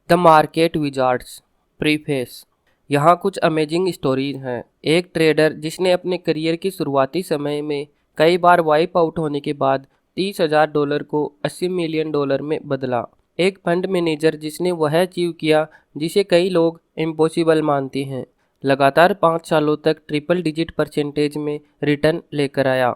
The market Wizards. Preface. यहाँ कुछ amazing stories हैं। एक ट्रेडर जिसने अपने करियर की शुरुआती समय में कई बार वाइप आउट होने के बाद $30,000 को $80 मिलियन में बदला। एक फंड मैनेजर जिसने वह अचीव किया जिसे कई लोग इम्पॉसिबल मानते हैं। लगातार 5 सालों तक ट्रिपल डिजिट परसेंटेज में रिटर्न लेकर आया।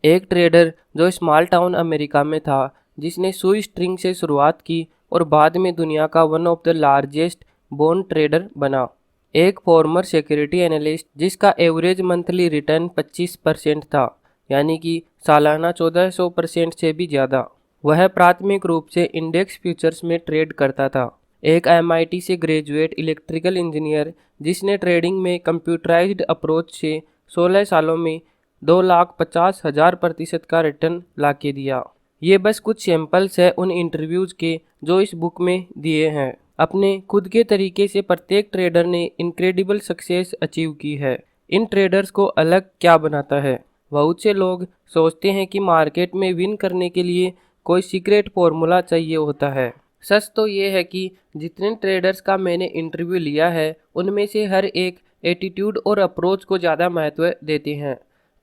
एक ट्रेडर जो स्मॉल टाउन अमेरिका में था, जिसने सुई स्ट्रिंग से शुरुआत की और बाद में दुनिया का one of the largest bond trader बना। एक फॉर्मर सिक्योरिटी एनालिस्ट जिसका एवरेज मंथली रिटर्न 25% था, यानी कि सालाना 1400% से भी ज़्यादा। वह प्राथमिक रूप से इंडेक्स फ्यूचर्स में ट्रेड करता था। एक MIT से ग्रेजुएट इलेक्ट्रिकल इंजीनियर जिसने ट्रेडिंग में कंप्यूटराइज्ड अप्रोच से 16 सालों में 2,50,000% का रिटर्न ला के दिया। ये बस कुछ सैंपल्स है उन इंटरव्यूज़ के जो इस बुक में दिए हैं। अपने खुद के तरीके से प्रत्येक ट्रेडर ने इनक्रेडिबल सक्सेस अचीव की है। इन ट्रेडर्स को अलग क्या बनाता है? बहुत से लोग सोचते हैं कि मार्केट में विन करने के लिए कोई सीक्रेट फॉर्मूला चाहिए होता है। सच तो ये है कि जितने ट्रेडर्स का मैंने इंटरव्यू लिया है, उनमें से हर एक एटीट्यूड और अप्रोच को ज़्यादा महत्व देते हैं।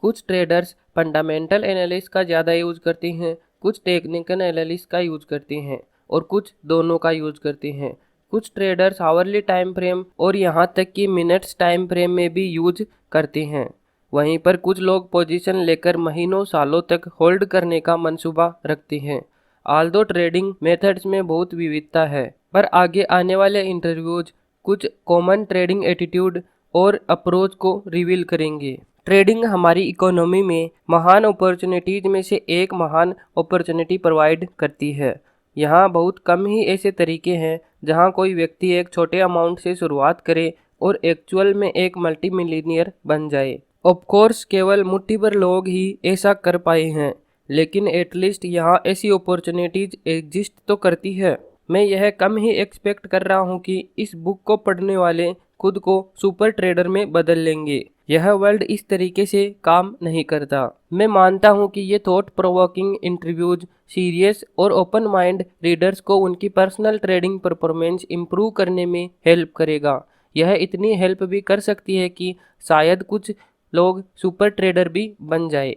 कुछ ट्रेडर्स फंडामेंटल एनालिसिस का ज़्यादा यूज़ करते हैं, कुछ टेक्निकल एनालिसिस का यूज़ करते हैं और कुछ दोनों का यूज़ करते हैं। कुछ ट्रेडर्स आवर्ली टाइम फ्रेम और यहाँ तक कि मिनट्स टाइम फ्रेम में भी यूज करते हैं। वहीं पर कुछ लोग पोजीशन लेकर महीनों सालों तक होल्ड करने का मंसूबा रखते हैं। आल्दो ट्रेडिंग मेथड्स में बहुत विविधता है, पर आगे आने वाले इंटरव्यूज कुछ कॉमन ट्रेडिंग एटीट्यूड और अप्रोच को रिवील करेंगे। ट्रेडिंग हमारी इकोनॉमी में महान अपॉर्चुनिटीज में से एक महान अपॉर्चुनिटी प्रोवाइड करती है। यहाँ बहुत कम ही ऐसे तरीके हैं जहाँ कोई व्यक्ति एक छोटे अमाउंट से शुरुआत करे और एक्चुअल में एक मल्टी मिलीनियर बन जाए। ऑफ कोर्स केवल मुट्ठी भर लोग ही ऐसा कर पाए हैं, लेकिन एटलीस्ट यहाँ ऐसी अपॉर्चुनिटीज एग्जिस्ट तो करती है। मैं यह कम ही एक्सपेक्ट कर रहा हूँ कि इस बुक को पढ़ने वाले खुद को सुपर ट्रेडर में बदल लेंगे। यह वर्ल्ड इस तरीके से काम नहीं करता। मैं मानता हूँ कि ये थॉट प्रोवोकिंग इंटरव्यूज सीरियस और ओपन माइंड रीडर्स को उनकी पर्सनल ट्रेडिंग परफॉर्मेंस इंप्रूव करने में हेल्प करेगा। यह इतनी हेल्प भी कर सकती है कि शायद कुछ लोग सुपर ट्रेडर भी बन जाए।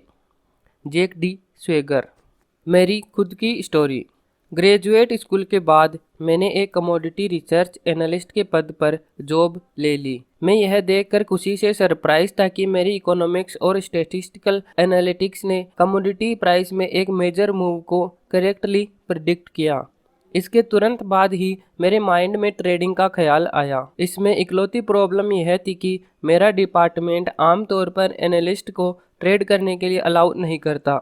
Jack D Schwager. मेरी खुद की स्टोरी। ग्रेजुएट स्कूल के बाद मैंने एक कमोडिटी रिसर्च एनालिस्ट के पद पर जॉब ले ली। मैं यह देखकर खुशी से सरप्राइज था कि मेरी इकोनॉमिक्स और स्टैटिस्टिकल एनालिटिक्स ने कमोडिटी प्राइस में एक मेजर मूव को करेक्टली प्रिडिक्ट किया। इसके तुरंत बाद ही मेरे माइंड में ट्रेडिंग का ख्याल आया। इसमें इकलौती प्रॉब्लम यह थी कि मेरा डिपार्टमेंट आमतौर पर एनालिस्ट को ट्रेड करने के लिए अलाउ नहीं करता।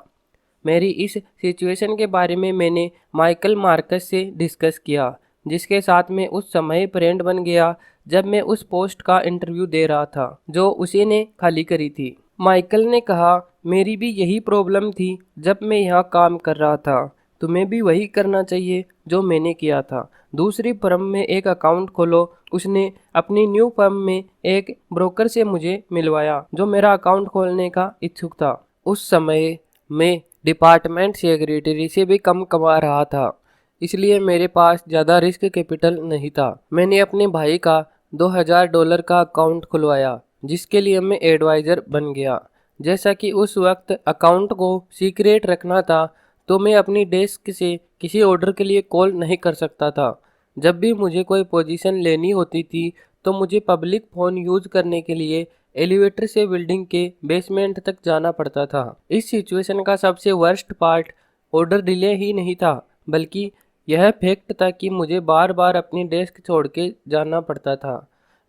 मेरी इस सिचुएशन के बारे में मैंने माइकल मार्कस से डिस्कस किया, जिसके साथ मैं उस समय फ्रेंड बन गया जब मैं उस पोस्ट का इंटरव्यू दे रहा था जो उसी ने खाली करी थी। माइकल ने कहा, मेरी भी यही प्रॉब्लम थी जब मैं यहाँ काम कर रहा था। तुम्हें भी वही करना चाहिए जो मैंने किया था। दूसरी फर्म में एक अकाउंट खोलो। उसने अपनी न्यू फर्म में एक ब्रोकर से मुझे मिलवाया जो मेरा अकाउंट खोलने का इच्छुक था। उस समय मैं डिपार्टमेंट सेक्रेटरी से भी कम कमा रहा था, इसलिए मेरे पास ज़्यादा रिस्क कैपिटल नहीं था। मैंने अपने भाई का $2,000 का अकाउंट खुलवाया, जिसके लिए मैं एडवाइज़र बन गया। जैसा कि उस वक्त अकाउंट को सीक्रेट रखना था, तो मैं अपनी डेस्क से किसी ऑर्डर के लिए कॉल नहीं कर सकता था। जब भी मुझे कोई पोजीशन लेनी होती थी तो मुझे पब्लिक फ़ोन यूज़ करने के लिए एलिवेटर से बिल्डिंग के बेसमेंट तक जाना पड़ता था। इस सिचुएशन का सबसे वर्स्ट पार्ट ऑर्डर डिले ही नहीं था, बल्कि यह फैक्ट था कि मुझे बार बार अपनी डेस्क छोड़ के जाना पड़ता था।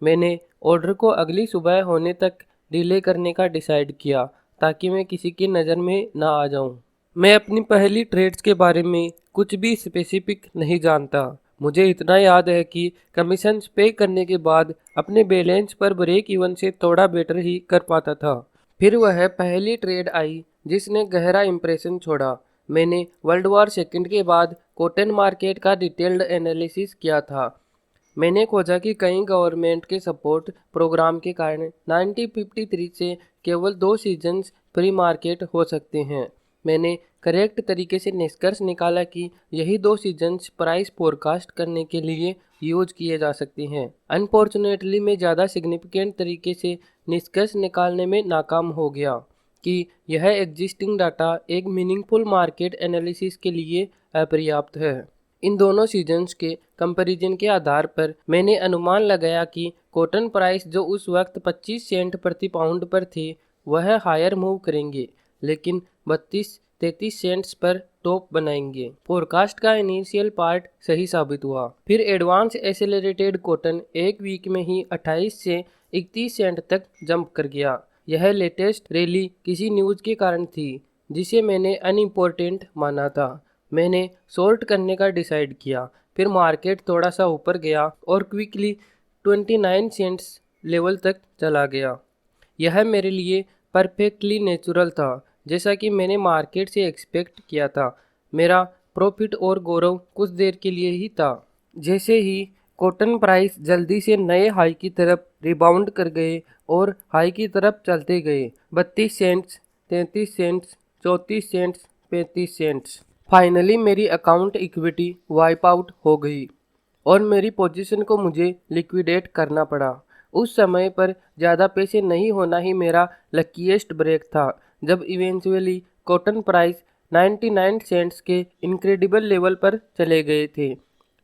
मैंने ऑर्डर को अगली सुबह होने तक डिले करने का डिसाइड किया ताकि मैं किसी की नज़र में ना आ जाऊं। मैं अपनी पहली ट्रेड्स के बारे में कुछ भी स्पेसिफिक नहीं जानता। मुझे इतना याद है कि कमीशन पे करने के बाद अपने बैलेंस पर ब्रेक इवन से थोड़ा बेटर ही कर पाता था। फिर वह पहली ट्रेड आई जिसने गहरा इंप्रेशन छोड़ा। मैंने वर्ल्ड वॉर सेकंड के बाद कॉटन मार्केट का डिटेल्ड एनालिसिस किया था। मैंने खोजा कि कई गवर्नमेंट के सपोर्ट प्रोग्राम के कारण 1953 से केवल 2 सीजन्स फ्री मार्केट हो सकते हैं। मैंने करेक्ट तरीके से निष्कर्ष निकाला कि यही दो सीजन्स प्राइस फोरकास्ट करने के लिए यूज किए जा सकते हैं। अनफॉर्चुनेटली मैं ज़्यादा सिग्निफिकेंट तरीके से निष्कर्ष निकालने में नाकाम हो गया कि यह एग्जिस्टिंग डाटा एक मीनिंगफुल मार्केट एनालिसिस के लिए अपर्याप्त है। इन दोनों सीजन्स के कंपैरिजन के आधार पर मैंने अनुमान लगाया कि कॉटन प्राइस जो उस वक्त 25 सेंट प्रति पाउंड पर थे वह हायर मूव करेंगे, लेकिन 32-33 सेंट्स पर टॉप बनाएंगे। फोरकास्ट का इनिशियल पार्ट सही साबित हुआ। फिर एडवांस एसेलरेटेड कॉटन एक वीक में ही 28 से 31 सेंट तक जंप कर गया। यह लेटेस्ट रैली किसी न्यूज़ के कारण थी जिसे मैंने अनइम्पोर्टेंट माना था। मैंने शॉर्ट करने का डिसाइड किया। फिर मार्केट थोड़ा सा ऊपर गया और क्विकली 29 सेंट्स लेवल तक चला गया। यह मेरे लिए परफेक्टली नेचुरल था, जैसा कि मैंने मार्केट से एक्सपेक्ट किया था। मेरा प्रॉफिट और गौरव कुछ देर के लिए ही था। जैसे ही कॉटन प्राइस जल्दी से नए हाई की तरफ रिबाउंड कर गए और हाई की तरफ चलते गए, 32 cents, 33 cents, 34 cents, 35 cents, finally मेरी अकाउंट इक्विटी वाइप आउट हो गई और मेरी पोजीशन को मुझे लिक्विडेट करना पड़ा। उस समय पर ज़्यादा पैसे नहीं होना ही मेरा लकीएस्ट ब्रेक था, जब इवेंचुअली कॉटन प्राइस 99 सेंट्स के इनक्रेडिबल लेवल पर चले गए थे,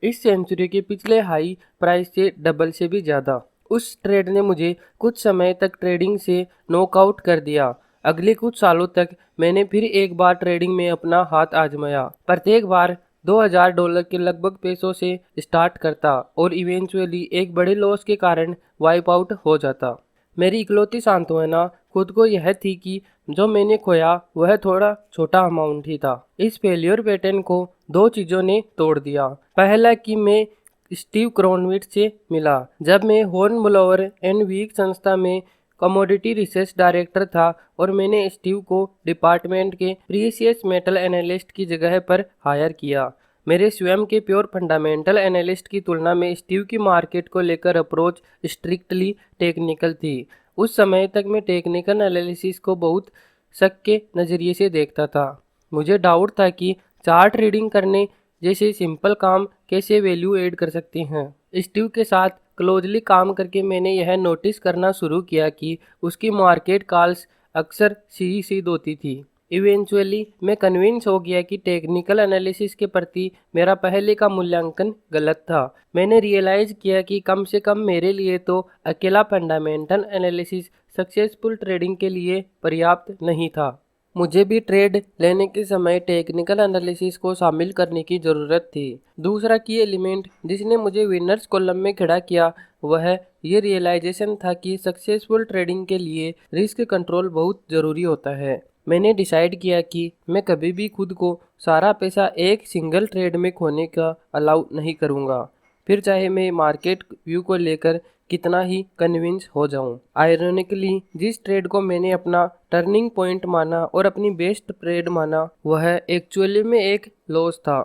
इस सेंचुरी के पिछले हाई प्राइस से डबल से भी ज़्यादा। उस ट्रेड ने मुझे कुछ समय तक ट्रेडिंग से नॉकआउट कर दिया। अगले कुछ सालों तक मैंने फिर एक बार ट्रेडिंग में अपना हाथ आजमाया। प्रत्येक बार $2000 के लगभग पैसों से स्टार्ट करता और इवेंचुअली एक बड़े लॉस के कारण वाइप आउट हो जाता। मेरी इकलौती सांत्वना खुद को यह थी कि जो मैंने खोया वह थोड़ा छोटा अमाउंट ही था। इस फेलियर पैटर्न को दो चीज़ों ने तोड़ दिया। पहला कि मैं स्टीव क्रोनविट से मिला जब मैं हॉर्नब्लोअर एंड वीक संस्था में कमोडिटी रिसर्च डायरेक्टर था और मैंने स्टीव को डिपार्टमेंट के प्रीशियस मेटल एनालिस्ट की जगह पर हायर किया। मेरे स्वयं के प्योर फंडामेंटल एनालिस्ट की तुलना में स्टीव की मार्केट को लेकर अप्रोच स्ट्रिक्टली टेक्निकल थी। उस समय तक मैं टेक्निकल एनालिसिस को बहुत शक के नज़रिए से देखता था। मुझे डाउट था कि चार्ट रीडिंग करने जैसे सिंपल काम कैसे वैल्यू ऐड कर सकते हैं। स्टीव के साथ क्लोजली काम करके मैंने यह नोटिस करना शुरू किया कि उसकी मार्केट कॉल्स अक्सर सीधी सीध होती थी। इवेंचुअली मैं कन्विंस हो गया कि टेक्निकल एनालिसिस के प्रति मेरा पहले का मूल्यांकन गलत था। मैंने रियलाइज़ किया कि कम से कम मेरे लिए तो अकेला फंडामेंटल एनालिसिस सक्सेसफुल ट्रेडिंग के लिए पर्याप्त नहीं था। मुझे भी ट्रेड लेने के समय टेक्निकल एनालिसिस को शामिल करने की ज़रूरत थी। दूसरा की एलिमेंट जिसने मुझे विनर्स कॉलम में खड़ा किया वह ये रियलाइजेशन था कि सक्सेसफुल ट्रेडिंग के लिए रिस्क कंट्रोल बहुत ज़रूरी होता है। मैंने डिसाइड किया कि मैं कभी भी खुद को सारा पैसा एक सिंगल ट्रेड में खोने का अलाउ नहीं करूँगा, फिर चाहे मैं मार्केट व्यू को लेकर कितना ही कन्विंस हो जाऊं। आयरॉनिकली जिस ट्रेड को मैंने अपना टर्निंग पॉइंट माना और अपनी बेस्ट ट्रेड माना वह एक्चुअली में एक लॉस था।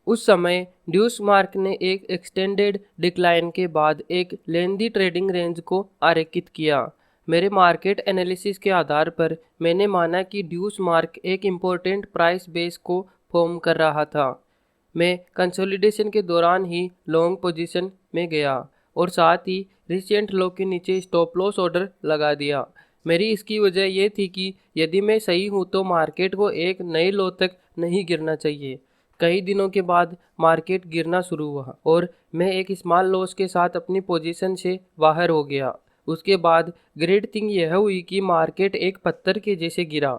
उस समय ड्यूस मार्क ने एक एक्सटेंडेड डिक्लाइन के बाद एक लेंदी ट्रेडिंग रेंज को आरेखित किया। मेरे मार्केट एनालिसिस के आधार पर मैंने माना कि ड्यूस मार्क एक इम्पोर्टेंट प्राइस बेस को फॉर्म कर रहा था। मैं कंसोलिडेशन के दौरान ही लॉन्ग पोजीशन में गया और साथ ही रिसेंट लो के नीचे स्टॉप लॉस ऑर्डर लगा दिया। मेरी इसकी वजह यह थी कि यदि मैं सही हूँ तो मार्केट को एक नए लो तक नहीं गिरना चाहिए। कई दिनों के बाद मार्केट गिरना शुरू हुआ और मैं एक स्मॉल लॉस के साथ अपनी पोजीशन से बाहर हो गया। उसके बाद ग्रेट थिंग यह हुई कि मार्केट एक पत्थर के जैसे गिरा।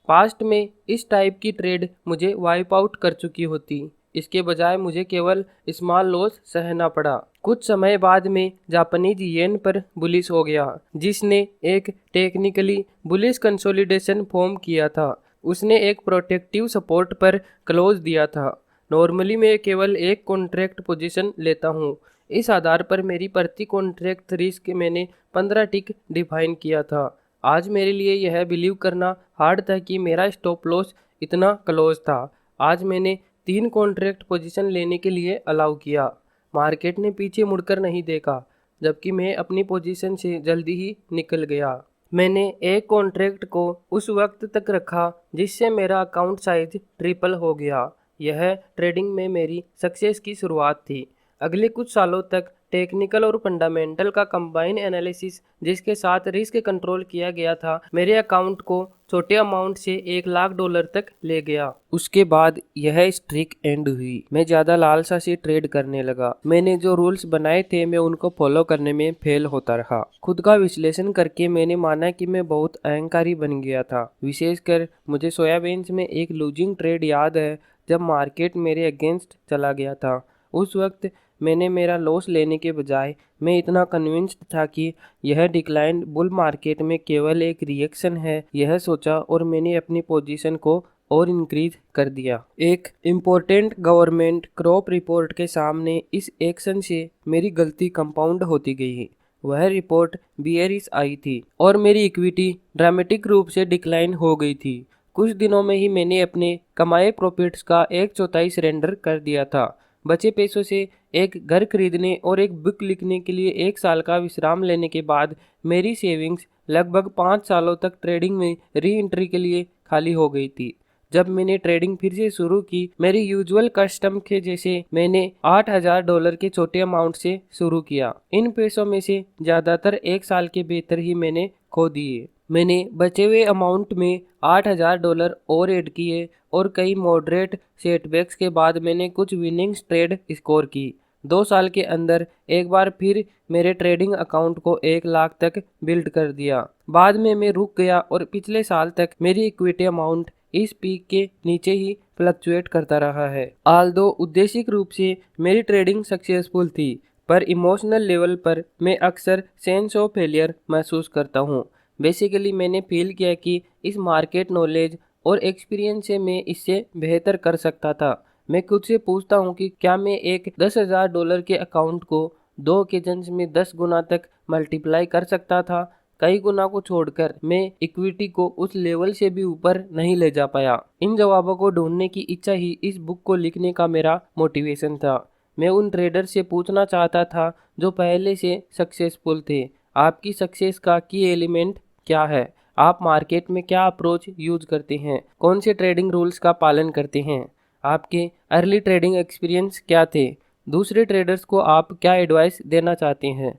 पास्ट में इस टाइप की ट्रेड मुझे वाइप आउट कर चुकी होती, इसके बजाय मुझे केवल स्मॉल लॉस सहना पड़ा। कुछ समय बाद में जापानीज येन पर बुलिश हो गया, जिसने एक टेक्निकली बुलिश कंसोलिडेशन फॉर्म किया था। उसने एक प्रोटेक्टिव सपोर्ट पर क्लोज दिया था। नॉर्मली मैं केवल एक कॉन्ट्रैक्ट पोजीशन लेता हूँ। इस आधार पर मेरी प्रति कॉन्ट्रैक्ट रिस्क मैंने 15 टिक डिफाइन किया था। आज मेरे लिए यह बिलीव करना हार्ड था कि मेरा स्टॉप लॉस इतना क्लोज था। आज मैंने 3 कॉन्ट्रैक्ट पोजीशन लेने के लिए अलाउ किया। मार्केट ने पीछे मुड़कर नहीं देखा, जबकि मैं अपनी पोजीशन से जल्दी ही निकल गया। मैंने एक कॉन्ट्रैक्ट को उस वक्त तक रखा जिससे मेरा अकाउंट साइज ट्रिपल हो गया। यह ट्रेडिंग में मेरी सक्सेस की शुरुआत थी। अगले कुछ सालों तक टेक्निकल और फंडामेंटल का कंबाइन एनालिसिस जिसके साथ रिस्क कंट्रोल किया गया था मेरे अकाउंट को छोटे अमाउंट से $1 लाख तक ले गया। उसके बाद यह स्ट्रिक एंड हुई। मैं ज्यादा लालसा से ट्रेड करने लगा। मैंने जो रूल्स बनाए थे मैं उनको फॉलो करने में फेल होता रहा। खुद का विश्लेषण करके मैंने माना कि मैं बहुत अहंकारी बन गया था। विशेषकर मुझे सोयाबीन्स में एक लूजिंग ट्रेड याद है जब मार्केट मेरे अगेंस्ट चला गया था। उस वक्त मैंने मेरा लॉस लेने के बजाय मैं इतना कन्विंस्ड था कि यह डिक्लाइन बुल मार्केट में केवल एक रिएक्शन है, यह सोचा और मैंने अपनी पोजीशन को और इंक्रीज कर दिया। एक इम्पोर्टेंट गवर्नमेंट क्रॉप रिपोर्ट के सामने इस एक्शन से मेरी गलती कंपाउंड होती गई। वह रिपोर्ट बियरिश आई थी और मेरी इक्विटी ड्रामेटिक रूप से डिक्लाइन हो गई थी। कुछ दिनों में ही मैंने अपने कमाए प्रॉफिट्स का 1/4 सरेंडर कर दिया था। बचे पैसों से एक घर खरीदने और एक बुक लिखने के लिए 1 साल का विश्राम लेने के बाद मेरी सेविंग्स लगभग 5 सालों तक ट्रेडिंग में री एंट्री के लिए खाली हो गई थी। जब मैंने ट्रेडिंग फिर से शुरू की मेरी यूजुअल कस्टम के जैसे मैंने $8,000 के छोटे अमाउंट से शुरू किया। इन पैसों में से ज़्यादातर 1 साल के भीतर ही मैंने खो दिए। मैंने बचे हुए अमाउंट में $8,000 और ऐड किए और कई मॉडरेट सेटबैक्स के बाद मैंने कुछ विनिंग्स ट्रेड स्कोर की। 2 साल के अंदर एक बार फिर मेरे ट्रेडिंग अकाउंट को 1 लाख तक बिल्ड कर दिया। बाद में मैं रुक गया और पिछले साल तक मेरी इक्विटी अमाउंट इस पीक के नीचे ही फ्लक्चुएट करता रहा है। आल्दो उद्देशिक रूप से मेरी ट्रेडिंग सक्सेसफुल थी, पर इमोशनल लेवल पर मैं अक्सर सेंस ऑफ फेलियर महसूस करता हूँ। बेसिकली मैंने फील किया कि इस मार्केट नॉलेज और एक्सपीरियंस से मैं इससे बेहतर कर सकता था। मैं खुद से पूछता हूँ कि क्या मैं एक $10,000 के अकाउंट को 2 ओकेजन्स में 10 गुना तक मल्टीप्लाई कर सकता था। कई गुना को छोड़कर मैं इक्विटी को उस लेवल से भी ऊपर नहीं ले जा पाया। इन जवाबों को ढूंढने की इच्छा ही इस बुक को लिखने का मेरा मोटिवेशन था। मैं उन ट्रेडर से पूछना चाहता था जो पहले से सक्सेसफुल थे, आपकी सक्सेस का की एलिमेंट क्या है? आप मार्केट में क्या अप्रोच यूज करते हैं? कौन से ट्रेडिंग रूल्स का पालन करते हैं? आपके अर्ली ट्रेडिंग एक्सपीरियंस क्या थे? दूसरे ट्रेडर्स को आप क्या एडवाइस देना चाहते हैं?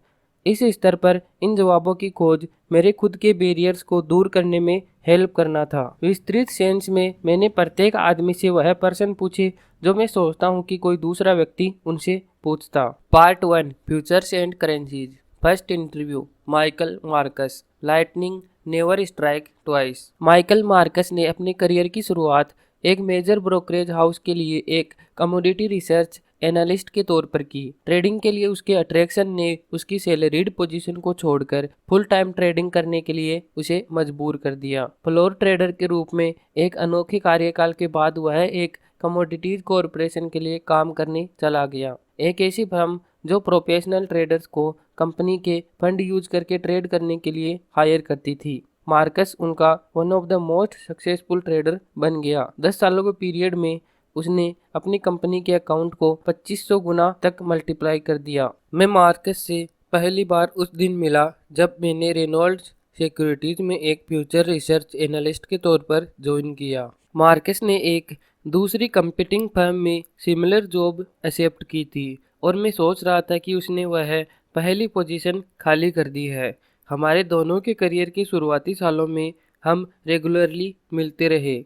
इस स्तर पर इन जवाबों की खोज मेरे खुद के बैरियर्स को दूर करने में हेल्प करना था। विस्तृत सेंस में मैंने प्रत्येक आदमी से वह प्रश्न पूछे जो मैं सोचता हूँ कि कोई दूसरा व्यक्ति उनसे पूछता। Part 1, futures and currencies. First interview, Michael Marcus. Lightning never strike twice. Michael Marcus ने अपने करियर की शुरुआत एक मेजर ब्रोकरेज हाउस के लिए एक कमोडिटी रिसर्च एनालिस्ट के तौर पर की। ट्रेडिंग के लिए उसके अट्रैक्शन ने उसकी सैलरीड पोजीशन को छोड़कर फुल टाइम ट्रेडिंग करने के लिए उसे मजबूर कर दिया। फ्लोर ट्रेडर के रूप में एक अनोखे कार्यकाल के बाद वह एक कमोडिटीज कॉरपोरेशन के लिए काम करने चला गया, एक ऐसी फर्म जो प्रोफेशनल ट्रेडर्स को कंपनी के फंड यूज करके ट्रेड करने के लिए हायर करती थी। मार्कस उनका one of the most successful trader बन गया। 10 सालों के पीरियड में उसने अपनी कंपनी के अकाउंट को 2500 गुना तक मल्टीप्लाई कर दिया। मैं मार्कस से पहली बार उस दिन मिला जब मैंने रेनॉल्ड्स सिक्योरिटीज में एक फ्यूचर रिसर्च एनालिस्ट के तौर पर ज्वाइन किया। मार्कस ने एक दूसरी कंपीटिंग फर्म में सिमिलर जॉब एक्सेप्ट की थी और मैं सोच रहा था कि उसने वह पहली पोजीशन खाली कर दी है। हमारे दोनों के करियर के शुरुआती सालों में हम रेगुलरली मिलते रहे।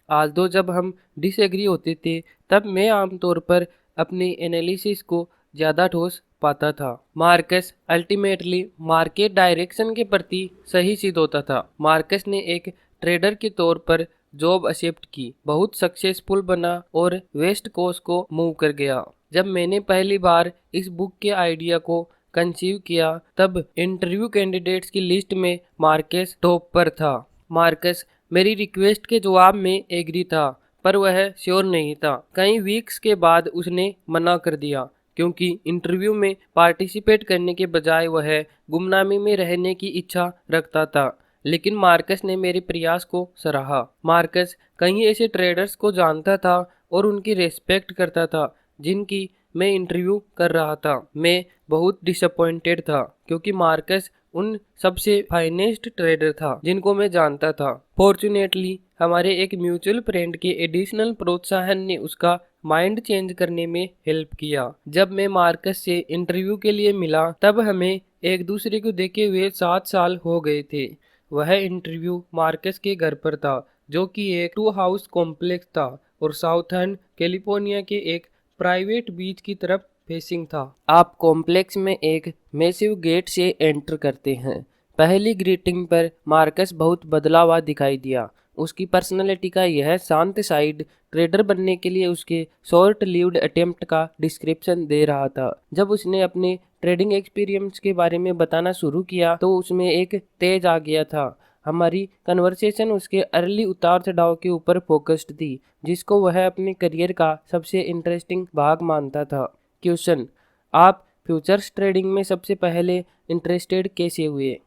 आल्दो जब हम डिसएग्री होते थे तब मैं आमतौर पर अपने एनालिसिस को ज़्यादा ठोस पाता था। मार्कस अल्टीमेटली मार्केट डायरेक्शन के प्रति सही सिद्ध होता था। मार्कस ने एक ट्रेडर के तौर पर जॉब एक्सेप्ट की, बहुत सक्सेसफुल बना और वेस्ट कोस्ट को मूव कर गया। जब मैंने पहली बार इस बुक के आइडिया को कंसीव किया तब इंटरव्यू कैंडिडेट्स की लिस्ट में मार्कस टॉप पर था। मार्कस मेरी रिक्वेस्ट के जवाब में एग्री था, पर वह श्योर नहीं था। कई वीक्स के बाद उसने मना कर दिया क्योंकि इंटरव्यू में पार्टिसिपेट करने के बजाय वह गुमनामी में रहने की इच्छा रखता था। लेकिन मार्कस ने मेरे प्रयास को सराहा। मार्कस कई ऐसे ट्रेडर्स को जानता था और उनकी रेस्पेक्ट करता था जिनकी मैं इंटरव्यू कर रहा था। मैं बहुत डिसअपॉइंटेड था क्योंकि मार्कस उन सबसे फाइनेस्ट ट्रेडर था जिनको मैं जानता था। फॉर्चुनेटली हमारे एक म्यूचुअल फ्रेंड के एडिशनल प्रोत्साहन ने उसका माइंड चेंज करने में हेल्प किया। जब मैं मार्कस से इंटरव्यू के लिए मिला तब हमें एक दूसरे को देखे हुए 7 साल हो गए थे। वह इंटरव्यू मार्कस के घर पर था, जो कि एक 2 हाउस कॉम्प्लेक्स था और साउथर्न कैलिफोर्निया के एक प्राइवेट बीच की तरफ फेसिंग था। आप कॉम्प्लेक्स में एक मैसिव गेट से एंटर करते हैं। पहली ग्रीटिंग पर मार्कस बहुत बदला हुआ दिखाई दिया। उसकी पर्सनैलिटी का यह शांत साइड ट्रेडर बनने के लिए उसके शॉर्ट लिव्ड अटेम्प्ट का डिस्क्रिप्शन दे रहा था। जब उसने अपने ट्रेडिंग एक्सपीरियंस के बारे में बताना शुरू किया तो उसमें एक तेज आ गया था। हमारी कन्वर्सेशन उसके अर्ली उतार चढ़ाव के ऊपर फोकस्ड थी, जिसको वह अपने करियर का सबसे इंटरेस्टिंग भाग मानता था। क्वेश्चन: आप फ्यूचर्स ट्रेडिंग में सबसे पहले इंटरेस्टेड कैसे हुए?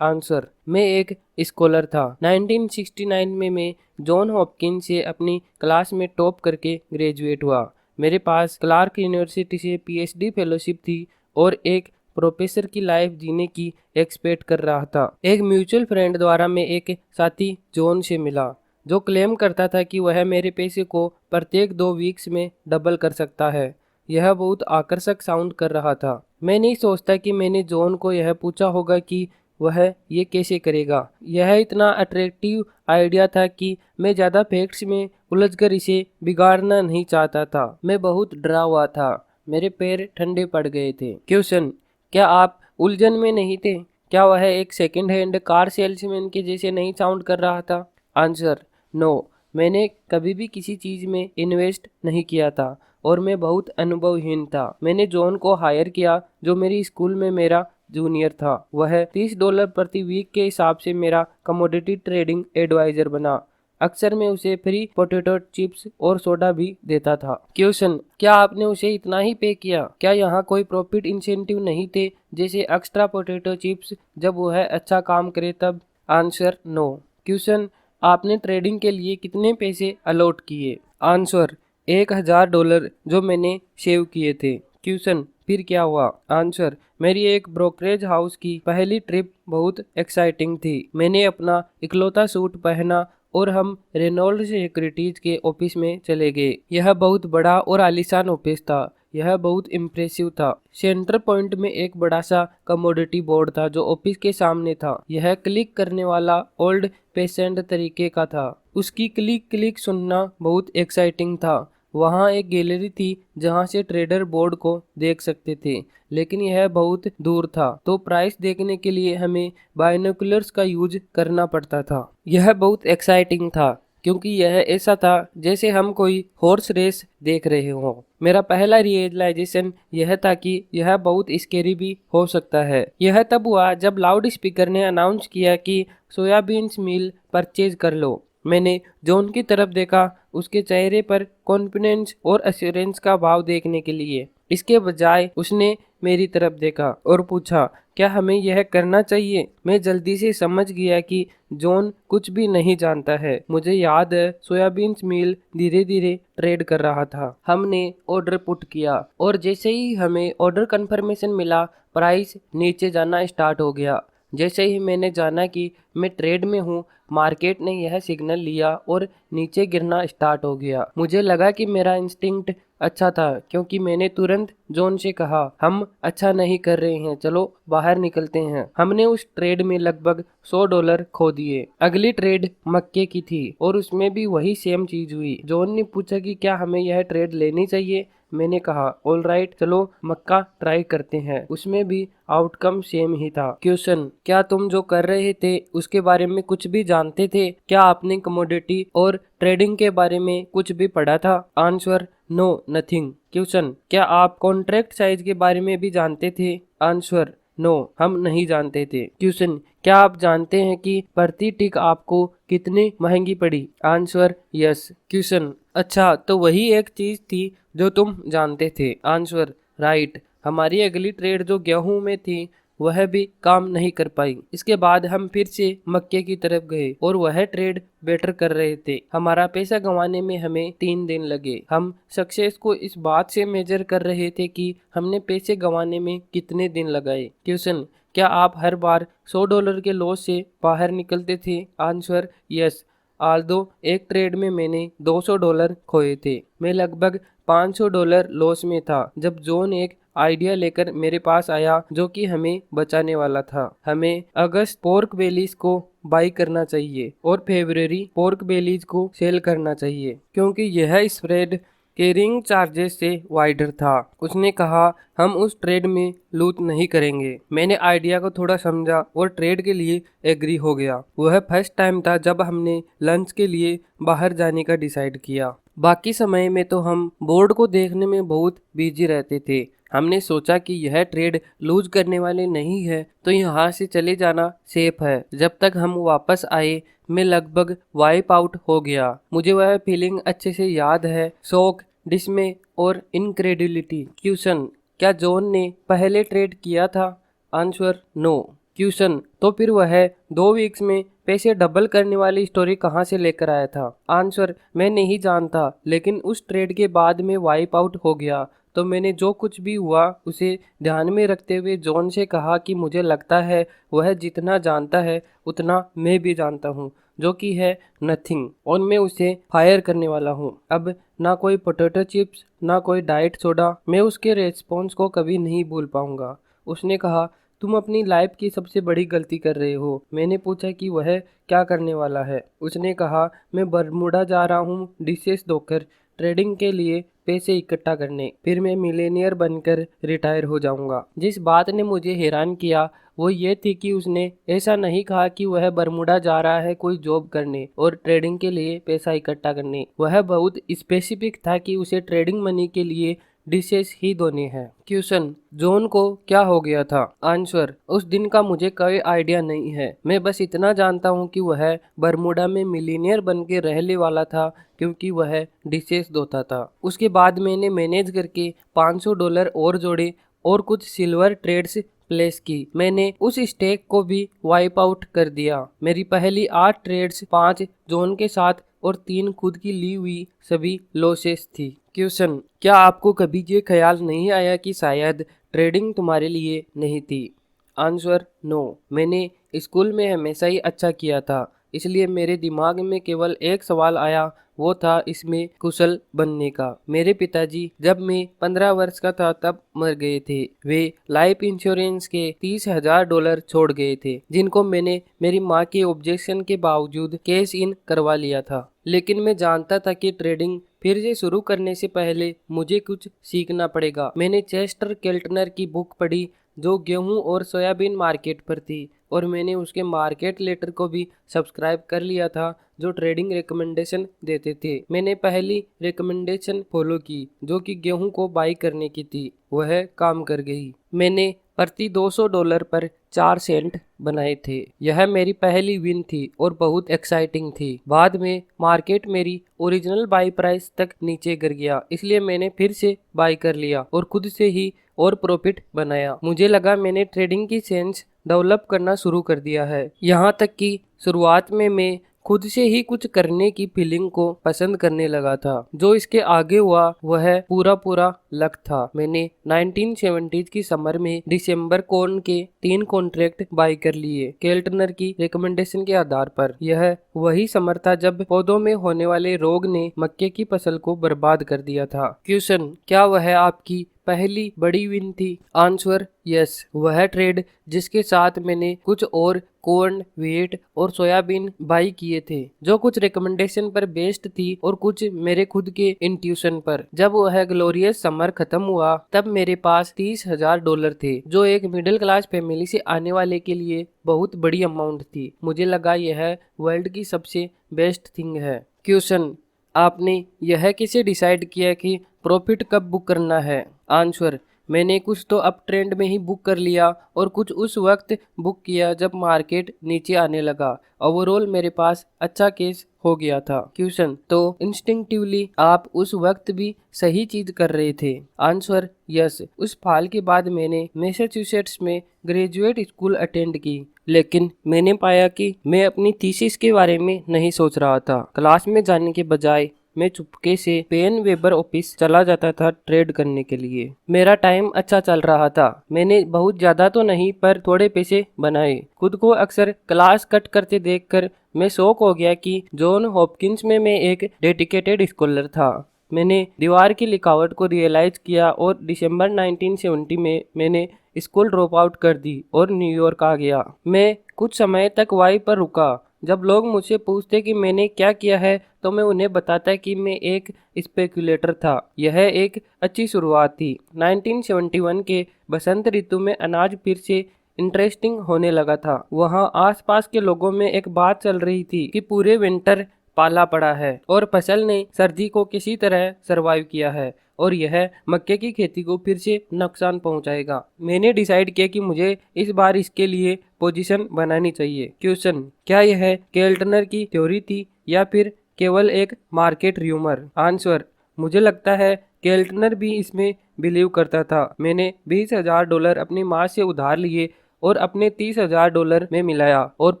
आंसर: मैं एक स्कॉलर था। 1969 में मैं जॉन हॉपकिंस से अपनी क्लास में टॉप करके ग्रेजुएट हुआ। मेरे पास क्लार्क यूनिवर्सिटी से पीएचडी फेलोशिप थी और एक प्रोफेसर की लाइफ जीने की एक्सपेक्ट कर रहा था। एक म्यूचुअल फ्रेंड द्वारा मैं एक साथी जॉन से मिला, जो क्लेम करता था कि वह मेरे पैसे को प्रत्येक 2 वीक्स में डबल कर सकता है। यह बहुत आकर्षक साउंड कर रहा था। मैं नहीं सोचता कि मैंने जॉन को यह पूछा होगा कि वह ये कैसे करेगा। यह इतना अट्रैक्टिव आइडिया था कि मैं ज़्यादा फैक्ट्स में उलझकर इसे बिगाड़ना नहीं चाहता था। मैं बहुत डरा हुआ था। मेरे पैर ठंडे पड़ गए थे। क्वेश्चन: क्या आप उलझन में नहीं थे? क्या वह एक सेकंड हैंड कार सेल्समैन के जैसे नहीं साउंड कर रहा था? आंसर: नो, मैंने कभी भी किसी चीज़ में इन्वेस्ट नहीं किया था और मैं बहुत अनुभवहीन था। मैंने जॉन को हायर किया, जो मेरी स्कूल में मेरा जूनियर था। वह $30 प्रति वीक के हिसाब से मेरा कमोडिटी ट्रेडिंग एडवाइजर बना। अक्सर मैं उसे फ्री पोटैटो चिप्स और सोडा भी देता था। क्वेश्चन: क्या आपने उसे इतना ही पे किया? क्या यहाँ कोई प्रॉफिट इंसेंटिव नहीं थे, जैसे एक्स्ट्रा पोटैटो चिप्स, जब वह अच्छा काम करे तब? Answer: no. क्वेश्चन: आपने ट्रेडिंग के लिए कितने पैसे अलॉट किए? आंसर: $1000 जो मैंने सेव किए थे। क्वेश्चन: फिर क्या हुआ? आंसर: मेरी एक ब्रोकरेज हाउस की पहली ट्रिप बहुत एक्साइटिंग थी। मैंने अपना इकलौता सूट पहना और हम रेनॉल्ड सिक्योरिटीज के ऑफिस में चले गए। यह बहुत बड़ा और आलीशान ऑफिस था। यह बहुत इम्प्रेसिव था। सेंटर पॉइंट में एक बड़ा सा कमोडिटी बोर्ड था जो ऑफिस के सामने था। यह क्लिक करने वाला ओल्ड पेशेंट तरीके का था। उसकी क्लिक क्लिक सुनना बहुत एक्साइटिंग था। वहाँ एक गैलरी थी जहाँ से ट्रेडर बोर्ड को देख सकते थे, लेकिन यह बहुत दूर था, तो प्राइस देखने के लिए हमें बाइनोकुलर्स का यूज करना पड़ता था। यह बहुत एक्साइटिंग था क्योंकि यह ऐसा था जैसे हम कोई हॉर्स रेस देख रहे हों। मेरा पहला रियलाइजेशन यह था कि यह बहुत स्केरी भी हो सकता है। यह तब हुआ जब लाउड स्पीकर ने अनाउंस किया कि सोयाबीन्स मील परचेज कर लो। मैंने जॉन की तरफ देखा, उसके चेहरे पर कॉन्फिडेंस और एश्योरेंस का भाव देखने के लिए। इसके बजाय उसने मेरी तरफ देखा और पूछा, क्या हमें यह करना चाहिए? मैं जल्दी से समझ गया कि जॉन कुछ भी नहीं जानता है। मुझे याद है, सोयाबीन्स मील धीरे धीरे ट्रेड कर रहा था। हमने ऑर्डर पुट किया और जैसे ही हमें ऑर्डर कंफर्मेशन मिला, प्राइस नीचे जाना स्टार्ट हो गया। जैसे ही मैंने जाना कि मैं ट्रेड में हूँ, मार्केट ने यह सिग्नल लिया और नीचे गिरना स्टार्ट हो गया। मुझे लगा कि मेरा इंस्टिंक्ट अच्छा था, क्योंकि मैंने तुरंत जॉन से कहा, हम अच्छा नहीं कर रहे हैं, चलो बाहर निकलते हैं। हमने उस ट्रेड में लगभग $100 खो दिए। अगली ट्रेड मक्के की थी और उसमें भी वही सेम चीज हुई। जॉन ने पूछा कि क्या हमें यह ट्रेड लेनी चाहिए। मैंने कहा, ऑल राइट, चलो मक्का ट्राई करते हैं। उसमें भी आउटकम सेम ही था। क्वेश्चन: क्या तुम जो कर रहे थे उसके बारे में कुछ भी जानते थे? क्या आपने कमोडिटी और ट्रेडिंग के बारे में कुछ भी पढ़ा था? Answer: no, nothing. क्वेश्चन: क्या आप कॉन्ट्रैक्ट साइज के बारे में भी जानते थे? आंसर: नो, हम नहीं जानते थे। क्वेश्चन: क्या आप जानते हैं कि प्रति टिक आपको कितनी महंगी पड़ी? Answer: yes. क्वेश्चन: अच्छा, तो वही एक चीज थी जो तुम जानते थे? Answer: right. हमारी अगली ट्रेड जो गेहूं में थी वह भी काम नहीं कर पाई। इसके बाद हम फिर से मक्के की तरफ गए और वह ट्रेड बेटर कर रहे थे। हमारा पैसा गंवाने में हमें 3 दिन लगे। हम सक्सेस को इस बात से मेजर कर रहे थे कि हमने पैसे गंवाने में कितने दिन लगाए। क्वेश्चन: क्या आप हर बार $100 के लॉस से बाहर निकलते थे? Answer, yes. आल्दो एक ट्रेड में मैंने $200 खोए थे। मैं लगभग $500 लॉस में था जब जॉन एक आइडिया लेकर मेरे पास आया जो कि हमें बचाने वाला था। हमें अगस्त पोर्क बेलीज को बाई करना चाहिए और फरवरी पोर्क बेलीज को सेल करना चाहिए क्योंकि यह स्प्रेड कैरिंग चार्जेस से वाइडर था। उसने कहा हम उस ट्रेड में लूट नहीं करेंगे। मैंने आइडिया को थोड़ा समझा और ट्रेड के लिए एग्री हो गया। वह फर्स्ट टाइम था जब हमने लंच के लिए बाहर जाने का डिसाइड किया। बाकी समय में तो हम बोर्ड को देखने में बहुत बिजी रहते थे। हमने सोचा कि यह ट्रेड लूज करने वाले नहीं है तो यहाँ से चले जाना सेफ है। जब तक हम वापस आए मैं लगभग वाइप आउट हो गया। मुझे वह फीलिंग अच्छे से याद है, शॉक, डिस्मे और इनक्रेडिबिलिटी। क्वेश्चन, क्या जॉन ने पहले ट्रेड किया था? Answer, no. क्वेश्चन, तो फिर वह 2 वीक्स में पैसे डबल करने वाली स्टोरी कहाँ से लेकर आया था? आंसर, मैं नहीं जानता, लेकिन उस ट्रेड के बाद में वाइप आउट हो गया तो मैंने जो कुछ भी हुआ उसे ध्यान में रखते हुए जॉन से कहा कि मुझे लगता है वह जितना जानता है उतना मैं भी जानता हूँ, जो कि है नथिंग, और मैं उसे फायर करने वाला हूँ। अब ना कोई पोटैटो चिप्स ना कोई डाइट सोडा। मैं उसके रेस्पॉन्स को कभी नहीं भूल पाऊंगा। उसने कहा, तुम अपनी लाइफ की सबसे बड़ी गलती कर रहे हो। मैंने पूछा कि वह क्या करने वाला है। उसने कहा, मैं बरमूडा जा रहा हूँ डिशेस धोकर ट्रेडिंग के लिए पैसे इकट्ठा करने, फिर मैं मिलेनियर बनकर रिटायर हो जाऊंगा। जिस बात ने मुझे हैरान किया वो ये थी कि उसने ऐसा नहीं कहा कि वह बरमूडा जा रहा है कोई जॉब करने और ट्रेडिंग के लिए पैसा इकट्ठा करने। वह बहुत स्पेसिफिक था कि उसे ट्रेडिंग मनी के लिए डिशेस ही धोने हैं। क्वेश्चन, जॉन को क्या हो गया था? आंसर, उस दिन का मुझे कोई आइडिया नहीं है। मैं बस इतना जानता हूँ कि वह बरमूडा में मिलीनियर बन के रहने वाला था क्योंकि वह डिशेस धोता था। उसके बाद मैंने मैनेज करके $500 और जोड़े और कुछ सिल्वर ट्रेड्स प्लेस की। मैंने उस स्टेक को भी वाइप आउट कर दिया। मेरी पहली 8 ट्रेड्स, 5 जॉन के साथ और 3 खुद की ली हुई सभी लॉसेस थी। क्वेश्चन, क्या आपको कभी ये ख्याल नहीं आया कि शायद ट्रेडिंग तुम्हारे लिए नहीं थी? Answer, no. मैंने स्कूल में हमेशा ही अच्छा किया था, इसलिए मेरे दिमाग में केवल एक सवाल आया, वो था इसमें कुशल बनने का। मेरे पिताजी जब मैं 15 वर्ष का था तब मर गए थे। वे लाइफ इंश्योरेंस के $30,000 छोड़ गए थे जिनको मैंने मेरी माँ के ऑब्जेक्शन के बावजूद कैश इन करवा लिया था। लेकिन मैं जानता था कि ट्रेडिंग फिर से शुरू करने से पहले मुझे कुछ सीखना पड़ेगा। मैंने चेस्टर केल्टनर की बुक पढ़ी जो गेहूं और सोयाबीन मार्केट पर थी, और मैंने उसके मार्केट लेटर को भी सब्सक्राइब कर लिया था जो ट्रेडिंग रिकमेंडेशन देते थे। मैंने पहली रिकमेंडेशन फॉलो की जो कि गेहूं को बाई करने की थी। वह काम कर गई। मैंने प्रति $200 पर 4 सेंट बनाए थे। यह मेरी पहली विन थी और बहुत एक्साइटिंग थी। बाद में मार्केट मेरी ओरिजिनल बाई प्राइस तक नीचे गिर गया, इसलिए मैंने फिर से बाई कर लिया और खुद से ही और प्रॉफिट बनाया। मुझे लगा मैंने ट्रेडिंग की सेंस डेवलप करना शुरू कर दिया है। यहाँ तक कि शुरुआत में मैं खुद से ही कुछ करने की फीलिंग को पसंद करने लगा था। जो इसके आगे हुआ वह पूरा लक था। मैंने 1970s की समर में दिसंबर कॉर्न के 3 कॉन्ट्रैक्ट बाई कर लिए केल्टनर की रिकमेंडेशन के आधार पर। यह वही समर था जब पौधों में होने वाले रोग ने मक्के की फसल को बर्बाद कर दिया था। क्वेश्चन, क्या वह आपकी पहली बड़ी विन थी? Answer, yes. वह ट्रेड जिसके साथ मैंने कुछ और कॉर्न, व्हीट और सोयाबीन बाई किए थे जो कुछ रिकमेंडेशन पर बेस्ड थी और कुछ मेरे खुद के इंट्यूशन पर। जब वह ग्लोरियस समर खत्म हुआ तब मेरे पास $30,000 थे जो एक मिडिल क्लास फैमिली से आने वाले के लिए बहुत बड़ी अमाउंट थी। मुझे लगा यह वर्ल्ड की सबसे बेस्ट थिंग है। क्वेश्चन, आपने यह कैसे डिसाइड किया कि प्रॉफिट कब बुक करना है? आंसर, मैंने कुछ तो अप ट्रेंड में ही बुक कर लिया और कुछ उस वक्त बुक किया जब मार्केट नीचे आने लगा। ओवरऑल मेरे पास अच्छा केस हो गया था। क्वेश्चन, तो इंस्टिंक्टिवली आप उस वक्त भी सही चीज कर रहे थे? Answer, yes. उस फाल के बाद मैंने मैसाचुसेट्स में ग्रेजुएट स्कूल अटेंड की, लेकिन मैंने पाया कि मैं अपनी थीसिस के बारे में नहीं सोच रहा था। क्लास में जाने के बजाय मैं चुपके से पेन वेबर ऑफिस चला जाता था ट्रेड करने के लिए। मेरा टाइम अच्छा चल रहा था। मैंने बहुत ज्यादा तो नहीं पर थोड़े पैसे बनाए। खुद को अक्सर क्लास कट करते देखकर मैं शॉक हो गया कि जॉन हॉपकिंस में मैं एक डेडिकेटेड स्कॉलर था। मैंने दीवार की लिखावट को रियलाइज किया और दिसंबर 1970 में मैंने स्कूल ड्रॉप आउट कर दी और न्यूयॉर्क आ गया। मैं कुछ समय तक वहीं पर रुका। जब लोग मुझसे पूछते कि मैंने क्या किया है तो मैं उन्हें बताता कि मैं एक स्पेकुलेटर था। यह एक अच्छी शुरुआत थी। 1971 के बसंत ऋतु में अनाज फिर से इंटरेस्टिंग होने लगा था। वहाँ आसपास के लोगों में एक बात चल रही थी कि पूरे विंटर पाला पड़ा है और फसल ने सर्दी को किसी तरह सरवाइव किया है और यह मक्के की खेती को फिर से नुकसान पहुंचाएगा। मैंने डिसाइड किया कि मुझे इस बार इसके लिए पोजीशन बनानी चाहिए। क्वेश्चन, क्या यह केल्टनर की थ्योरी थी या फिर केवल एक मार्केट र्यूमर? आंसर, मुझे लगता है केल्टनर भी इसमें बिलीव करता था। मैंने $20,000 अपनी माँ से उधार लिए और अपने $30,000 में मिलाया और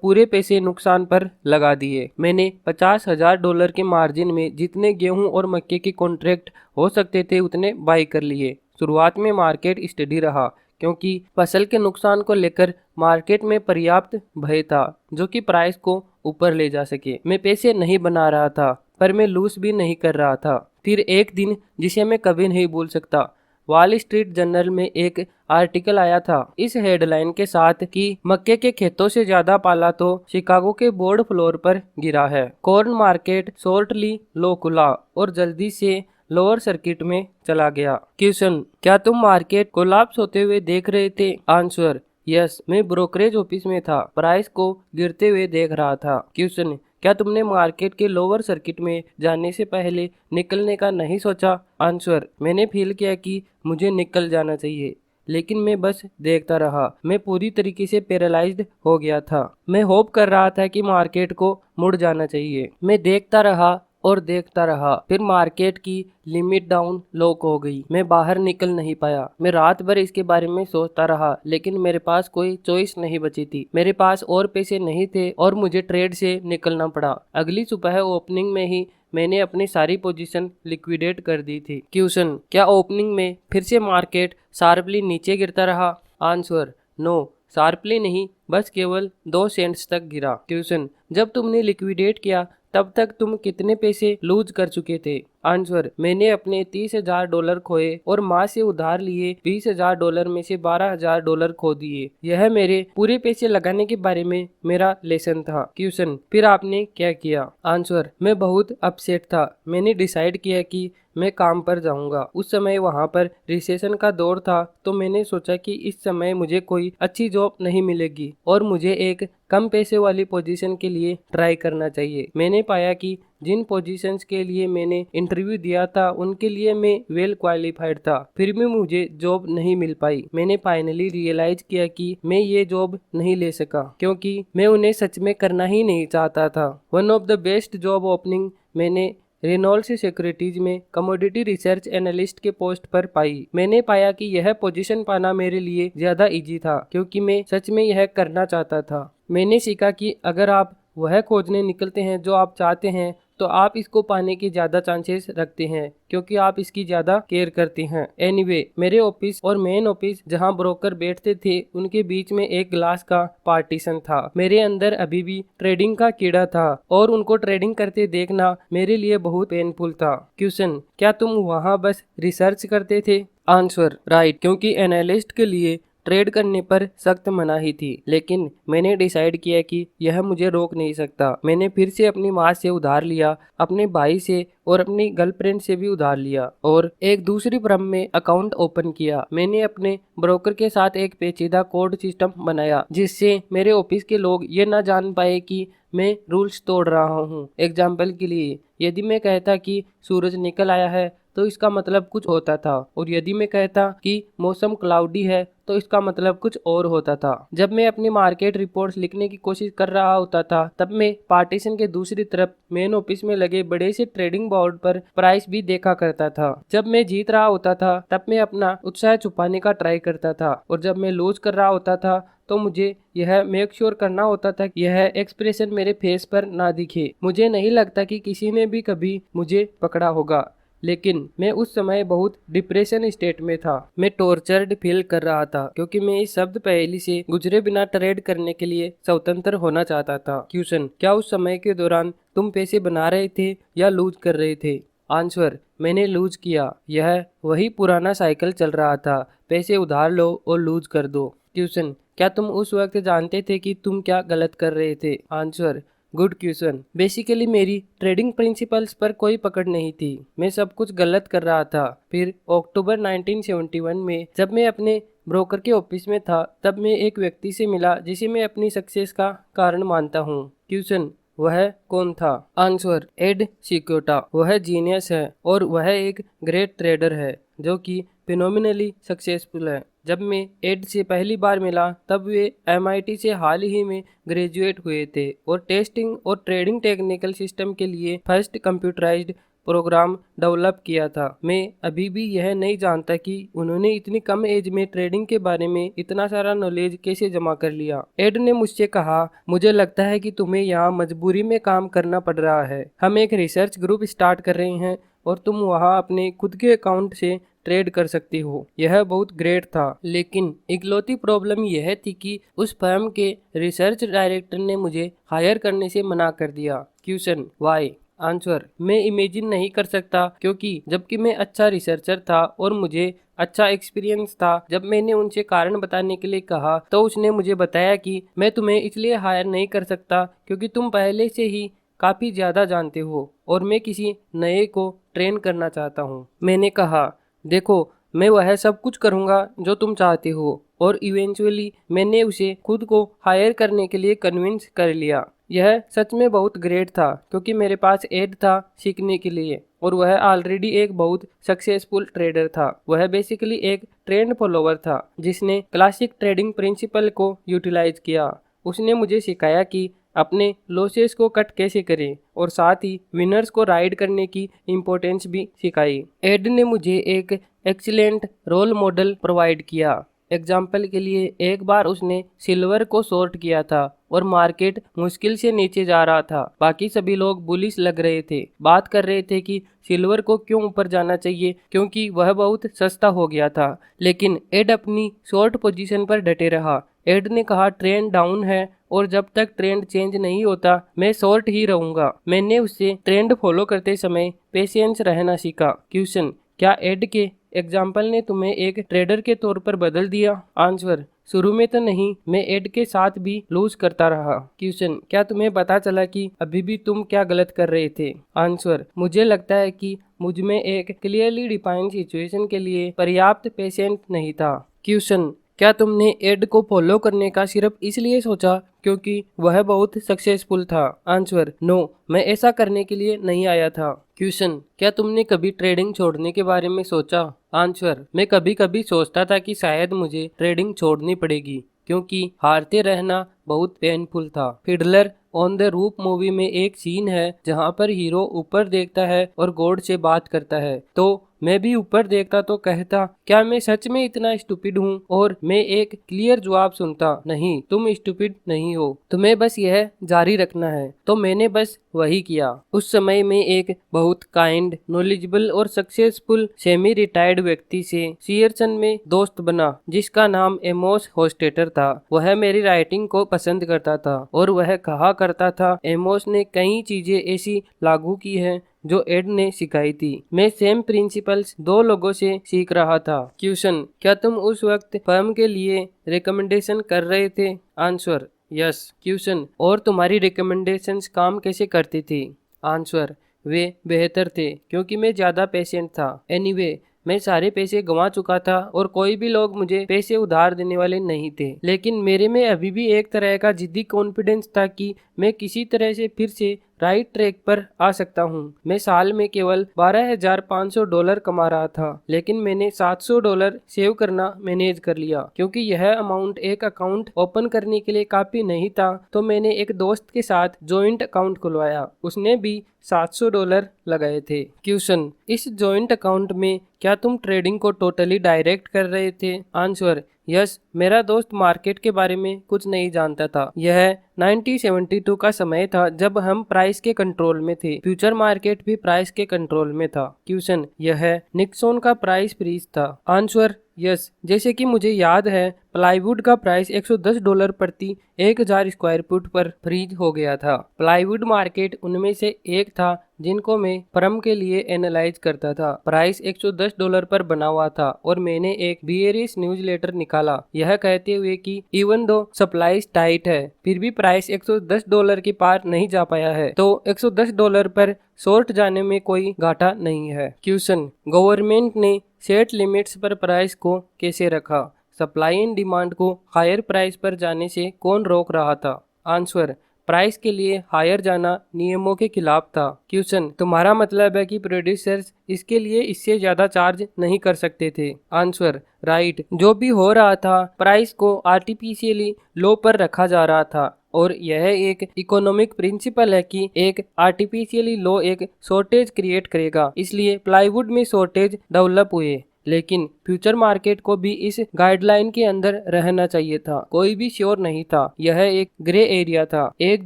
पूरे पैसे नुकसान पर लगा दिए। मैंने $50,000 के मार्जिन में जितने गेहूं और मक्के के कॉन्ट्रैक्ट हो सकते थे उतने बाई कर लिए। शुरुआत में मार्केट स्टेडी रहा क्योंकि फसल के नुकसान को लेकर मार्केट में पर्याप्त भय था जो कि प्राइस को ऊपर ले जा सके। मैं पैसे नहीं बना रहा था पर मैं लूज भी नहीं कर रहा था। फिर एक दिन जिसे मैं कभी नहीं भूल सकता, वॉल स्ट्रीट जर्नल में एक आर्टिकल आया था इस हेडलाइन के साथ कि मक्के के खेतों से ज्यादा पाला तो शिकागो के बोर्ड फ्लोर पर गिरा है। कॉर्न मार्केट शॉर्टली लो खुला और जल्दी से लोअर सर्किट में चला गया। क्वेश्चन, क्या तुम मार्केट कोलैप्स होते हुए देख रहे थे? आंसर, यस, मैं ब्रोकरेज ऑफिस में था, प्राइस को गिरते हुए देख रहा था। क्वेश्चन, क्या तुमने मार्केट के लोअर सर्किट में जाने से पहले निकलने का नहीं सोचा? आंसर, मैंने फील किया कि मुझे निकल जाना चाहिए लेकिन मैं बस देखता रहा। मैं पूरी तरीके से पैरालाइज्ड हो गया था। मैं होप कर रहा था कि मार्केट को मुड़ जाना चाहिए। मैं देखता रहा और देखता रहा। फिर मार्केट की लिमिट डाउन लॉक हो गई। मैं बाहर निकल नहीं पाया। मैं रात भर इसके बारे में सोचता रहा लेकिन मेरे पास कोई चॉइस नहीं बची थी। मेरे पास और पैसे नहीं थे और मुझे ट्रेड से निकलना पड़ा। अगली सुबह ओपनिंग में ही मैंने अपनी सारी पोजीशन लिक्विडेट कर दी थी। क्वेश्चन, क्या ओपनिंग में फिर से मार्केट शार्पली नीचे गिरता रहा? आंसर, नो, शार्पली नहीं, बस केवल 2 सेंट्स तक गिरा। क्वेश्चन, जब तुमने लिक्विडेट किया तब तक तुम कितने पैसे लूज कर चुके थे? आंसर, मैंने अपने $30,000 खोए और माँ से उधार लिए $20,000 में से $12,000 खो दिए। यह मेरे पूरे पैसे लगाने के बारे में मेरा लेसन था। क्वेश्चन, फिर आपने क्या किया? आंसर, मैं बहुत अपसेट था। मैंने डिसाइड किया कि मैं काम पर जाऊंगा। उस समय वहां पर रिसेशन का दौर था तो मैंने सोचा कि इस समय मुझे कोई अच्छी जॉब नहीं मिलेगी और मुझे एक कम पैसे वाली पोजीशन के लिए ट्राई करना चाहिए। मैंने पाया कि जिन पोजीशंस के लिए मैंने इंटरव्यू दिया था उनके लिए मैं वेल क्वालिफाइड था, फिर भी मुझे जॉब नहीं मिल पाई। मैंने फाइनली रियलाइज किया कि मैं ये जॉब नहीं ले सका क्योंकि मैं उन्हें सच में करना ही नहीं चाहता था। One of the best job opening मैंने रेनॉल्ड्स सिक्योरिटीज में कमोडिटी रिसर्च एनालिस्ट के पोस्ट पर पाई। मैंने पाया कि यह पोजीशन पाना मेरे लिए ज्यादा इजी था क्योंकि मैं सच में यह करना चाहता था। मैंने सीखा कि अगर आप वह खोजने निकलते हैं जो आप चाहते हैं तो आप इसको पाने की ज्यादा चांसेस रखते हैं क्योंकि आप इसकी ज्यादा केयर करते हैं। एनीवे, मेरे ऑफिस और मेन ऑफिस जहां ब्रोकर बैठते थे उनके बीच में एक ग्लास का पार्टीशन था। मेरे अंदर अभी भी ट्रेडिंग का कीड़ा था और उनको ट्रेडिंग करते देखना मेरे लिए बहुत पेनफुल था। क्वेश्चन, क्या तुम वहां बस रिसर्च करते थे? आंसर, राइट, क्योंकि एनालिस्ट के लिए ट्रेड करने पर सख्त मनाही थी लेकिन मैंने डिसाइड किया कि यह मुझे रोक नहीं सकता। मैंने फिर से अपनी माँ से उधार लिया, अपने भाई से और अपनी गर्लफ्रेंड से भी उधार लिया और एक दूसरी फर्म में अकाउंट ओपन किया। मैंने अपने ब्रोकर के साथ एक पेचीदा कोड सिस्टम बनाया जिससे मेरे ऑफिस के लोग ये ना जान पाए कि मैं रूल्स तोड़ रहा हूँ। एग्जाम्पल के लिए, यदि मैं कहता कि सूरज निकल आया है तो इसका मतलब कुछ होता था, और यदि मैं कहता कि मौसम क्लाउडी है तो इसका मतलब कुछ और होता था। जब मैं अपनी मार्केट रिपोर्ट्स लिखने की कोशिश कर रहा होता था तब मैं पार्टीशन के दूसरी तरफ मेन ऑफिस में लगे बड़े से ट्रेडिंग बोर्ड पर प्राइस भी देखा करता था। जब मैं जीत रहा होता था तब मैं अपना उत्साह छुपाने का ट्राई करता था, और जब मैं लूज कर रहा होता था तो मुझे यह मेक श्योर करना होता था कि यह एक्सप्रेशन मेरे फेस पर ना दिखे। मुझे नहीं लगता कि किसी ने भी कभी मुझे पकड़ा होगा, लेकिन मैं उस समय बहुत डिप्रेशन स्टेट में था। मैं टॉर्चर्ड फील कर रहा था क्योंकि मैं इस शब्द पहेली से गुजरे बिना ट्रेड करने के लिए स्वतंत्र होना चाहता था। क्वेश्चन: क्या उस समय के दौरान तुम पैसे बना रहे थे या लूज कर रहे थे? आंसर: मैंने लूज किया। यह वही पुराना साइकिल चल रहा था, पैसे उधार लो और लूज कर दो। क्वेश्चन: क्या तुम उस वक्त जानते थे कि तुम क्या गलत कर रहे थे? Answer: good question. बेसिकली मेरी ट्रेडिंग प्रिंसिपल्स पर कोई पकड़ नहीं थी, मैं सब कुछ गलत कर रहा था। फिर अक्टूबर 1971 में जब मैं अपने ब्रोकर के ऑफिस में था तब मैं एक व्यक्ति से मिला जिसे मैं अपनी सक्सेस का कारण मानता हूँ। क्वेश्चन: वह कौन था? Answer: Ed Seykota. वह जीनियस है और वह एक ग्रेट ट्रेडर है जो कि फिनोमिनली सक्सेसफुल है। जब मैं एड से पहली बार मिला तब वे MIT से हाल ही में ग्रेजुएट हुए थे और टेस्टिंग और ट्रेडिंग टेक्निकल सिस्टम के लिए फर्स्ट कंप्यूटराइज्ड प्रोग्राम डेवलप किया था। मैं अभी भी यह नहीं जानता कि उन्होंने इतनी कम एज में ट्रेडिंग के बारे में इतना सारा नॉलेज कैसे जमा कर लिया। एड ने मुझसे कहा, मुझे लगता है कि तुम्हें यहाँ मजबूरी में काम करना पड़ रहा है। हम एक रिसर्च ग्रुप स्टार्ट कर रहे हैं और तुम वहाँ अपने खुद के अकाउंट से ट्रेड कर सकती हो। यह बहुत ग्रेट था, लेकिन इकलौती प्रॉब्लम यह थी कि उस फर्म के रिसर्च डायरेक्टर ने मुझे हायर करने से मना कर दिया। Question: why? आंसर: मैं इमेजिन नहीं कर सकता, क्योंकि जबकि मैं अच्छा रिसर्चर था और मुझे अच्छा एक्सपीरियंस था। जब मैंने उनसे कारण बताने के लिए कहा तो उसने मुझे बताया कि मैं तुम्हें इसलिए हायर नहीं कर सकता क्योंकि तुम पहले से ही काफ़ी ज़्यादा जानते हो और मैं किसी नए को ट्रेन करना चाहता हूँ। मैंने कहा, देखो, मैं वह सब कुछ करूँगा जो तुम चाहते हो, और इवेंचुअली मैंने उसे खुद को हायर करने के लिए कन्विंस कर लिया। यह सच में बहुत ग्रेट था क्योंकि मेरे पास एड था सीखने के लिए और वह ऑलरेडी एक बहुत सक्सेसफुल ट्रेडर था। वह बेसिकली एक ट्रेंड फॉलोवर था जिसने क्लासिक ट्रेडिंग प्रिंसिपल को यूटिलाइज किया। उसने मुझे सिखाया कि अपने लॉसेस को कट कैसे करें और साथ ही विनर्स को राइड करने की इम्पोर्टेंस भी सिखाई। एड ने मुझे एक एक्सीलेंट रोल मॉडल प्रोवाइड किया। एग्जाम्पल के लिए, एक बार उसने सिल्वर को शॉर्ट किया था और मार्केट मुश्किल से नीचे जा रहा था। बाकी सभी लोग बुलिश लग रहे थे, बात कर रहे थे कि सिल्वर को क्यों ऊपर जाना चाहिए क्योंकि वह बहुत सस्ता हो गया था। लेकिन एड अपनी शॉर्ट पोजीशन पर डटे रहा। एड ने कहा, ट्रेंड डाउन है और जब तक ट्रेंड चेंज नहीं होता मैं शॉर्ट ही रहूंगा। मैंने उससे ट्रेंड फॉलो करते समय पेशेंस रहना सीखा। क्वेश्चन: क्या एड के एग्जाम्पल ने तुम्हें एक ट्रेडर के तौर पर बदल दिया? आंसर: शुरू में तो नहीं, मैं एड के साथ भी लूज करता रहा। क्वेश्चन: क्या तुम्हें पता चला कि अभी भी तुम क्या गलत कर रहे थे? आंसर: मुझे लगता है कि मुझ में एक क्लियरली डिफाइंड सिचुएशन के लिए पर्याप्त पेशेंट नहीं था। क्वेश्चन: क्या तुमने एड को फॉलो करने का सिर्फ इसलिए सोचा क्योंकि वह बहुत सक्सेसफुल था? आंसर: नो, मैं ऐसा करने के लिए नहीं आया था। क्वेश्चन: क्या तुमने कभी ट्रेडिंग छोड़ने के बारे में सोचा? आंसर: मैं कभी कभी सोचता था कि शायद मुझे ट्रेडिंग छोड़नी पड़ेगी क्योंकि हारते रहना बहुत पेनफुल था। Fiddler on the roof movie में एक सीन है जहां पर हीरो ऊपर देखता है और गॉड से बात करता है, तो मैं भी ऊपर देखता तो कहता, क्या मैं सच में इतना स्टूपिड हूँ? और मैं एक क्लियर जवाब सुनता, नहीं, तुम स्टूपिड नहीं हो, तुम्हें बस यह जारी रखना है। तो मैंने बस वही किया। उस समय में एक बहुत काइंड, नॉलेजेबल और सक्सेसफुल सेमी रिटायर्ड व्यक्ति से सीयरसन में दोस्त बना जिसका नाम एमोस होस्टेटर था। वह मेरी राइटिंग को पसंद करता था और वह कहा करता था, एमोस ने कई चीजें ऐसी लागू की है जो एड ने सिखाई थी। मैं सेम प्रिंसिपल्स दो लोगों से सीख रहा था। क्वेश्चन: क्या तुम उस वक्त फर्म के लिए रिकमेंडेशन कर रहे थे? Answer: yes. क्वेश्चन: और तुम्हारी रिकमेंडेशंस काम कैसे करती थी? आंसर: वे बेहतर थे क्योंकि मैं ज़्यादा पेशेंट था। एनीवे, मैं सारे पैसे गंवा चुका था और कोई भी लोग मुझे पैसे उधार देने वाले नहीं थे, लेकिन मेरे में अभी भी एक तरह का जिद्दी कॉन्फिडेंस था कि मैं किसी तरह से फिर से राइट ट्रैक पर आ सकता हूँ। मैं साल में केवल $12,500 कमा रहा था, लेकिन मैंने $700 सेव करना मैनेज कर लिया। क्योंकि यह अमाउंट एक अकाउंट ओपन करने के लिए काफी नहीं था, तो मैंने एक दोस्त के साथ जॉइंट अकाउंट खुलवाया। उसने भी $700 लगाए थे। क्वेश्चन, इस जॉइंट अकाउंट में क्या तुम ट्रेडिंग को टोटली डायरेक्ट कर रहे थे? Answer, yes. मेरा दोस्त मार्केट के बारे में कुछ नहीं जानता था। यह 1972 का समय था जब हम प्राइस के कंट्रोल में थे। फ्यूचर मार्केट भी प्राइस के कंट्रोल में था। क्वेश्चन, यह निक्सन का प्राइस फ्रीज था? Answer, yes. जैसे कि मुझे याद है, प्लाईवुड का प्राइस $110 प्रति 1000 स्क्वायर फुट पर फ्रीज हो गया था। प्लाईवुड मार्केट उनमें से एक था जिनको मैं फर्म के लिए एनालाइज करता था। प्राइस $110 पर बना हुआ था और मैंने एक बियरिश न्यूज़लेटर निकाला यह कहते हुए कि इवन दो सप्लाईज टाइट है, फिर भी प्राइस $110 के पार नहीं जा पाया है, तो $110 पर शॉर्ट जाने में कोई घाटा नहीं है। क्वेश्चन, गवर्नमेंट ने सेट लिमिट्स पर प्राइस को कैसे रखा? सप्लाई एंड डिमांड को हायर प्राइस पर जाने से कौन रोक रहा था? आंसर, प्राइस के लिए हायर जाना नियमों के खिलाफ था। क्वेश्चन, तुम्हारा मतलब है कि प्रोड्यूसर्स इसके लिए इससे ज्यादा चार्ज नहीं कर सकते थे? Answer, right. जो भी हो रहा था, प्राइस को आर्टिफिशियली लो पर रखा जा रहा था और यह एक इकोनॉमिक प्रिंसिपल है कि एक आर्टिफिशियली लो एक शॉर्टेज क्रिएट करेगा। इसलिए प्लाईवुड में शॉर्टेज डेवलप हुए, लेकिन फ्यूचर मार्केट को भी इस गाइडलाइन के अंदर रहना चाहिए था। कोई भी श्योर नहीं था, यह एक ग्रे एरिया था। एक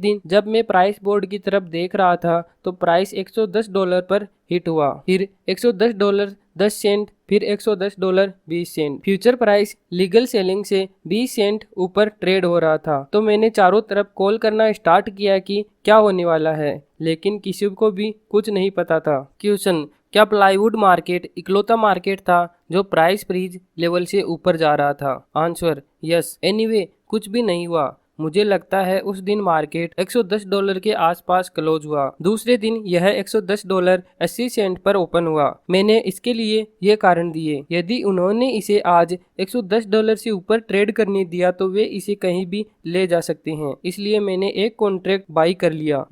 दिन जब मैं प्राइस बोर्ड की तरफ देख रहा था तो प्राइस $110 पर हिट हुआ, फिर $110 10 सेंट, फिर $110 20 cent. Future price legal selling से 20 सेंट ऊपर ट्रेड हो रहा था, तो मैंने चारों तरफ कॉल करना स्टार्ट किया कि क्या होने वाला है, लेकिन किसी को भी कुछ नहीं पता था। क्वेश्चन, क्या प्लाईवुड मार्केट इकलौता मार्केट था जो प्राइस फ्रीज लेवल से ऊपर जा रहा था? Answer, yes. एनीवे, कुछ भी नहीं हुआ। मुझे लगता है उस दिन मार्केट $110 के आसपास क्लोज हुआ। दूसरे दिन यह $110 80 सेंट पर ओपन हुआ। मैंने इसके लिए ये कारण दिए। यदि उन्होंने इसे आज $110 से ऊपर ट्रेड करने दिया तो वे इसे कहीं भी ले जा सकते हैं, इसलिए मैंने एक कॉन्ट्रैक्ट बाई कर लिया।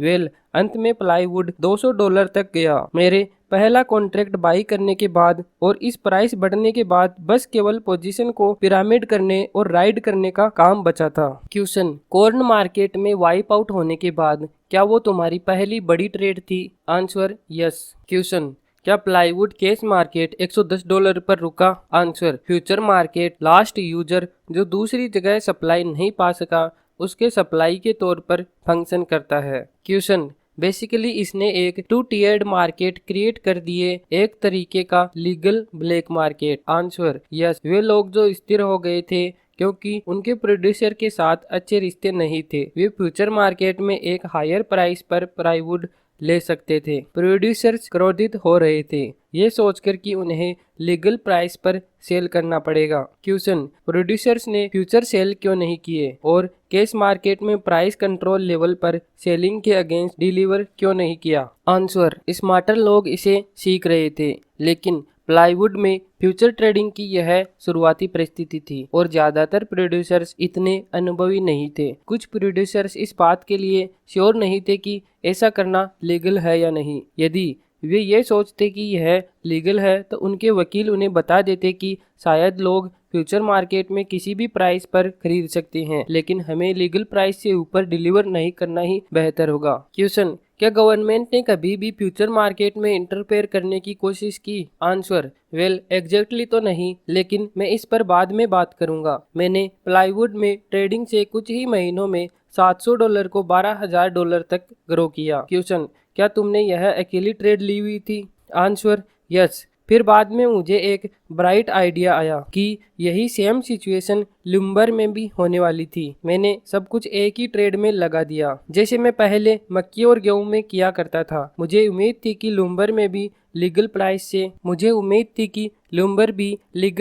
अंत में प्लाईवुड $200 तक गया। मेरे पहला कॉन्ट्रैक्ट बाई करने के बाद और इस प्राइस बढ़ने के बाद बस केवल पोजीशन को पिरामिड करने और राइड करने का काम बचा था। क्वेश्चन, कॉर्न मार्केट में वाइप आउट होने के बाद क्या वो तुम्हारी पहली बड़ी ट्रेड थी? Answer, yes. क्वेश्चन, क्या प्लाईवुड केस मार्केट $110 पर रुका? Answer, future market last user जो दूसरी जगह सप्लाई नहीं पा सका उसके सप्लाई के तौर पर फंक्शन करता है। क्वेश्चन, बेसिकली इसने एक 2 टियर्ड मार्केट क्रिएट कर दिए, एक तरीके का legal black market. Answer, yes. वे लोग जो स्थिर हो गए थे क्योंकि उनके प्रोड्यूसर के साथ अच्छे रिश्ते नहीं थे, वे फ्यूचर मार्केट में एक हायर प्राइस पर प्लाईवुड ले सकते थे। प्रोड्यूसर्स क्रोधित हो रहे थे ये सोचकर कि उन्हें लीगल प्राइस पर सेल करना पड़ेगा। क्वेश्चन, प्रोड्यूसर्स ने फ्यूचर सेल क्यों नहीं किए और कैश मार्केट में प्राइस कंट्रोल लेवल पर सेलिंग के अगेंस्ट डिलीवर क्यों नहीं किया? आंसर, स्मार्टर लोग इसे सीख रहे थे, लेकिन प्लाईवुड में फ्यूचर ट्रेडिंग की यह शुरुआती परिस्थिति थी और ज्यादातर प्रोड्यूसर्स इतने अनुभवी नहीं थे। कुछ प्रोड्यूसर्स इस बात के लिए श्योर नहीं थे कि ऐसा करना लीगल है या नहीं। यदि वे ये सोचते कि यह लीगल है तो उनके वकील उन्हें बता देते कि शायद लोग फ्यूचर मार्केट में किसी भी प्राइस पर खरीद सकते हैं, लेकिन हमें लीगल प्राइस से ऊपर डिलीवर नहीं करना ही बेहतर होगा। क्वेश्चन, क्या गवर्नमेंट ने कभी भी फ्यूचर मार्केट में इंटरफेयर करने की कोशिश की? आंसर, एग्जैक्टली तो नहीं, लेकिन मैं इस पर बाद में बात करूंगा। मैंने प्लाईवुड में ट्रेडिंग से कुछ ही महीनों में $700 को $12,000 तक ग्रो किया। क्वेश्चन, क्या तुमने यह अकेली ट्रेड ली हुई थी? Answer, yes. फिर बाद में मुझे एक ब्राइट आइडिया आया कि यही सेम सिचुएशन लुम्बर में भी होने वाली थी। मैंने सब कुछ एक ही ट्रेड में लगा दिया, जैसे मैं पहले मक्की और गेहूं में किया करता था। मुझे उम्मीद थी कि लुम्बर भी लीगल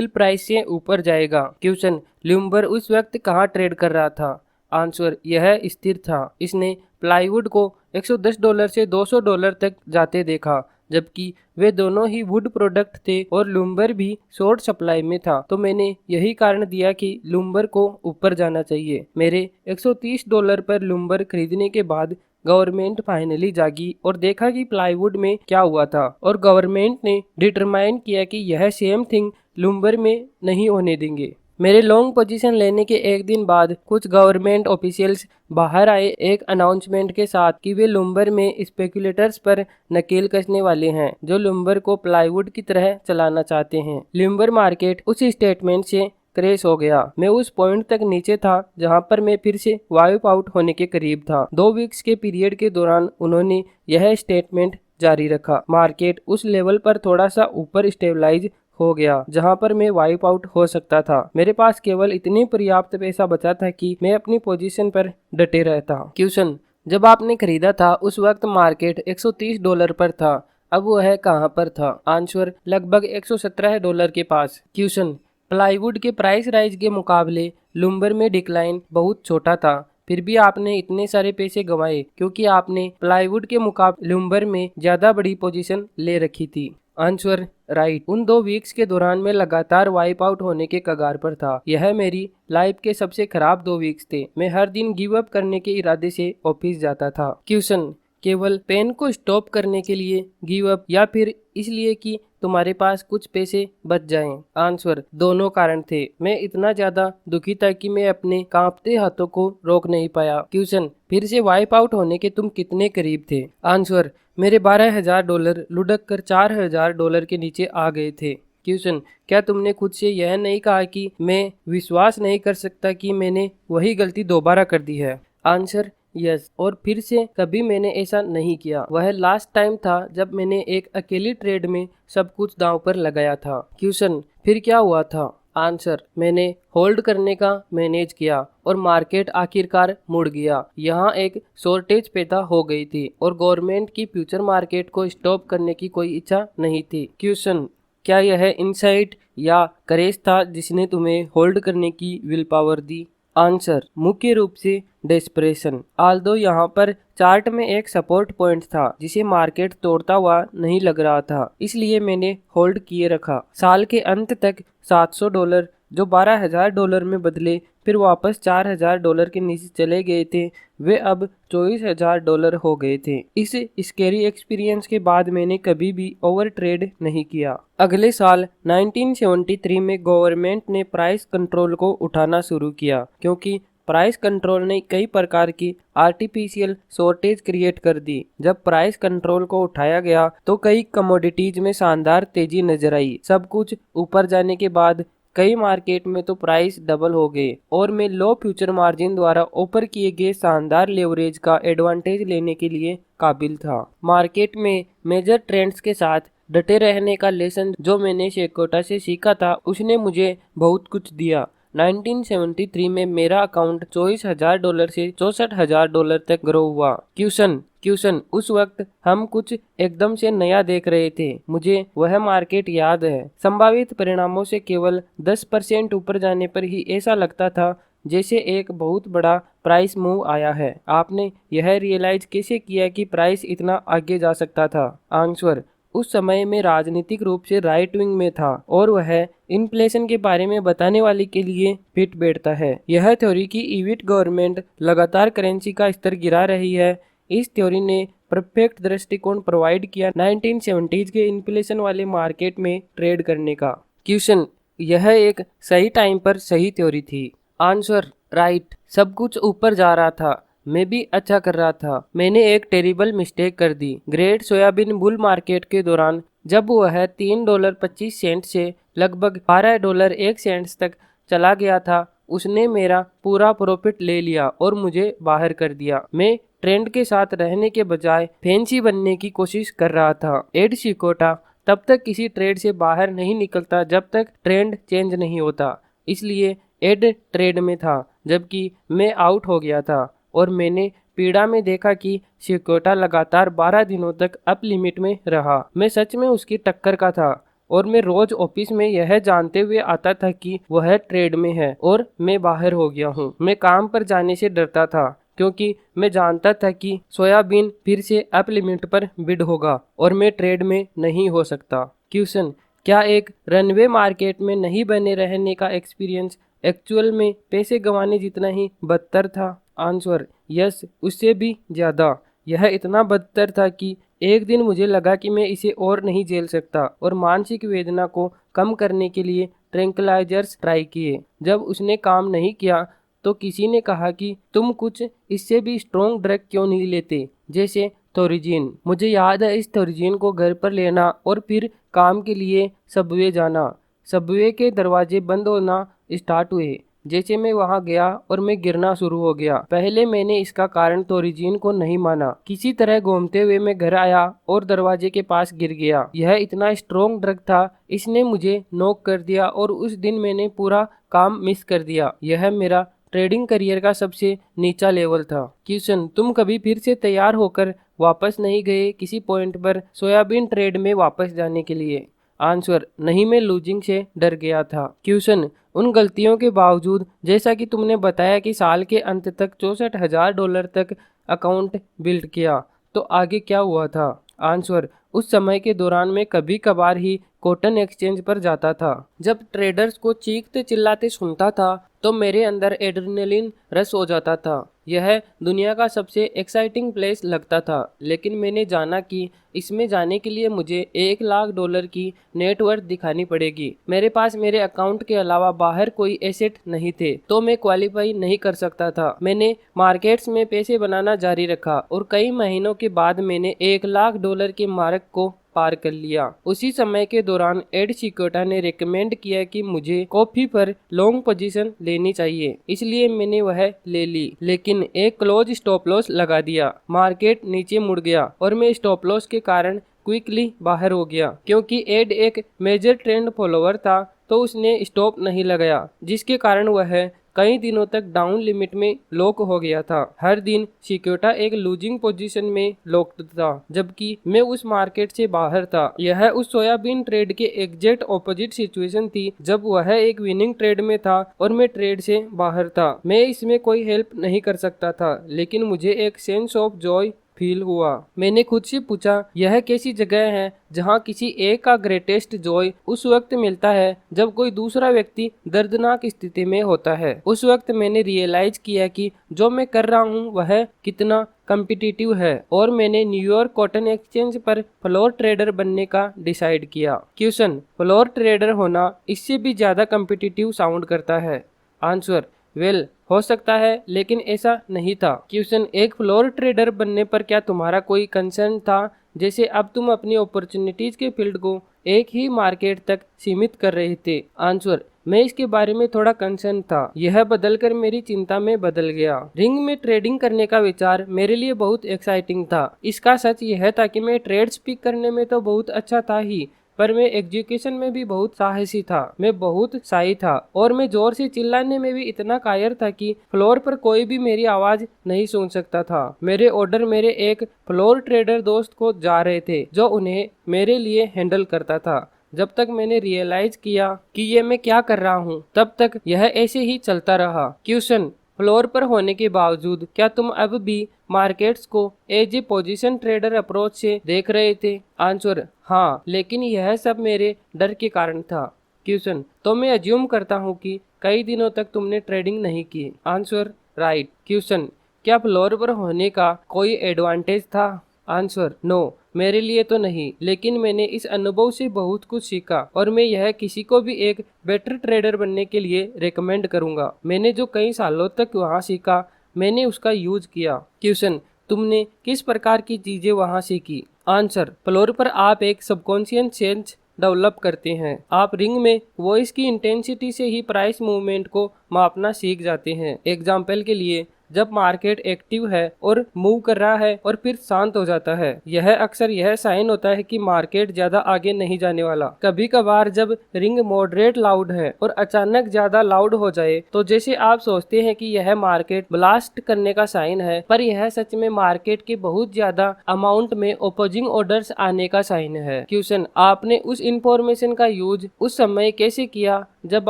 प्राइस से ऊपर जाएगा। क्वेश्चन, लुम्बर उस वक्त कहाँ ट्रेड कर रहा था? आंसर, यह स्थिर था। इसने प्लाईवुड को $110 से $200 तक जाते देखा, जबकि वे दोनों ही वुड प्रोडक्ट थे और लुम्बर भी शॉर्ट सप्लाई में था, तो मैंने यही कारण दिया कि लुम्बर को ऊपर जाना चाहिए। मेरे $130 पर लुम्बर खरीदने के बाद गवर्नमेंट फाइनली जागी और देखा कि प्लाईवुड में क्या हुआ था और गवर्नमेंट ने डिटरमाइन किया कि यह सेम थिंग लुम्बर में नहीं होने देंगे। मेरे लॉन्ग पोजीशन लेने के एक दिन बाद कुछ गवर्नमेंट ऑफिशियल्स बाहर आए एक अनाउंसमेंट के साथ कि वे लुम्बर में स्पेकुलेटर्स पर नकेल कसने वाले हैं जो लुम्बर को प्लाईवुड की तरह चलाना चाहते हैं। लुम्बर मार्केट उस स्टेटमेंट से क्रैश हो गया। मैं उस पॉइंट तक नीचे था जहां पर मैं फिर से वाइप आउट होने के करीब था। 2 वीक्स के पीरियड के दौरान उन्होंने यह स्टेटमेंट जारी रखा। मार्केट उस लेवल पर थोड़ा सा ऊपर स्टेबलाइज हो गया जहां पर मैं वाइप आउट हो सकता था। मेरे पास केवल इतनी पर्याप्त पैसा बचा था कि मैं अपनी पोजीशन पर डटे रहता। क्वेश्चन, जब आपने खरीदा था उस वक्त मार्केट $130 पर था, अब वह कहां पर था? आंसर, लगभग $117 के पास। क्वेश्चन, प्लाईवुड के प्राइस राइज के मुकाबले लुम्बर में डिक्लाइन बहुत छोटा था, फिर भी आपने इतने सारे पैसे गंवाए क्योंकि आपने प्लाईवुड के मुकाबले लुम्बर में ज्यादा बड़ी पोजीशन ले रखी थी। Answer, right. उन 2 वीक्स के दौरान मैं लगातार वाइप आउट होने के कगार पर था। यह मेरी लाइफ के सबसे खराब 2 वीक्स थे। मैं हर दिन गिव अप करने के इरादे से ऑफिस जाता था। क्वेश्चन, केवल पेन को स्टॉप करने के लिए गिव अप या फिर इसलिए कि तुम्हारे पास कुछ पैसे बच जाएं? आंसर, दोनों कारण थे। मैं इतना ज्यादा दुखी था कि मैं अपने कांपते हाथों को रोक नहीं पाया। क्वेश्चन, फिर से वाइप आउट होने के तुम कितने करीब थे? आंसर, मेरे $12,000 लुढ़क कर $4,000 के नीचे आ गए थे। क्वेश्चन, क्या तुमने खुद से यह नहीं कहा कि मैं विश्वास नहीं कर सकता कि मैंने वही गलती दोबारा कर दी है? Answer, yes. और फिर से कभी मैंने ऐसा नहीं किया। वह लास्ट टाइम था जब मैंने एक अकेली ट्रेड में सब कुछ दांव पर लगाया था। क्वेश्चन, फिर क्या हुआ था? आंसर, मैंने होल्ड करने का मैनेज किया और मार्केट आखिरकार मुड़ गया। यहाँ एक शॉर्टेज पैदा हो गई थी और गवर्नमेंट की फ्यूचर मार्केट को स्टॉप करने की कोई इच्छा नहीं थी। क्वेश्चन, क्या यह इनसाइट या करेज था जिसने तुम्हें होल्ड करने की विल पावर दी? आंसर, मुख्य रूप से डेस्परेशन। आल्दो यहाँ पर चार्ट में एक सपोर्ट पॉइंट था जिसे मार्केट तोड़ता हुआ नहीं लग रहा था, इसलिए मैंने होल्ड किए रखा। साल के अंत तक $700 जो $12,000 में बदले फिर वापस $4,000 के नीचे चले गए थे, वे अब $24,000 हो गए थे। इस स्कैरी एक्सपीरियंस के बाद मैंने कभी भी ओवर ट्रेड नहीं किया। अगले साल 1973 में गवर्नमेंट ने प्राइस कंट्रोल को उठाना शुरू किया क्योंकि प्राइस कंट्रोल ने कई प्रकार की आर्टिफिशियल शॉर्टेज क्रिएट कर दी। जब प्राइस कंट्रोल को उठाया गया तो कई कमोडिटीज में शानदार तेजी नजर आई। सब कुछ ऊपर जाने के बाद कई मार्केट में तो प्राइस डबल हो गए और मैं लो फ्यूचर मार्जिन द्वारा ऑफर किए गए शानदार लेवरेज का एडवांटेज लेने के लिए काबिल था। मार्केट में मेजर ट्रेंड्स के साथ डटे रहने का लेसन जो मैंने शेकोटा से सीखा था उसने मुझे बहुत कुछ दिया। 1973 में मेरा अकाउंट $24,000 से $64,000 तक ग्रो हुआ। क्वेश्चन, उस वक्त हम कुछ एकदम से नया देख रहे थे। मुझे वह मार्केट याद है। संभावित परिणामों से केवल 10% ऊपर जाने पर ही ऐसा लगता था जैसे एक बहुत बड़ा प्राइस मूव आया है। आपने यह रियलाइज कैसे किया कि प्राइस इतना आगे जा सकता था? आंसर, उस समय में राजनीतिक रूप से राइट विंग में था और वह इन्फ्लेशन के बारे में बताने वाले के लिए फिट बैठता है। यह थ्योरी की इविट गवर्नमेंट लगातार करेंसी का स्तर गिरा रही है। इस थ्योरी ने परफेक्ट दृष्टिकोण प्रोवाइड किया 1970s के इन्फ्लेशन वाले मार्केट में ट्रेड करने का। क्वेश्चन, यह एक सही टाइम पर सही थ्योरी थी? Answer, right. सब कुछ ऊपर जा रहा था, मैं भी अच्छा कर रहा था। मैंने एक टेरिबल मिस्टेक कर दी। ग्रेट सोयाबीन बुल मार्केट के दौरान जब वह $3.25 से लगभग $12.01 तक चला गया था, उसने मेरा पूरा प्रॉफिट ले लिया और मुझे बाहर कर दिया। मैं ट्रेंड के साथ रहने के बजाय फैंसी बनने की कोशिश कर रहा था। एड शिकोटा तब तक किसी ट्रेड से बाहर नहीं निकलता जब तक ट्रेंड चेंज नहीं होता, इसलिए एड ट्रेड में था जबकि मैं आउट हो गया था और मैंने पीड़ा में देखा कि शिकोटा लगातार 12 दिनों तक अप लिमिट में रहा। मैं सच में उसकी टक्कर का था और मैं रोज ऑफिस में यह जानते हुए आता था कि वह ट्रेड में है और मैं बाहर हो गया हूँ। मैं काम पर जाने से डरता था क्योंकि मैं जानता था कि सोयाबीन फिर से अप लिमिट पर बिड होगा और मैं ट्रेड में नहीं हो सकता। क्वेश्चन, क्या एक रनवे मार्केट में नहीं बने रहने का एक्सपीरियंस एक्चुअल में पैसे गंवाने जितना ही बदतर था? आंसर, यस, उससे भी ज्यादा। यह इतना बदतर था कि एक दिन मुझे लगा कि मैं इसे और नहीं झेल सकता और मानसिक वेदना को कम करने के लिए ट्रैंक्विलाइजर्स ट्राई किए। जब उसने काम नहीं किया तो किसी ने कहा कि तुम कुछ इससे भी स्ट्रॉन्ग ड्रग क्यों नहीं लेते, जैसे थोरिजीन। मुझे याद है इस थोरिजीन को घर पर लेना और फिर काम के लिए सबवे जाना। सबवे के दरवाजे बंद होना स्टार्ट हुए। जैसे मैं वहां गया और मैं गिरना शुरू हो गया। पहले मैंने इसका कारण थोरिजीन को नहीं माना। किसी तरह घूमते हुए मैं घर आया और दरवाजे के पास गिर गया। यह इतना स्ट्रॉन्ग ड्रग था, इसने मुझे नॉक कर दिया और उस दिन मैंने पूरा काम मिस कर दिया। यह मेरा ट्रेडिंग करियर का सबसे नीचा लेवल था। क्वेश्चन, तुम कभी फिर से तैयार होकर वापस नहीं गए किसी पॉइंट पर सोयाबीन ट्रेड में वापस जाने के लिए? आंसर, नहीं, मैं लूजिंग से डर गया था। क्वेश्चन, उन गलतियों के बावजूद, जैसा कि तुमने बताया कि साल के अंत तक $64,000 तक अकाउंट बिल्ड किया, तो आगे क्या हुआ था? आंसर, उस समय के दौरान मैं कभी कभार ही कॉटन एक्सचेंज पर जाता था। जब ट्रेडर्स को चीखते चिल्लाते सुनता था तो मेरे अंदर एड्रेनलिन रश हो जाता था। यह दुनिया का सबसे एक्साइटिंग प्लेस लगता था, लेकिन मैंने जाना कि इसमें जाने के लिए मुझे $1,00,000 की नेटवर्थ दिखानी पड़ेगी। मेरे पास मेरे अकाउंट के अलावा बाहर कोई एसेट नहीं थे, तो मैं क्वालिफाई नहीं कर सकता था। मैंने मार्केट्स में पैसे बनाना जारी रखा और कई महीनों के बाद मैंने $1,00,000 के मार्क को पार कर लिया। उसी समय के दौरान एड सिक्योटा ने रिकमेंड किया कि मुझे कॉफी पर लॉन्ग पोजीशन लेनी चाहिए, इसलिए मैंने वह ले ली, लेकिन एक क्लोज स्टॉप लॉस लगा दिया। मार्केट नीचे मुड़ गया और मैं स्टॉप लॉस के कारण क्विकली बाहर हो गया। क्योंकि एड एक मेजर ट्रेंड फॉलोवर था तो उसने स्टॉप नहीं लगाया, जिसके कारण वह कई दिनों तक डाउन लिमिट में लॉक हो गया था। हर दिन सिक्योटा एक लूजिंग पोजीशन में लॉक्ड था, जबकि मैं उस मार्केट से बाहर था। यह उस सोयाबीन ट्रेड के एग्जैक्ट ऑपोजिट सिचुएशन थी, जब वह एक विनिंग ट्रेड में था और मैं ट्रेड से बाहर था। मैं इसमें कोई हेल्प नहीं कर सकता था, लेकिन मुझे एक सेंस ऑफ जॉय फील हुआ। मैंने खुद से पूछा, यह कैसी जगह है जहां किसी एक का ग्रेटेस्ट जॉय उस वक्त मिलता है जब कोई दूसरा व्यक्ति दर्दनाक स्थिति में होता है। उस वक्त मैंने रियलाइज किया कि जो मैं कर रहा हूं वह कितना कम्पिटिटिव है और मैंने न्यूयॉर्क कॉटन एक्सचेंज पर फ्लोर ट्रेडर बनने का डिसाइड किया। क्वेश्चन, फ्लोर ट्रेडर होना इससे भी ज्यादा कम्पिटिटिव साउंड करता है। आंसर, वेल, हो सकता है, लेकिन ऐसा नहीं था। क्वेश्चन, एक फ्लोर ट्रेडर बनने पर क्या तुम्हारा कोई कंसर्न था, जैसे अब तुम अपनी अपॉर्चुनिटीज के फील्ड को एक ही मार्केट तक सीमित कर रहे थे? आंसर, मैं इसके बारे में थोड़ा कंसर्न था। यह बदलकर मेरी चिंता में बदल गया। रिंग में ट्रेडिंग करने का विचार मेरे लिए बहुत एक्साइटिंग था। इसका सच यह था कि मैं ट्रेड स्पीक करने में तो बहुत अच्छा था ही, पर मैं एग्जीक्यूशन में भी बहुत साहसी था। मैं बहुत शाई था और मैं जोर से चिल्लाने में भी इतना कायर था कि फ्लोर पर कोई भी मेरी आवाज नहीं सुन सकता था। मेरे ऑर्डर मेरे एक फ्लोर ट्रेडर दोस्त को जा रहे थे, जो उन्हें मेरे लिए हैंडल करता था। जब तक मैंने रियलाइज किया कि ये मैं क्या कर रहा हूँ, तब तक यह ऐसे ही चलता रहा। क्वेश्चन, फ्लोर पर होने के बावजूद क्या तुम अब भी मार्केट्स को as a position trader approach से देख रहे थे? आंसर, हाँ, लेकिन यह सब मेरे डर के कारण था। क्वेश्चन, तो मैं अज्यूम करता हूँ कि कई दिनों तक तुमने ट्रेडिंग नहीं की? Answer, right. क्वेश्चन, क्या फ्लोर पर होने का कोई एडवांटेज था? आंसर, नो, मेरे लिए तो नहीं, लेकिन मैंने इस अनुभव से बहुत कुछ सीखा और मैं यह किसी को भी एक बेटर ट्रेडर बनने के लिए रेकमेंड करूंगा। मैंने जो कई सालों तक वहां सीखा, मैंने उसका यूज किया। क्वेश्चन, तुमने किस प्रकार की चीजें वहां सीखी? आंसर, फ्लोर पर आप एक सबकॉन्शियस सेंस डेवलप करते हैं। आप रिंग में वॉइस की इंटेंसिटी से ही प्राइस मूवमेंट को मापना सीख जाते हैं। एग्जाम्पल के लिए, जब मार्केट एक्टिव है और मूव कर रहा है और फिर शांत हो जाता है, यह अक्सर यह साइन होता है कि मार्केट ज्यादा आगे नहीं जाने वाला। कभी कभार जब रिंग मॉडरेट लाउड है और अचानक ज्यादा लाउड हो जाए, तो जैसे आप सोचते हैं कि यह मार्केट ब्लास्ट करने का साइन है, पर यह सच में मार्केट के बहुत ज्यादा अमाउंट में ओपोजिंग ऑर्डर्स आने का साइन है। क्वेश्चन, आपने उस इंफॉर्मेशन का यूज उस समय कैसे किया जब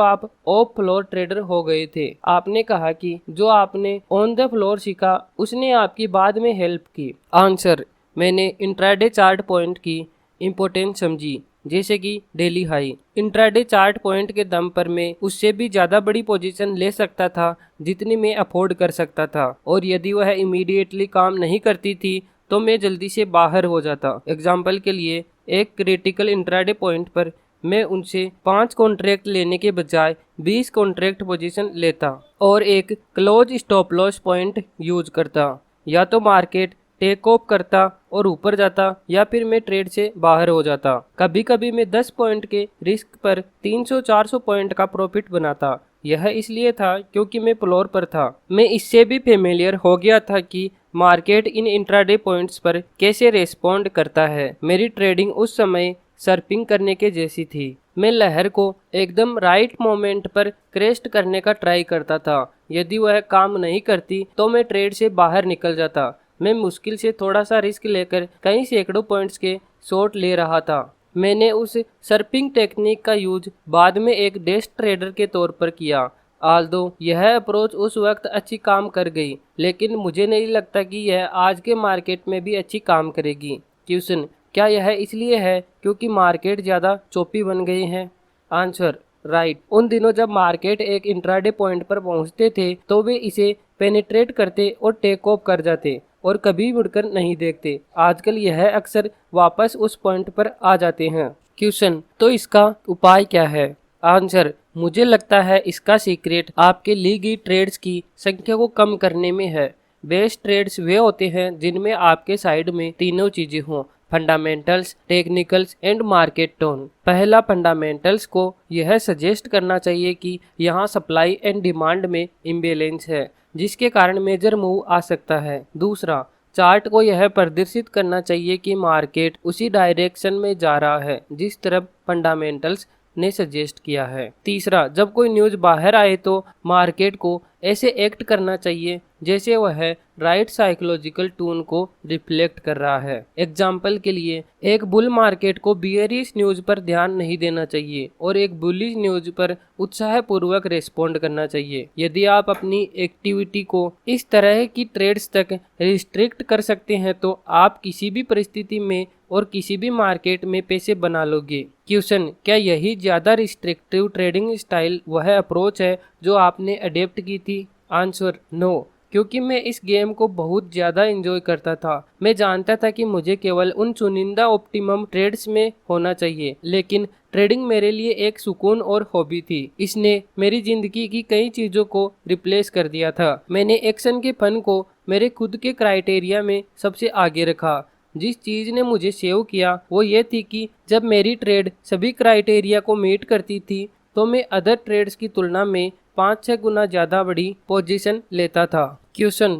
आप ऑफ फ्लोर ट्रेडर हो गए थे? आपने कहा कि जो आपने ऑन द फ्लोर सीखा उसने आपकी बाद में हेल्प की। आंसर, मैंने इंट्राडे चार्ट पॉइंट की इम्पोर्टेंस समझी, जैसे कि daily high. Intraday chart point के दम पर मैं उससे भी ज्यादा बड़ी पोजीशन ले सकता था जितनी मैं अफोर्ड कर सकता था, और यदि वह इमीडिएटली काम नहीं करती थी तो मैं जल्दी से बाहर हो जाता। एग्जाम्पल के लिए, एक क्रिटिकल इंट्राडे पॉइंट पर मैं उनसे 5 कॉन्ट्रैक्ट लेने के बजाय 20 कॉन्ट्रैक्ट पोजीशन लेता और एक close stop loss point use करता। या तो मार्केट टेक ऑफ करता और ऊपर जाता, या फिर मैं ट्रेड से बाहर हो जाता। कभी कभी मैं 10 पॉइंट के रिस्क पर 300-400 पॉइंट का प्रॉफिट बनाता। यह इसलिए था क्योंकि मैं फ्लोर पर था। मैं इससे भी फेमिलियर हो गया था कि मार्केट इन इंट्राडे पॉइंट्स पर कैसे रेस्पॉन्ड करता है। मेरी ट्रेडिंग उस समय सर्फिंग करने के जैसी थी। मैं लहर को एकदम राइट मोमेंट पर क्रेस्ट करने का ट्राई करता था। यदि वह काम नहीं करती तो मैं ट्रेड से बाहर निकल जाता। मैं मुश्किल से थोड़ा सा रिस्क लेकर कई सैकड़ों पॉइंट्स के शॉट ले रहा था। मैंने उस सर्फिंग टेक्निक का यूज बाद में एक डेस्क ट्रेडर के तौर पर किया। आल्दो यह अप्रोच उस वक्त अच्छी काम कर गई, लेकिन मुझे नहीं लगता कि यह आज के मार्केट में भी अच्छी काम करेगी। क्वेश्चन, क्या यह इसलिए है क्योंकि मार्केट ज़्यादा चोपी बन गई है? Answer, right. उन दिनों जब मार्केट एक इंट्राडे पॉइंट पर पहुंचते थे तो वे इसे पेनिट्रेट करते और टेक ऑफ कर जाते और कभी मुड़कर नहीं देखते। आजकल यह अक्सर वापस उस पॉइंट पर आ जाते हैं। क्वेश्चन, तो इसका उपाय क्या है? आंसर, मुझे लगता है इसका सीक्रेट आपके ली गई ट्रेड्स की संख्या को कम करने में है। बेस्ट ट्रेड्स वे होते हैं जिनमें आपके साइड में तीनों चीजें हों: fundamentals, technicals and market tone. पहला, फंडामेंटल्स को यह सजेस्ट करना चाहिए कि यहाँ सप्लाई एंड डिमांड में इम्बेलेंस है, जिसके कारण मेजर मूव आ सकता है। दूसरा, चार्ट को यह प्रदर्शित करना चाहिए कि मार्केट उसी डायरेक्शन में जा रहा है जिस तरफ फंडामेंटल्स ने सजेस्ट किया है। तीसरा, जब कोई न्यूज बाहर आए तो मार्केट को ऐसे एक्ट करना चाहिए जैसे वह राइट साइकोलॉजिकल टोन को रिफ्लेक्ट कर रहा है। एग्जाम्पल के लिए, एक बुल मार्केट को बियरिश न्यूज पर ध्यान नहीं देना चाहिए और एक बुलिश न्यूज पर उत्साहपूर्वक रेस्पॉन्ड करना चाहिए। यदि आप अपनी एक्टिविटी को इस तरह की ट्रेड्स तक रिस्ट्रिक्ट कर सकते हैं तो आप किसी भी परिस्थिति में और किसी भी मार्केट में पैसे बना लोगे। क्वेश्चन, क्या यही ज्यादा रिस्ट्रिक्टिव ट्रेडिंग स्टाइल वह अप्रोच है जो आपने अडेप्ट की थी? आंसर, नो, क्योंकि मैं इस गेम को बहुत ज़्यादा एंजॉय करता था। मैं जानता था कि मुझे केवल उन चुनिंदा ऑप्टिमम ट्रेड्स में होना चाहिए, लेकिन ट्रेडिंग मेरे लिए एक सुकून और हॉबी थी। इसने मेरी ज़िंदगी की कई चीज़ों को रिप्लेस कर दिया था। मैंने एक्शन के फन को मेरे खुद के क्राइटेरिया में सबसे आगे रखा। जिस चीज़ ने मुझे सेव किया वो ये थी कि जब मेरी ट्रेड सभी क्राइटेरिया को मीट करती थी तो मैं अदर ट्रेड्स की तुलना में 5-6 गुना ज़्यादा बड़ी पोजीशन लेता था। क्वेश्चन,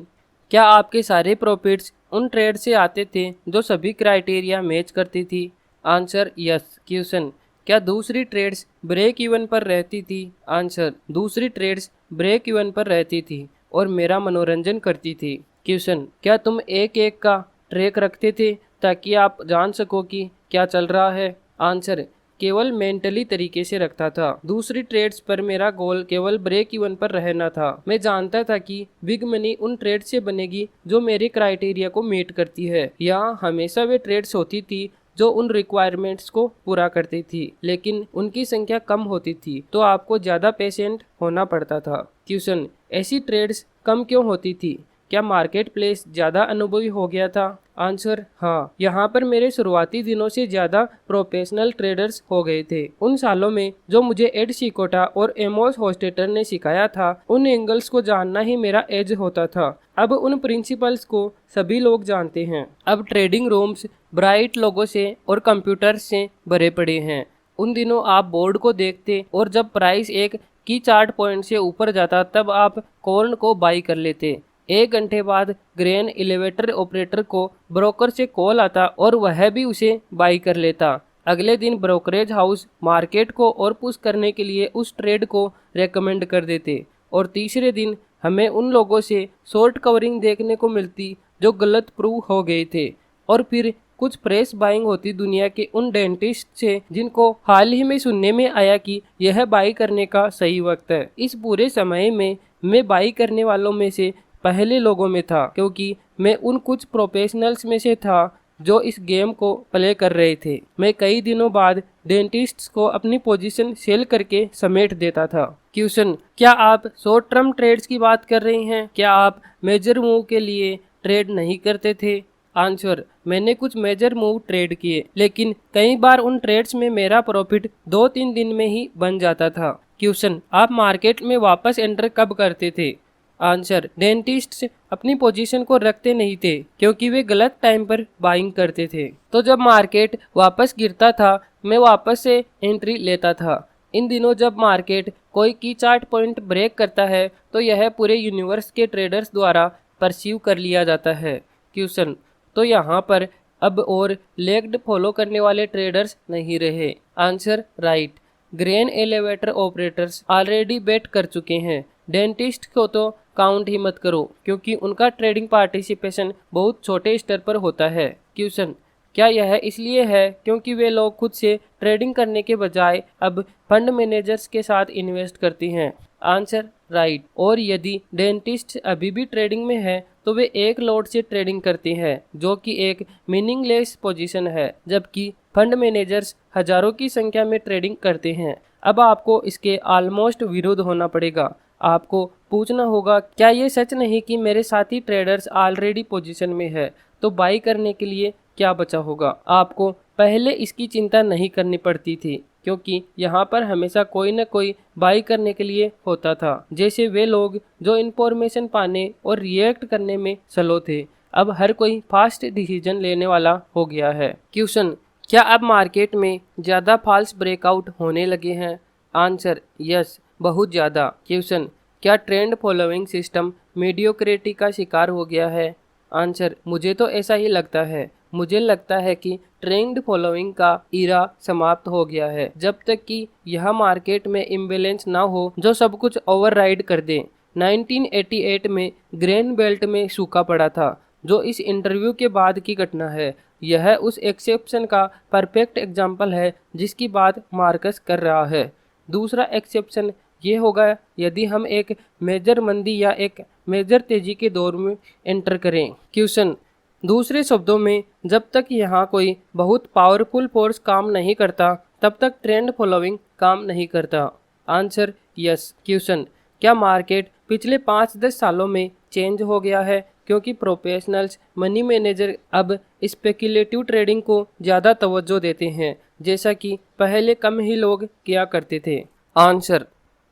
क्या आपके सारे प्रॉफिट्स उन ट्रेड से आते थे जो सभी क्राइटेरिया मैच करती थी? Answer, yes. क्वेश्चन, क्या दूसरी ट्रेड्स ब्रेक इवन पर रहती थी? आंसर, दूसरी ट्रेड्स ब्रेक इवन पर रहती थी और मेरा मनोरंजन करती थी। क्वेश्चन, क्या तुम एक एक का ट्रैक रखते थे ताकि आप जान सको कि क्या चल रहा है? आंसर, केवल मेंटली तरीके से रखता था। दूसरी ट्रेड्स पर मेरा गोल केवल ब्रेक इवन पर रहना था। मैं जानता था कि बिग मनी उन ट्रेड से बनेगी जो मेरे क्राइटेरिया को मीट करती है। यहाँ हमेशा वे ट्रेड्स होती थी जो उन रिक्वायरमेंट्स को पूरा करती थी, लेकिन उनकी संख्या कम होती थी तो आपको ज़्यादा पेशेंट होना पड़ता था। क्वेश्चन, ऐसी ट्रेड्स कम क्यों होती थी? क्या मार्केट प्लेस ज़्यादा अनुभवी हो गया था? आंसर, हाँ। यहाँ पर मेरे शुरुआती दिनों से ज़्यादा प्रोफेशनल ट्रेडर्स हो गए थे। उन सालों में जो मुझे एड सिकोटा और एमोस होस्टेटर ने सिखाया था, उन एंगल्स को जानना ही मेरा एज होता था। अब उन प्रिंसिपल्स को सभी लोग जानते हैं। अब ट्रेडिंग रूम्स ब्राइट लोगों से और कंप्यूटर्स से भरे पड़े हैं। उन दिनों आप बोर्ड को देखते और जब प्राइस एक की चार्ट पॉइंट से ऊपर जाता तब आप कॉल को बाई कर लेते। 1 घंटे बाद ग्रेन एलिवेटर ऑपरेटर को ब्रोकर से कॉल आता और वह भी उसे बाई कर लेता। अगले दिन ब्रोकरेज हाउस मार्केट को और पुश करने के लिए उस ट्रेड को रेकमेंड कर देते और तीसरे दिन हमें उन लोगों से शॉर्ट कवरिंग देखने को मिलती जो गलत प्रूव हो गए थे। और फिर कुछ प्रेस बाइंग होती दुनिया के उन डेंटिस्ट से जिनको हाल ही में सुनने में आया कि यह बाई करने का सही वक्त है। इस पूरे समय में मैं बाई करने वालों में से पहले लोगों में था, क्योंकि मैं उन कुछ प्रोफेशनल्स में से था जो इस गेम को प्ले कर रहे थे। मैं कई दिनों बाद डेंटिस्ट्स को अपनी पोजीशन सेल करके समेट देता था। क्वेश्चन, क्या आप शॉर्ट टर्म ट्रेड्स की बात कर रहे हैं? क्या आप मेजर मूव के लिए ट्रेड नहीं करते थे? आंसर, मैंने कुछ मेजर मूव ट्रेड किए, लेकिन कई बार उन ट्रेड्स में मेरा प्रॉफिट 2-3 दिन में ही बन जाता था। क्वेश्चन, आप मार्केट में वापस एंटर कब करते थे? आंसर, डेंटिस्ट अपनी पोजीशन को रखते नहीं थे क्योंकि वे गलत टाइम पर बाइंग करते थे। तो जब मार्केट वापस गिरता था मैं वापस से एंट्री लेता था। इन दिनों जब मार्केट कोई की चार्ट पॉइंट ब्रेक करता है तो यह पूरे यूनिवर्स के ट्रेडर्स द्वारा परसीव कर लिया जाता है। क्वेश्चन, तो यहाँ पर अब और लेग्ड फॉलो करने वाले ट्रेडर्स नहीं रहे। Answer, right. Grain elevator operators already bet कर चुके हैं। डेंटिस्ट को तो काउंट ही मत करो क्योंकि उनका ट्रेडिंग पार्टिसिपेशन बहुत छोटे स्तर पर होता है। क्वेश्चन, क्या यह इसलिए है क्योंकि वे लोग खुद से ट्रेडिंग करने के बजाय अब फंड मैनेजर्स के साथ इन्वेस्ट करती हैं? Answer, right. और यदि डेंटिस्ट अभी भी ट्रेडिंग में है तो वे एक लॉट से ट्रेडिंग करते हैं जो कि एक मीनिंगलेस पोजीशन है, जबकि फंड मैनेजर्स हजारों की संख्या में ट्रेडिंग करते हैं। अब आपको इसके ऑलमोस्ट विरुद्ध होना पड़ेगा। आपको पूछना होगा, क्या ये सच नहीं कि मेरे साथी ट्रेडर्स ऑलरेडी पोजीशन में है, तो बाई करने के लिए क्या बचा होगा? आपको पहले इसकी चिंता नहीं करनी पड़ती थी क्योंकि यहाँ पर हमेशा कोई न कोई बाई करने के लिए होता था, जैसे वे लोग जो इन्फॉर्मेशन पाने और रिएक्ट करने में स्लो थे। अब हर कोई फास्ट डिसीजन लेने वाला हो गया है। क्वेश्चन, क्या अब मार्केट में ज़्यादा फॉल्स ब्रेकआउट होने लगे हैं? आंसर, यस, बहुत ज़्यादा। क्वेश्चन, क्या ट्रेंड फॉलोइंग सिस्टम मीडियोक्रिटी का शिकार हो गया है? आंसर, मुझे तो ऐसा ही लगता है। मुझे लगता है कि ट्रेंड फॉलोइंग का इरा समाप्त हो गया है जब तक कि यह मार्केट में इम्बैलेंस ना हो जो सब कुछ ओवरराइड कर दे। 1988 में ग्रेन बेल्ट में सूखा पड़ा था जो इस इंटरव्यू के बाद की घटना है। यह उस एक्सेप्शन का परफेक्ट एग्जाम्पल है जिसकी बात मार्कस कर रहा है। दूसरा एक्सेप्शन ये होगा यदि हम एक मेजर मंदी या एक मेजर तेजी के दौर में एंटर करें। क्वेश्चन, दूसरे शब्दों में जब तक यहाँ कोई बहुत पावरफुल फोर्स काम नहीं करता तब तक ट्रेंड फॉलोइंग काम नहीं करता। Answer, yes. क्वेश्चन, क्या मार्केट पिछले 5-10 सालों में चेंज हो गया है क्योंकि प्रोफेशनल्स मनी मैनेजर अब स्पेक्युलेटिव ट्रेडिंग को ज़्यादा तवज्जो देते हैं जैसा कि पहले कम ही लोग किया करते थे? आंसर,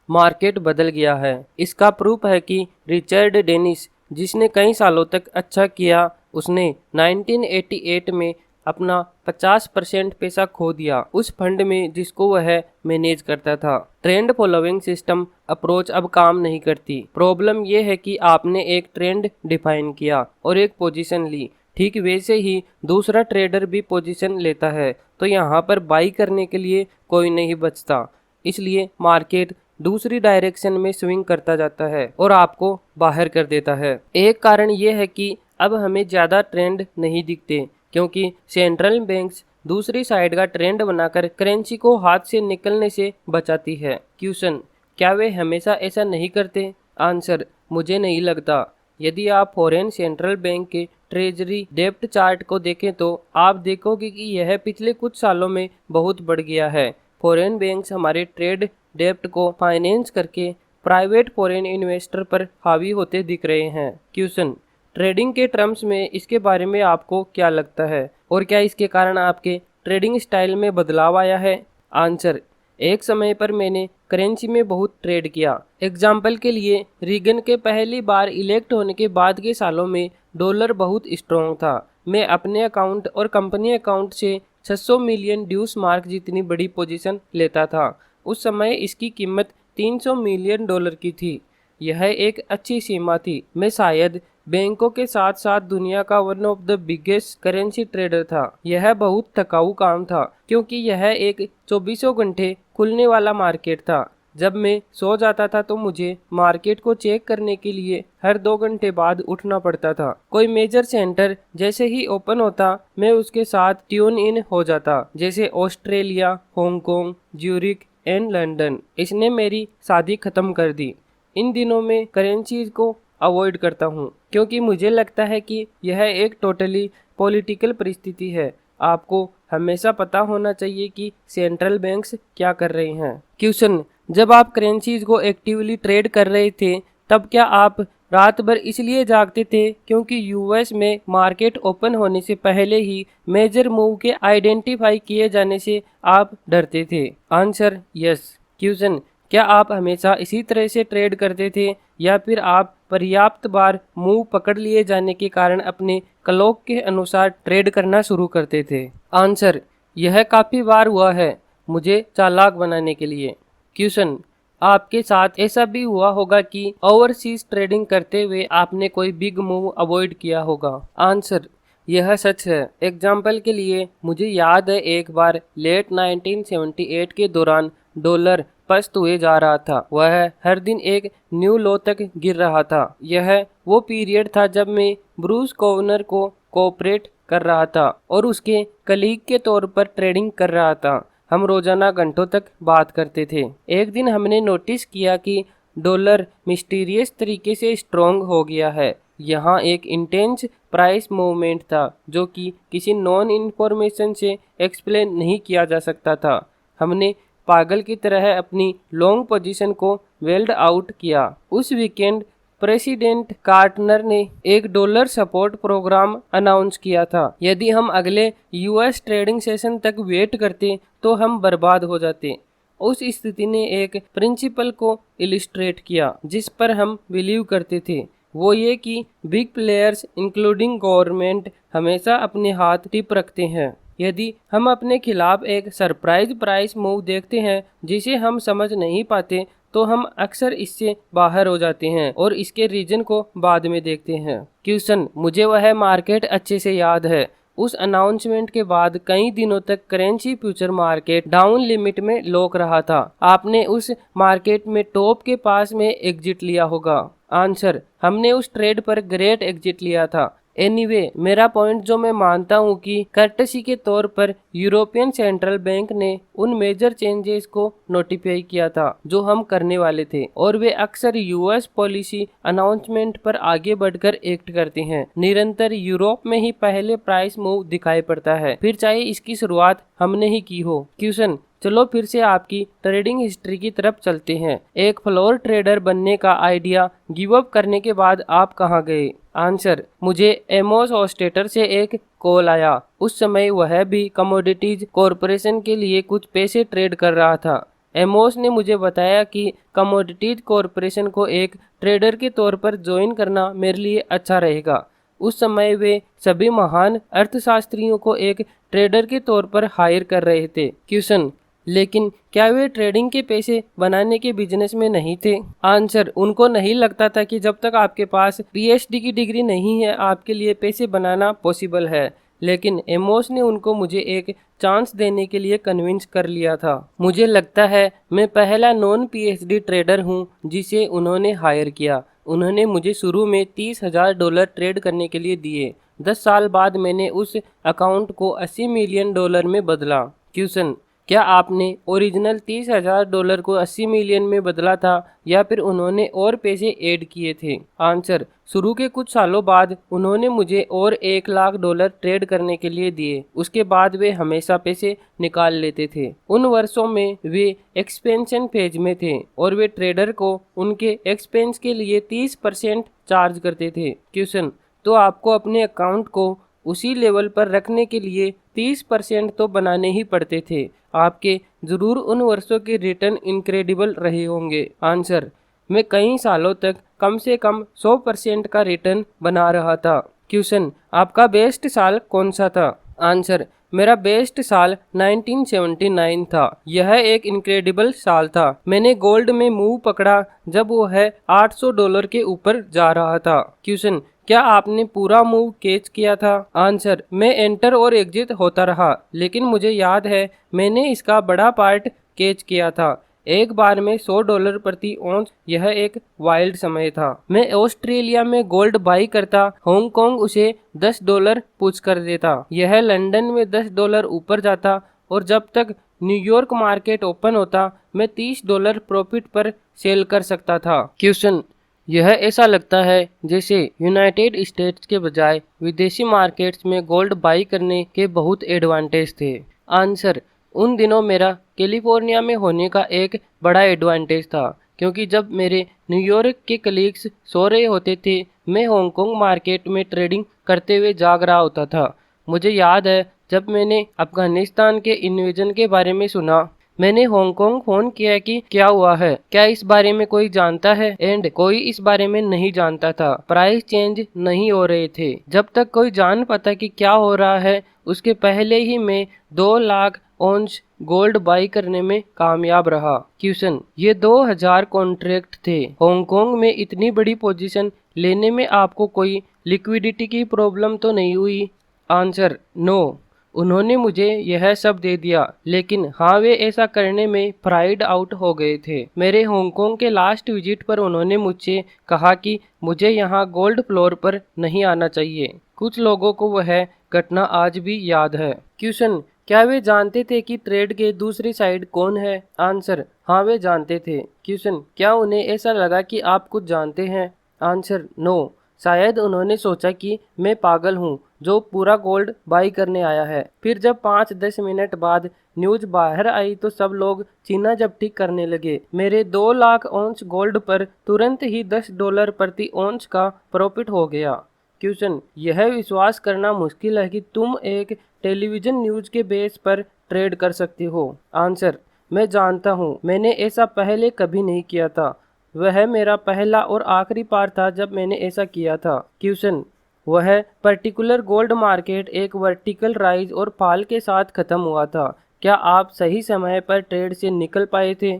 मार्केट बदल गया है। इसका प्रूफ है कि रिचर्ड डेनिस, जिसने कई सालों तक अच्छा किया, उसने 1988 में अपना 50% पैसा खो दिया उस फंड में जिसको वह मैनेज करता था। ट्रेंड फॉलोइंग सिस्टम अप्रोच अब काम नहीं करती। प्रॉब्लम यह है कि आपने एक ट्रेंड डिफाइन किया और एक पोजीशन ली, ठीक वैसे ही दूसरा ट्रेडर भी पोजीशन लेता है, तो यहाँ पर बाई करने के लिए कोई नहीं बचता। इसलिए मार्केट दूसरी डायरेक्शन में स्विंग करता जाता है और आपको बाहर कर देता है। एक कारण यह है कि अब हमें ज़्यादा ट्रेंड नहीं दिखते क्योंकि सेंट्रल बैंक्स दूसरी साइड का ट्रेंड बनाकर करेंसी को हाथ से निकलने से बचाती है। क्वेश्चन, क्या वे हमेशा ऐसा नहीं करते? आंसर, मुझे नहीं लगता। यदि आप फॉरेन सेंट्रल बैंक के ट्रेजरी डेप्ट चार्ट को देखें तो आप देखोगे कि यह पिछले कुछ सालों में बहुत बढ़ गया है। फॉरेन बैंक्स हमारे ट्रेड डेप्ट को फाइनेंस करके प्राइवेट फॉरेन इन्वेस्टर पर हावी होते दिख रहे हैं। क्वेश्चन, ट्रेडिंग के टर्म्स में इसके बारे में आपको क्या लगता है और क्या इसके कारण आपके ट्रेडिंग स्टाइल में बदलाव आया है? आंसर, एक समय पर मैंने करेंसी में बहुत ट्रेड किया। एग्जाम्पल के लिए रीगन के पहली बार इलेक्ट होने के बाद के सालों में डॉलर बहुत स्ट्रॉन्ग था। मैं अपने अकाउंट और कंपनी अकाउंट से 600 मिलियन ड्यूस मार्क जितनी बड़ी पोजीशन लेता था। उस समय इसकी कीमत 300 मिलियन डॉलर की थी। यह एक अच्छी सीमा थी। मैं शायद बैंकों के साथ साथ दुनिया का one of the biggest currency trader था। यह बहुत थकाऊ काम था क्योंकि यह एक 24 घंटे खुलने वाला मार्केट था। जब मैं सो जाता था तो मुझे मार्केट को चेक करने के लिए हर 2 घंटे बाद उठना पड़ता था। कोई मेजर सेंटर जैसे ही ओपन होता मैं उसके साथ ट्यून इन हो जाता, जैसे Australia, Hong Kong, Zurich and London. इसने मेरी शादी खत्म कर दी। इन दिनों में करेंसीज को अवॉइड करता हूँ क्योंकि मुझे लगता है कि यह एक टोटली पॉलिटिकल परिस्थिति है। आपको हमेशा पता होना चाहिए कि सेंट्रल बैंक्स क्या कर रहे हैं। क्वेश्चन, जब आप करेंसीज को एक्टिवली ट्रेड कर रहे थे तब क्या आप रात भर इसलिए जागते थे क्योंकि यूएस में मार्केट ओपन होने से पहले ही मेजर मूव के आइडेंटिफाई किए जाने से आप डरते थे? Answer yes. क्वेश्चन, क्या आप हमेशा इसी तरह से ट्रेड करते थे या फिर आप पर्याप्त बार मूव पकड़ लिए जाने के कारण अपने क्लॉक के अनुसार ट्रेड करना शुरू करते थे? आंसर, यह काफ़ी बार हुआ है, मुझे चालाक बनाने के लिए। क्वेश्चन, आपके साथ ऐसा भी हुआ होगा कि ओवरसीज ट्रेडिंग करते हुए आपने कोई बिग मूव अवॉइड किया होगा? आंसर, यह सच है। एग्जाम्पल के लिए मुझे याद है एक बार लेट 1978 के दौरान डॉलर पस्त हुए जा रहा था। वह हर दिन एक न्यू लो तक गिर रहा था। यह वो पीरियड था जब मैं ब्रूस कोवनर को कोऑपरेट कर रहा था और उसके कलीग के तौर पर ट्रेडिंग कर रहा था। हम रोजाना घंटों तक बात करते थे। एक दिन हमने नोटिस किया कि डॉलर मिस्टीरियस तरीके से स्ट्रोंग हो गया है। यहाँ एक इंटेंस प्राइस मूवमेंट था जो कि किसी नॉन इन्फॉर्मेशन से एक्सप्लेन नहीं किया जा सकता था। हमने पागल की तरह अपनी लॉन्ग पोजीशन को वेल्ड आउट किया। उस वीकेंड प्रेसिडेंट कार्टर ने $1 सपोर्ट प्रोग्राम अनाउंस किया था। यदि हम अगले यूएस ट्रेडिंग सेशन तक वेट करते तो हम बर्बाद हो जाते। उस स्थिति ने एक प्रिंसिपल को इलिस्ट्रेट किया जिस पर हम बिलीव करते थे, वो ये कि बिग प्लेयर्स इंक्लूडिंग गवर्नमेंट हमेशा अपने हाथ टिप रखते हैं। यदि हम अपने खिलाफ एक सरप्राइज प्राइस मूव देखते हैं जिसे हम समझ नहीं पाते तो हम अक्सर इससे बाहर हो जाते हैं और इसके रीजन को बाद में देखते हैं। क्वेश्चन, मुझे वह मार्केट अच्छे से याद है। उस अनाउंसमेंट के बाद कई दिनों तक currency future market down limit में लॉक रहा था। आपने उस मार्केट में टॉप के पास में एग्जिट लिया होगा। आंसर, हमने उस ट्रेड पर ग्रेट एग्जिट लिया था। एनीवे, मेरा पॉइंट जो मैं मानता हूँ कि कर्टसी के तौर पर यूरोपियन सेंट्रल बैंक ने उन मेजर चेंजेस को नोटिफाई किया था जो हम करने वाले थे और वे अक्सर यूएस पॉलिसी अनाउंसमेंट पर आगे बढ़कर एक्ट करते हैं। निरंतर यूरोप में ही पहले प्राइस मूव दिखाई पड़ता है, फिर चाहे इसकी शुरुआत हमने ही की हो। क्वेश्चन, चलो फिर से आपकी ट्रेडिंग हिस्ट्री की तरफ चलते हैं। एक फ्लोर ट्रेडर बनने का आइडिया गिव अप करने के बाद आप कहाँ गए? आंसर, मुझे एमोस हॉस्टेटर से एक कॉल आया। उस समय वह भी कमोडिटीज कॉरपोरेशन के लिए कुछ पैसे ट्रेड कर रहा था। एमोस ने मुझे बताया कि कमोडिटीज कॉरपोरेशन को एक ट्रेडर के तौर पर ज्वाइन करना मेरे लिए अच्छा रहेगा। उस समय वे सभी महान अर्थशास्त्रियों को एक ट्रेडर के तौर पर हायर कर रहे थे। क्वेश्चन, लेकिन क्या वे ट्रेडिंग के पैसे बनाने के बिजनेस में नहीं थे? आंसर, उनको नहीं लगता था कि जब तक आपके पास पीएचडी की डिग्री नहीं है आपके लिए पैसे बनाना पॉसिबल है। लेकिन एमोस ने उनको मुझे एक चांस देने के लिए कन्विंस कर लिया था। मुझे लगता है मैं पहला नॉन पीएचडी ट्रेडर हूँ जिसे उन्होंने हायर किया। उन्होंने मुझे शुरू में $30,000 ट्रेड करने के लिए दिए। 10 साल बाद मैंने उस अकाउंट को $80 मिलियन में बदला। क्वेश्चन, क्या आपने ओरिजिनल $30,000 को $80 मिलियन में बदला था या फिर उन्होंने और पैसे ऐड किए थे? आंसर, शुरू के कुछ सालों बाद उन्होंने मुझे और $1,00,000 ट्रेड करने के लिए दिए। उसके बाद वे हमेशा पैसे निकाल लेते थे। उन वर्षों में वे एक्सपेंशन फेज में थे और वे ट्रेडर को उनके एक्सपेंस के लिए 30% चार्ज करते थे। क्वेश्चन, तो आपको अपने अकाउंट को उसी लेवल पर रखने के लिए 30% तो बनाने ही पड़ते थे। आपके जरूर उन वर्षों के रिटर्न इनक्रेडिबल रहे होंगे। आंसर, मैं कई सालों तक कम से कम 100% का रिटर्न बना रहा था। क्वेश्चन, आपका बेस्ट साल कौन सा था? आंसर, मेरा बेस्ट साल 1979 था। यह एक इनक्रेडिबल साल था। मैंने गोल्ड में मूव पकड़ा जब वो है $800 के ऊपर जा रहा था। क्वेश्चन, क्या आपने पूरा मूव कैच किया था? आंसर, मैं एंटर और एग्जिट होता रहा, लेकिन मुझे याद है मैंने इसका बड़ा पार्ट कैच किया था। एक बार में $100 प्रति औंस, यह एक वाइल्ड समय था। मैं ऑस्ट्रेलिया में गोल्ड बाई करता, हांगकांग उसे $10 पुश कर देता, यह लंदन में $10 ऊपर जाता और जब तक न्यूयॉर्क मार्केट ओपन होता मैं $30 प्रॉफिट पर सेल कर सकता था। क्वेश्चन, यह ऐसा लगता है जैसे यूनाइटेड स्टेट्स के बजाय विदेशी मार्केट्स में गोल्ड बाई करने के बहुत एडवांटेज थे। आंसर, उन दिनों मेरा कैलिफोर्निया में होने का एक बड़ा एडवांटेज था। क्योंकि जब मेरे न्यूयॉर्क के कलीग्स सो रहे होते थे, मैं हांगकांग मार्केट में ट्रेडिंग करते हुए जाग रहा होता था। मुझे याद है जब मैंने अफगानिस्तान के इन्वेजन के बारे में सुना, मैंने हांगकांग फोन किया कि क्या हुआ है, क्या इस बारे में कोई जानता है, एंड कोई इस बारे में नहीं जानता था। प्राइस चेंज नहीं हो रहे थे। जब तक कोई जान पाता कि क्या हो रहा है, उसके पहले ही मैं 2 लाख ऑन्स गोल्ड बाई करने में कामयाब रहा। क्वेश्चन, ये 2000 कॉन्ट्रैक्ट थे। हांगकांग में इतनी बड़ी पोजीशन लेने में आपको कोई लिक्विडिटी की प्रॉब्लम तो नहीं हुई? Answer, no. उन्होंने मुझे यह सब दे दिया, लेकिन हाँ, वे ऐसा करने में प्राइड आउट हो गए थे। मेरे हांगकांग के लास्ट विजिट पर उन्होंने मुझसे कहा कि मुझे यहाँ गोल्ड फ्लोर पर नहीं आना चाहिए। कुछ लोगों को वह घटना आज भी याद है। क्वेश्चन, क्या वे जानते थे कि ट्रेड के दूसरी साइड कौन है? आंसर, हाँ, वे जानते थे। क्वेश्चन, क्या उन्हें ऐसा लगा कि आप कुछ जानते हैं? Answer, no. शायद उन्होंने सोचा कि मैं पागल हूँ जो पूरा गोल्ड बाई करने आया है। फिर जब 5-10 मिनट बाद न्यूज बाहर आई तो सब लोग चीना जब्ती करने लगे। मेरे 2 लाख ऑन्स गोल्ड पर तुरंत ही $10 प्रति ऑन्स का प्रॉफिट हो गया। क्वेश्चन, यह विश्वास करना मुश्किल है कि तुम एक टेलीविजन न्यूज के बेस पर ट्रेड कर सकते हो। आंसर, मैं जानता हूँ, मैंने ऐसा पहले कभी नहीं किया था। वह मेरा पहला और आखिरी बार था जब मैंने ऐसा किया था। क्वेश्चन, वह पर्टिकुलर गोल्ड मार्केट एक वर्टिकल राइज और फॉल के साथ खत्म हुआ था। क्या आप सही समय पर ट्रेड से निकल पाए थे?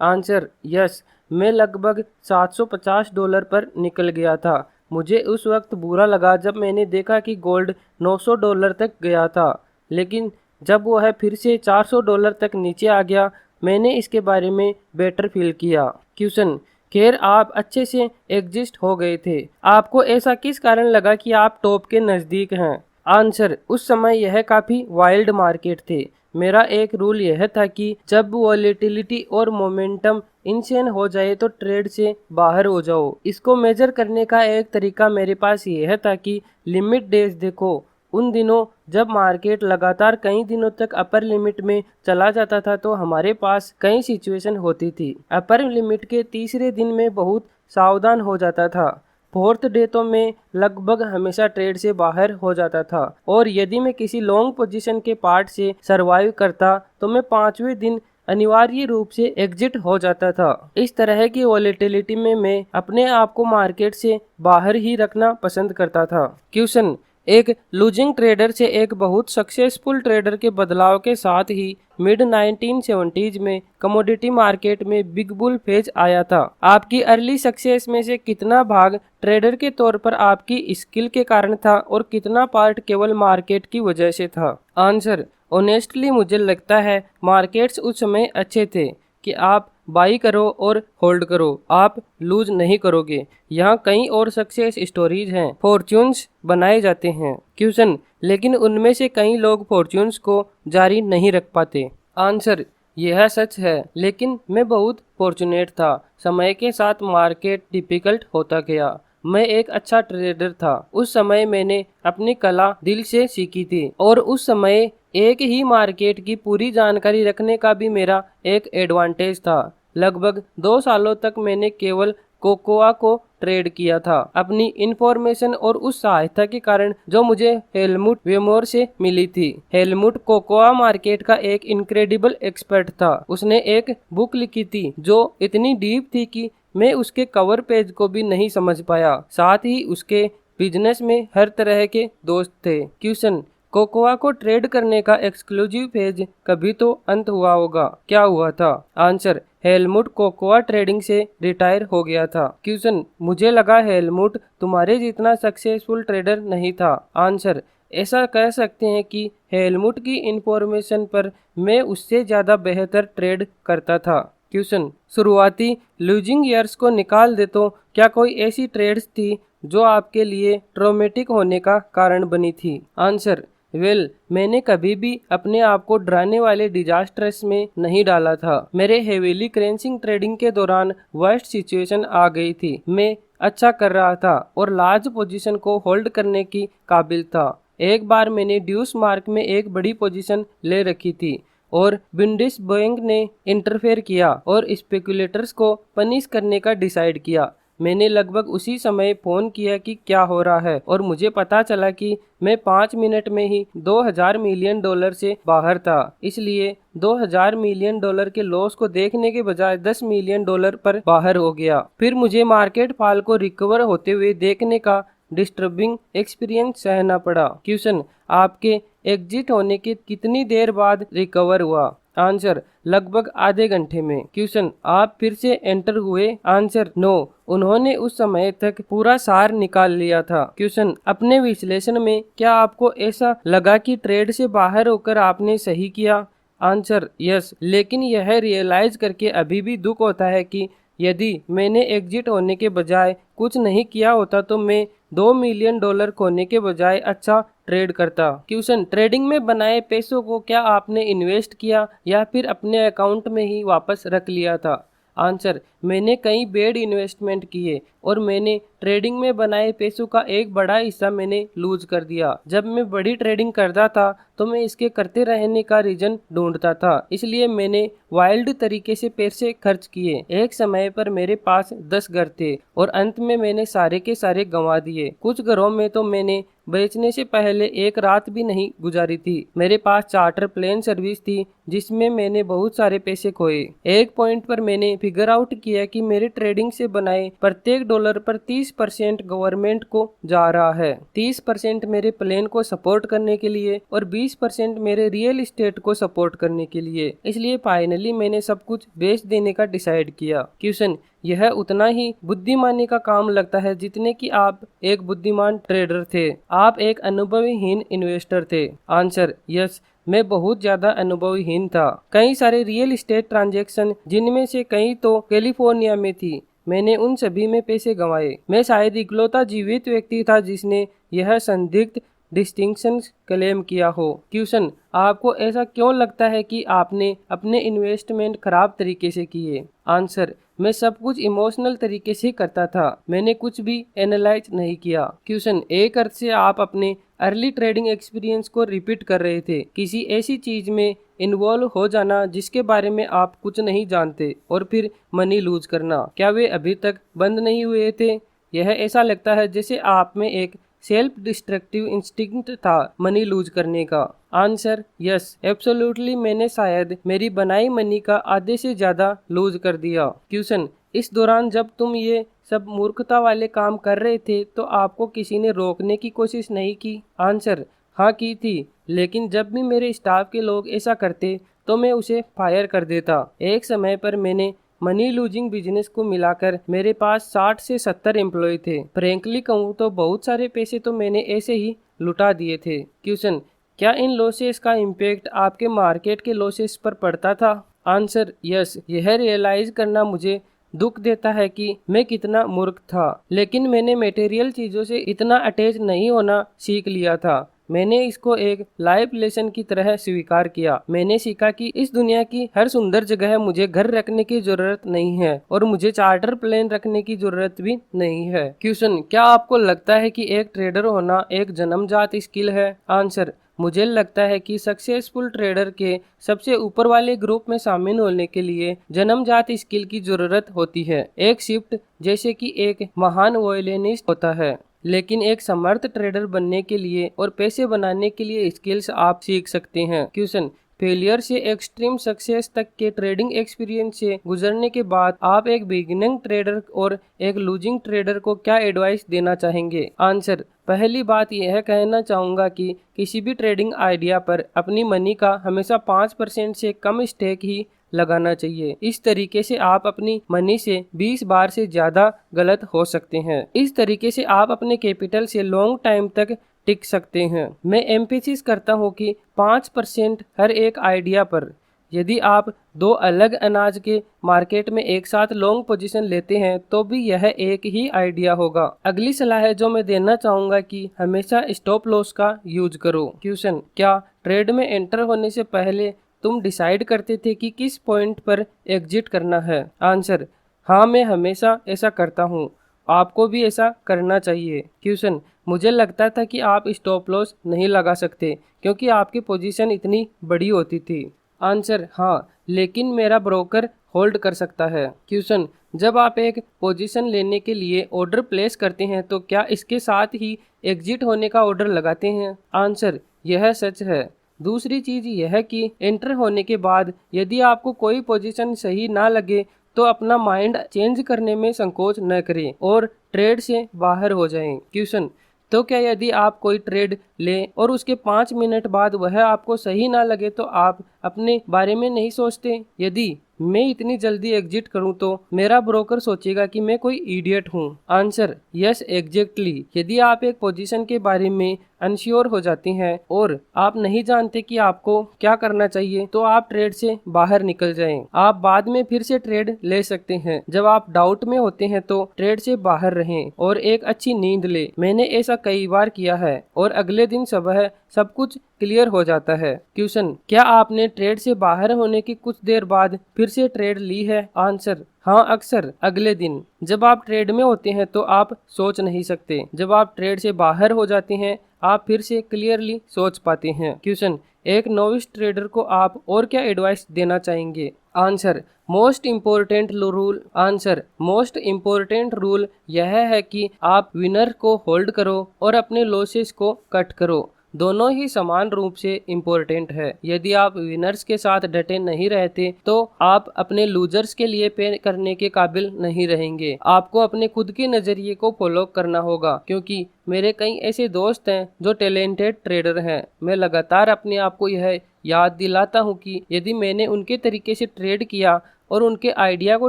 Answer, yes. मैं लगभग $750 पर निकल गया था। मुझे उस वक्त बुरा लगा जब मैंने देखा कि गोल्ड $900 तक गया था, लेकिन जब वह फिर से $400 तक नीचे आ गया, मैंने इसके बारे में बेटर फील किया। क्वेश्चन, खैर, आप अच्छे से एग्जिस्ट हो गए थे। आपको ऐसा किस कारण लगा कि आप टॉप के नज़दीक हैं? आंसर, उस समय यह काफ़ी वाइल्ड मार्केट थे। मेरा एक रूल यह था कि जब वॉलेटिलिटी और मोमेंटम इनसेन हो जाए तो ट्रेड से बाहर हो जाओ। इसको मेजर करने का एक तरीका मेरे पास यह था कि लिमिट डेज देखो। उन दिनों जब मार्केट लगातार कई दिनों तक अपर लिमिट में चला जाता था तो हमारे पास कई सिचुएशन होती थी। अपर लिमिट के तीसरे दिन में बहुत सावधान हो जाता था। फोर्थ डे तो मैं लगभग हमेशा ट्रेड से बाहर हो जाता था, और यदि मैं किसी लॉन्ग पोजीशन के पार्ट से सरवाइव करता तो मैं 5वें दिन अनिवार्य रूप से एग्जिट हो जाता था। इस तरह की वॉलेटिलिटी में मैं अपने आप को मार्केट से बाहर ही रखना पसंद करता था। क्वेश्चन, एक लूजिंग ट्रेडर से एक बहुत सक्सेसफुल ट्रेडर के बदलाव के साथ ही मिड 1970s में कमोडिटी मार्केट में बिग बुल फेज आया था। आपकी अर्ली सक्सेस में से कितना भाग ट्रेडर के तौर पर आपकी स्किल के कारण था और कितना पार्ट केवल मार्केट की वजह से था? आंसर, ऑनेस्टली मुझे लगता है मार्केट्स उस समय अच्छे थे कि आप बाई करो और होल्ड करो, आप लूज नहीं करोगे। यहाँ कई और सक्सेस स्टोरीज हैं, फॉर्च्यून्स बनाए जाते हैं। क्वेश्चन, लेकिन उनमें से कई लोग फॉर्च्यून्स को जारी नहीं रख पाते। आंसर, यह सच है, लेकिन मैं बहुत फॉर्चुनेट था। समय के साथ मार्केट डिफिकल्ट होता गया। मैं एक अच्छा ट्रेडर था। उस समय मैंने अपनी कला दिल से सीखी थी, और उस समय एक ही मार्केट की पूरी जानकारी रखने का भी मेरा एक एडवांटेज था। लगभग 2 सालों तक मैंने केवल कोकोआ को ट्रेड किया था, अपनी इंफॉर्मेशन और उस सहायता के कारण जो मुझे हेलमुट वेमोर से मिली थी। हेलमुट कोकोआ मार्केट का एक इनक्रेडिबल एक्सपर्ट था। उसने एक बुक लिखी थी जो इतनी डीप थी कि मैं उसके कवर पेज को भी नहीं समझ पाया। साथ ही उसके बिजनेस में हर तरह के दोस्त थे। क्वेश्चन, कोकोआ को ट्रेड करने का एक्सक्लूसिव फेज कभी तो अंत हुआ होगा, क्या हुआ था? आंसर, हेलमुट कोकोआ ट्रेडिंग से रिटायर हो गया था। क्वेश्चन, मुझे लगा हेलमुट तुम्हारे जितना सक्सेसफुल ट्रेडर नहीं था। आंसर, ऐसा कह सकते हैं कि हेलमुट की इंफॉर्मेशन पर मैं उससे ज़्यादा बेहतर ट्रेड करता था। क्वेश्चन, शुरुआती लूजिंग ईयर्स को निकाल दे तो क्या कोई ऐसी ट्रेड्स थी जो आपके लिए ट्रॉमेटिक होने का कारण बनी थी? आंसर, मैंने कभी भी अपने आप को डराने वाले डिजास्टर्स में नहीं डाला था। मेरे हेवीली क्रेंचिंग ट्रेडिंग के दौरान वर्स्ट सिचुएशन आ गई थी। मैं अच्छा कर रहा था और लार्ज पोजीशन को होल्ड करने की काबिल था। एक बार मैंने ड्यूस मार्क में एक बड़ी पोजीशन ले रखी थी और बुंडेसबैंक ने इंटरफेयर किया और स्पेकुलेटर्स को पनिश करने का डिसाइड किया। मैंने लगभग उसी समय फ़ोन किया कि क्या हो रहा है और मुझे पता चला कि मैं 5 मिनट में ही $2000 मिलियन से बाहर था। इसलिए $2000 मिलियन के लॉस को देखने के बजाय $10 मिलियन पर बाहर हो गया। फिर मुझे मार्केट फॉल को रिकवर होते हुए देखने का डिस्टर्बिंग एक्सपीरियंस सहना पड़ा। क्वेश्चन, आपके एग्जिट होने के कितनी देर बाद रिकवर हुआ? आंसर, लगभग आधे घंटे में। क्वेश्चन, आप फिर से एंटर हुए? आंसर, नो, उन्होंने उस समय तक पूरा सार निकाल लिया था। क्वेश्चन, अपने विश्लेषण में क्या आपको ऐसा लगा कि ट्रेड से बाहर होकर आपने सही किया? आंसर, यस, लेकिन यह रियलाइज करके अभी भी दुख होता है कि यदि मैंने एग्जिट होने के बजाय कुछ नहीं किया होता तो मैं $2 मिलियन खोने के बजाय अच्छा ट्रेड करता। क्वेश्चन, ट्रेडिंग में बनाए पैसों को क्या आपने इन्वेस्ट किया या फिर अपने अकाउंट में ही वापस रख लिया था? आंसर, मैंने कई बेड इन्वेस्टमेंट किए और मैंने ट्रेडिंग में बनाए पैसों का एक बड़ा हिस्सा मैंने लूज कर दिया। जब मैं बड़ी ट्रेडिंग करता था तो मैं इसके करते रहने का रीजन ढूंढता था, इसलिए मैंने वाइल्ड तरीके से पैसे खर्च किए। एक समय पर मेरे पास 10 घर थे और अंत में मैंने सारे के सारे गंवा दिए। कुछ घरों में तो मैंने बेचने से पहले एक रात भी नहीं गुजारी थी। मेरे पास चार्टर प्लेन सर्विस थी जिसमें मैंने बहुत सारे पैसे खोए। एक पॉइंट पर मैंने फिगर आउट किया कि मेरे ट्रेडिंग से बनाए प्रत्येक डॉलर पर 30% गवर्नमेंट को जा रहा है, 30% मेरे प्लेन को सपोर्ट करने के लिए और 20% मेरे रियल एस्टेट को सपोर्ट करने के लिए। इसलिए फाइनली मैंने सब कुछ बेच देने का डिसाइड किया। क्वेश्चन, यह उतना ही बुद्धिमानी का काम लगता है जितने कि आप एक बुद्धिमान ट्रेडर थे। आप एक अनुभवहीन इन्वेस्टर थे। आंसर, यस, मैं बहुत ज्यादा अनुभवहीन था। कई सारे रियल एस्टेट ट्रांजैक्शन, जिनमें से कई तो कैलिफोर्निया में थी, मैंने उन सभी में पैसे गंवाए। मैं शायद इकलौता जीवित व्यक्ति था जिसने यह संदिग्ध डिस्टिंक्शन क्लेम किया हो। क्वेश्चन, आपको ऐसा क्यों लगता है कि आपने अपने इन्वेस्टमेंट खराब तरीके से किए? आंसर, मैं सब कुछ इमोशनल तरीके से करता था, मैंने कुछ भी एनालाइज नहीं किया। क्वेश्चन, एक अर्थ से आप अपने अर्ली ट्रेडिंग एक्सपीरियंस को रिपीट कर रहे थे, किसी ऐसी चीज में इन्वॉल्व हो जाना जिसके बारे में आप कुछ नहीं जानते और फिर मनी लूज करना। क्या वे अभी तक बंद नहीं हुए थे? यह ऐसा लगता है जैसे आप में एक सेल्फ डिस्ट्रक्टिव इंस्टिंक्ट था मनी लूज करने का। आंसर, यस, एब्सोल्युटली, मैंने शायद मेरी बनाई मनी का आधे से ज्यादा लूज कर दिया। क्वेश्चन, इस दौरान जब तुम ये सब मूर्खता वाले काम कर रहे थे तो आपको किसी ने रोकने की कोशिश नहीं की? आंसर, हाँ की थी, लेकिन जब भी मेरे स्टाफ के लोग ऐसा करते तो मैं उसे फायर कर देता। एक समय पर मैंने मनी लूजिंग बिजनेस को मिलाकर मेरे पास 60 से 70 एम्प्लॉय थे। फ्रेंकली कहूँ तो बहुत सारे पैसे तो मैंने ऐसे ही लुटा दिए थे। क्वेश्चन, क्या इन लॉसेस का इम्पैक्ट आपके मार्केट के लॉसेस पर पड़ता था? आंसर, यस, यह रियलाइज करना मुझे दुख देता है कि मैं कितना मूर्ख था, लेकिन मैंने मटेरियल चीज़ों से इतना अटैच नहीं होना सीख लिया था। मैंने इसको एक लाइफ लेसन की तरह स्वीकार किया। मैंने सीखा कि इस दुनिया की हर सुंदर जगह मुझे घर रखने की जरूरत नहीं है और मुझे चार्टर प्लेन रखने की जरूरत भी नहीं है। क्वेश्चन, क्या आपको लगता है कि एक ट्रेडर होना एक जन्मजात स्किल है? आंसर, मुझे लगता है कि सक्सेसफुल ट्रेडर के सबसे ऊपर वाले ग्रुप में शामिल होने के लिए जन्मजात स्किल की जरूरत होती है। एक शिफ्ट जैसे कि एक महान वॉयलिनिस्ट होता है, लेकिन एक समर्थ ट्रेडर बनने के लिए और पैसे बनाने के लिए स्किल्स आप सीख सकते हैं। क्वेश्चन, फेलियर से एक्सट्रीम सक्सेस तक के ट्रेडिंग एक्सपीरियंस से गुजरने के बाद आप एक बिगिनिंग ट्रेडर और एक लूजिंग ट्रेडर को क्या एडवाइस देना चाहेंगे? आंसर, पहली बात यह कहना चाहूँगा कि किसी भी ट्रेडिंग आइडिया पर अपनी मनी का हमेशा 5% से कम स्टेक ही लगाना चाहिए। इस तरीके से आप अपनी मनी से 20 बार से ज्यादा गलत हो सकते हैं। इस तरीके से आप अपने कैपिटल से लॉन्ग टाइम तक टिक सकते हैं। मैं एम्फेसिस करता हूँ कि 5% हर एक आइडिया पर। यदि आप दो अलग अनाज के मार्केट में एक साथ लॉन्ग पोजीशन लेते हैं तो भी यह एक ही आइडिया होगा। अगली सलाह है जो मैं देना चाहूँगा कि हमेशा स्टॉप लॉस का यूज करो। क्वेश्चन, क्या ट्रेड में एंटर होने से पहले तुम डिसाइड करते थे कि किस पॉइंट पर एग्जिट करना है? आंसर, हाँ, मैं हमेशा ऐसा करता हूँ। आपको भी ऐसा करना चाहिए। क्वेश्चन, मुझे लगता था कि आप स्टॉप लॉस नहीं लगा सकते क्योंकि आपकी पोजीशन इतनी बड़ी होती थी। आंसर हाँ, लेकिन मेरा ब्रोकर होल्ड कर सकता है। क्वेश्चन, जब आप एक पोजीशन लेने के लिए ऑर्डर प्लेस करते हैं तो क्या इसके साथ ही एग्जिट होने का ऑर्डर लगाते हैं? आंसर, यह सच है। दूसरी चीज यह है कि एंटर होने के बाद यदि आपको कोई पोजीशन सही ना लगे तो अपना माइंड चेंज करने में संकोच न करें और ट्रेड से बाहर हो जाएं। क्वेश्चन, तो क्या यदि आप कोई ट्रेड लें और उसके 5 मिनट बाद वह आपको सही ना लगे तो आप अपने बारे में नहीं सोचते? यदि मैं इतनी जल्दी एग्जिट करूं तो मेरा ब्रोकर सोचेगा कि मैं कोई इडियट हूं। Answer, yes exactly. यदि आप एक पोजीशन के बारे में अनश्योर हो जाते हैं और आप नहीं जानते कि आपको क्या करना चाहिए तो आप ट्रेड से बाहर निकल जाएं। आप बाद में फिर से ट्रेड ले सकते हैं। जब आप डाउट में होते हैं तो ट्रेड से बाहर रहें और एक अच्छी नींद ले। मैंने ऐसा कई बार किया है और अगले दिन सुबह सब कुछ क्लियर हो जाता है। क्वेश्चन, क्या आपने ट्रेड से बाहर होने की कुछ देर बाद फिर से ट्रेड ली है? आंसर, हाँ, अक्सर अगले दिन। जब आप ट्रेड में होते हैं तो आप सोच नहीं सकते। जब आप ट्रेड से बाहर हो जाते हैं आप फिर से क्लियरली सोच पाते हैं। क्वेश्चन, एक नोविस ट्रेडर को आप और क्या एडवाइस देना चाहेंगे? Answer, most important rule. Answer, most important rule यह है कि आप विनर को होल्ड करो और अपने लॉसेस को कट करो। दोनों ही समान रूप से इम्पोर्टेंट है। यदि आप विनर्स के साथ डटे नहीं रहते तो आप अपने लूजर्स के लिए पे करने के काबिल नहीं रहेंगे। आपको अपने खुद के नजरिए को फॉलो करना होगा, क्योंकि मेरे कई ऐसे दोस्त हैं जो टैलेंटेड ट्रेडर हैं। मैं लगातार अपने आप को यह याद दिलाता हूँ कि यदि मैंने उनके तरीके से ट्रेड किया और उनके आइडिया को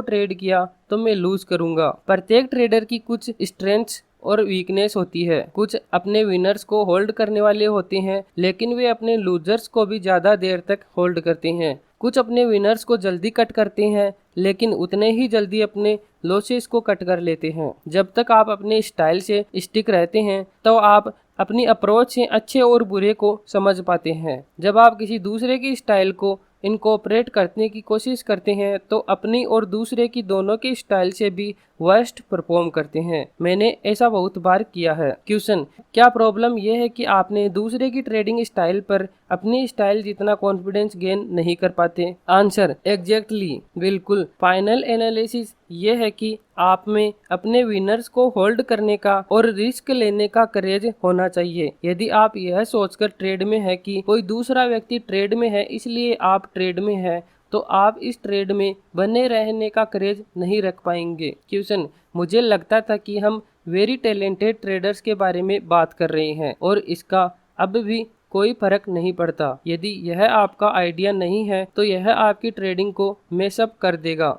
ट्रेड किया तो मैं लूज करूंगा। प्रत्येक ट्रेडर की कुछ स्ट्रेंथ्स और वीकनेस होती है। कुछ अपने विनर्स को होल्ड करने वाले होते हैं लेकिन वे अपने लूजर्स को भी ज्यादा देर तक होल्ड करते हैं। कुछ अपने विनर्स को जल्दी कट करते हैं लेकिन उतने ही जल्दी अपने लॉसेस को कट कर लेते हैं। जब तक आप अपने स्टाइल से स्टिक रहते हैं तो आप अपनी अप्रोच से अच्छे और बुरे को समझ पाते हैं। जब आप किसी दूसरे की स्टाइल को इनकॉर्पोरेट करने की कोशिश करते हैं तो अपनी और दूसरे की दोनों की स्टाइल से भी वर्स्ट परफॉर्म करते हैं। मैंने ऐसा बहुत बार किया है। क्वेश्चन, क्या प्रॉब्लम यह है कि आपने दूसरे की ट्रेडिंग स्टाइल पर अपनी स्टाइल जितना कॉन्फिडेंस गेन नहीं कर पाते? आंसर, एग्जैक्टली, बिल्कुल। फाइनल एनालिसिस ये है कि आप में अपने विनर्स को होल्ड करने का और रिस्क लेने का करेज होना चाहिए। यदि आप यह सोचकर ट्रेड में है कि कोई दूसरा व्यक्ति ट्रेड में है इसलिए आप ट्रेड में है तो आप इस ट्रेड में बने रहने का करेज नहीं रख पाएंगे। क्वेश्चन, मुझे लगता था कि हम वेरी टैलेंटेड ट्रेडर्स के बारे में बात कर रहे हैं और इसका अब भी कोई फर्क नहीं पड़ता। यदि यह आपका आइडिया नहीं है तो यह आपकी ट्रेडिंग को मेसअप कर देगा।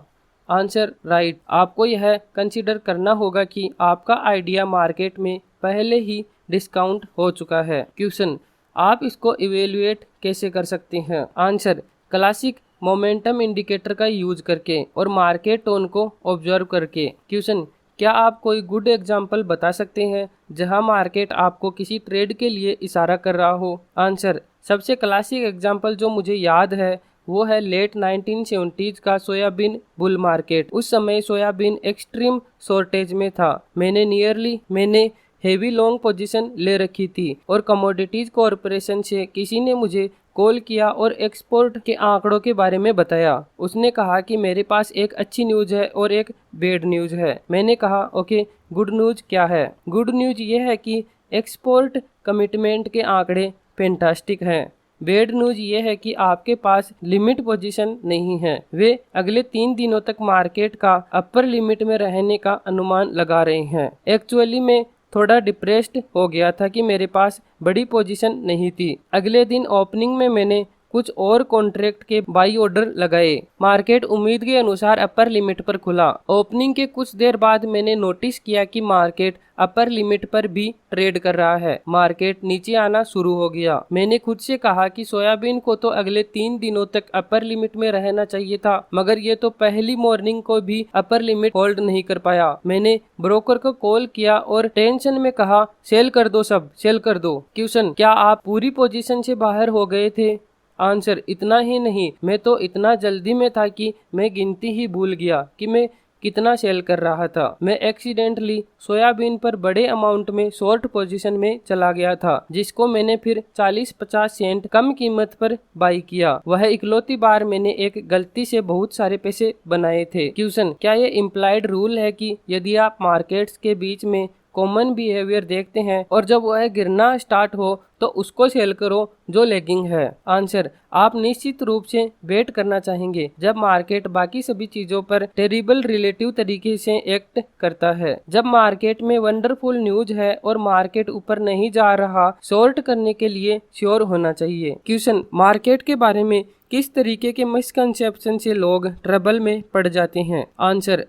Answer, right. आपको यह कंसीडर करना होगा कि आपका आइडिया मार्केट में पहले ही डिस्काउंट हो चुका है। क्वेश्चन, आप इसको इवेल्युएट कैसे कर सकते हैं? आंसर, क्लासिक मोमेंटम इंडिकेटर का यूज करके और मार्केट टोन को ऑब्जर्व करके। क्वेश्चन, क्या आप कोई गुड एग्जाम्पल बता सकते हैं जहां मार्केट आपको किसी ट्रेड के लिए इशारा कर रहा हो? आंसर, सबसे क्लासिक एग्जाम्पल जो मुझे याद है वो है लेट 1970s का सोयाबीन बुल मार्केट। उस समय सोयाबीन एक्सट्रीम शॉर्टेज में था। मैंने हेवी लॉन्ग पोजीशन ले रखी थी और कमोडिटीज कॉरपोरेशन से किसी ने मुझे कॉल किया और एक्सपोर्ट के आंकड़ों के बारे में बताया। उसने कहा कि मेरे पास एक अच्छी न्यूज़ है और एक बैड न्यूज़ है। मैंने कहा, ओके, गुड न्यूज़ क्या है? गुड न्यूज़ ये है कि एक्सपोर्ट कमिटमेंट के आंकड़े फैंटास्टिक हैं। बैड न्यूज ये है कि आपके पास लिमिट पोजीशन नहीं है। वे अगले 3 दिनों तक मार्केट का अपर लिमिट में रहने का अनुमान लगा रहे हैं। एक्चुअली मैं थोड़ा डिप्रेस्ड हो गया था कि मेरे पास बड़ी पोजीशन नहीं थी। अगले दिन ओपनिंग में मैंने कुछ और कॉन्ट्रैक्ट के बाई ऑर्डर लगाए। मार्केट उम्मीद के अनुसार अपर लिमिट पर खुला। ओपनिंग के कुछ देर बाद मैंने नोटिस किया कि मार्केट अपर लिमिट पर भी ट्रेड कर रहा है। मार्केट नीचे आना शुरू हो गया। मैंने खुद से कहा कि सोयाबीन को तो अगले 3 दिनों तक अपर लिमिट में रहना चाहिए था, मगर ये तो पहली मॉर्निंग को भी अपर लिमिट होल्ड नहीं कर पाया। मैंने ब्रोकर को कॉल किया और टेंशन में कहा, सेल कर दो, सब सेल कर दो। क्वेश्चन, क्या आप पूरी पोजीशन से बाहर हो गए थे? आंसर, इतना ही नहीं, मैं तो इतना जल्दी में था कि मैं गिनती ही भूल गया कि मैं कितना सेल कर रहा था। मैं एक्सीडेंटली सोयाबीन पर बड़े अमाउंट में शॉर्ट पोजीशन में चला गया था, जिसको मैंने फिर 40-50 सेंट कम कीमत पर बाई किया। वह इकलौती बार मैंने एक गलती से बहुत सारे पैसे बनाए थे। क्वेश्चन, क्या ये इम्प्लाइड रूल है कि यदि आप मार्केट्स के बीच में कॉमन बिहेवियर देखते हैं और जब वह गिरना स्टार्ट हो तो उसको सेल करो जो लैगिंग है? आंसर, आप निश्चित रूप से वेट करना चाहेंगे जब मार्केट बाकी सभी चीजों पर टेरिबल रिलेटिव तरीके से एक्ट करता है। जब मार्केट में वंडरफुल न्यूज है और मार्केट ऊपर नहीं जा रहा, शॉर्ट करने के लिए श्योर होना चाहिए। क्वेश्चन, मार्केट के बारे में किस तरीके के मिसकंसेप्शन से लोग ट्रबल में पड़ जाते हैं? आंसर,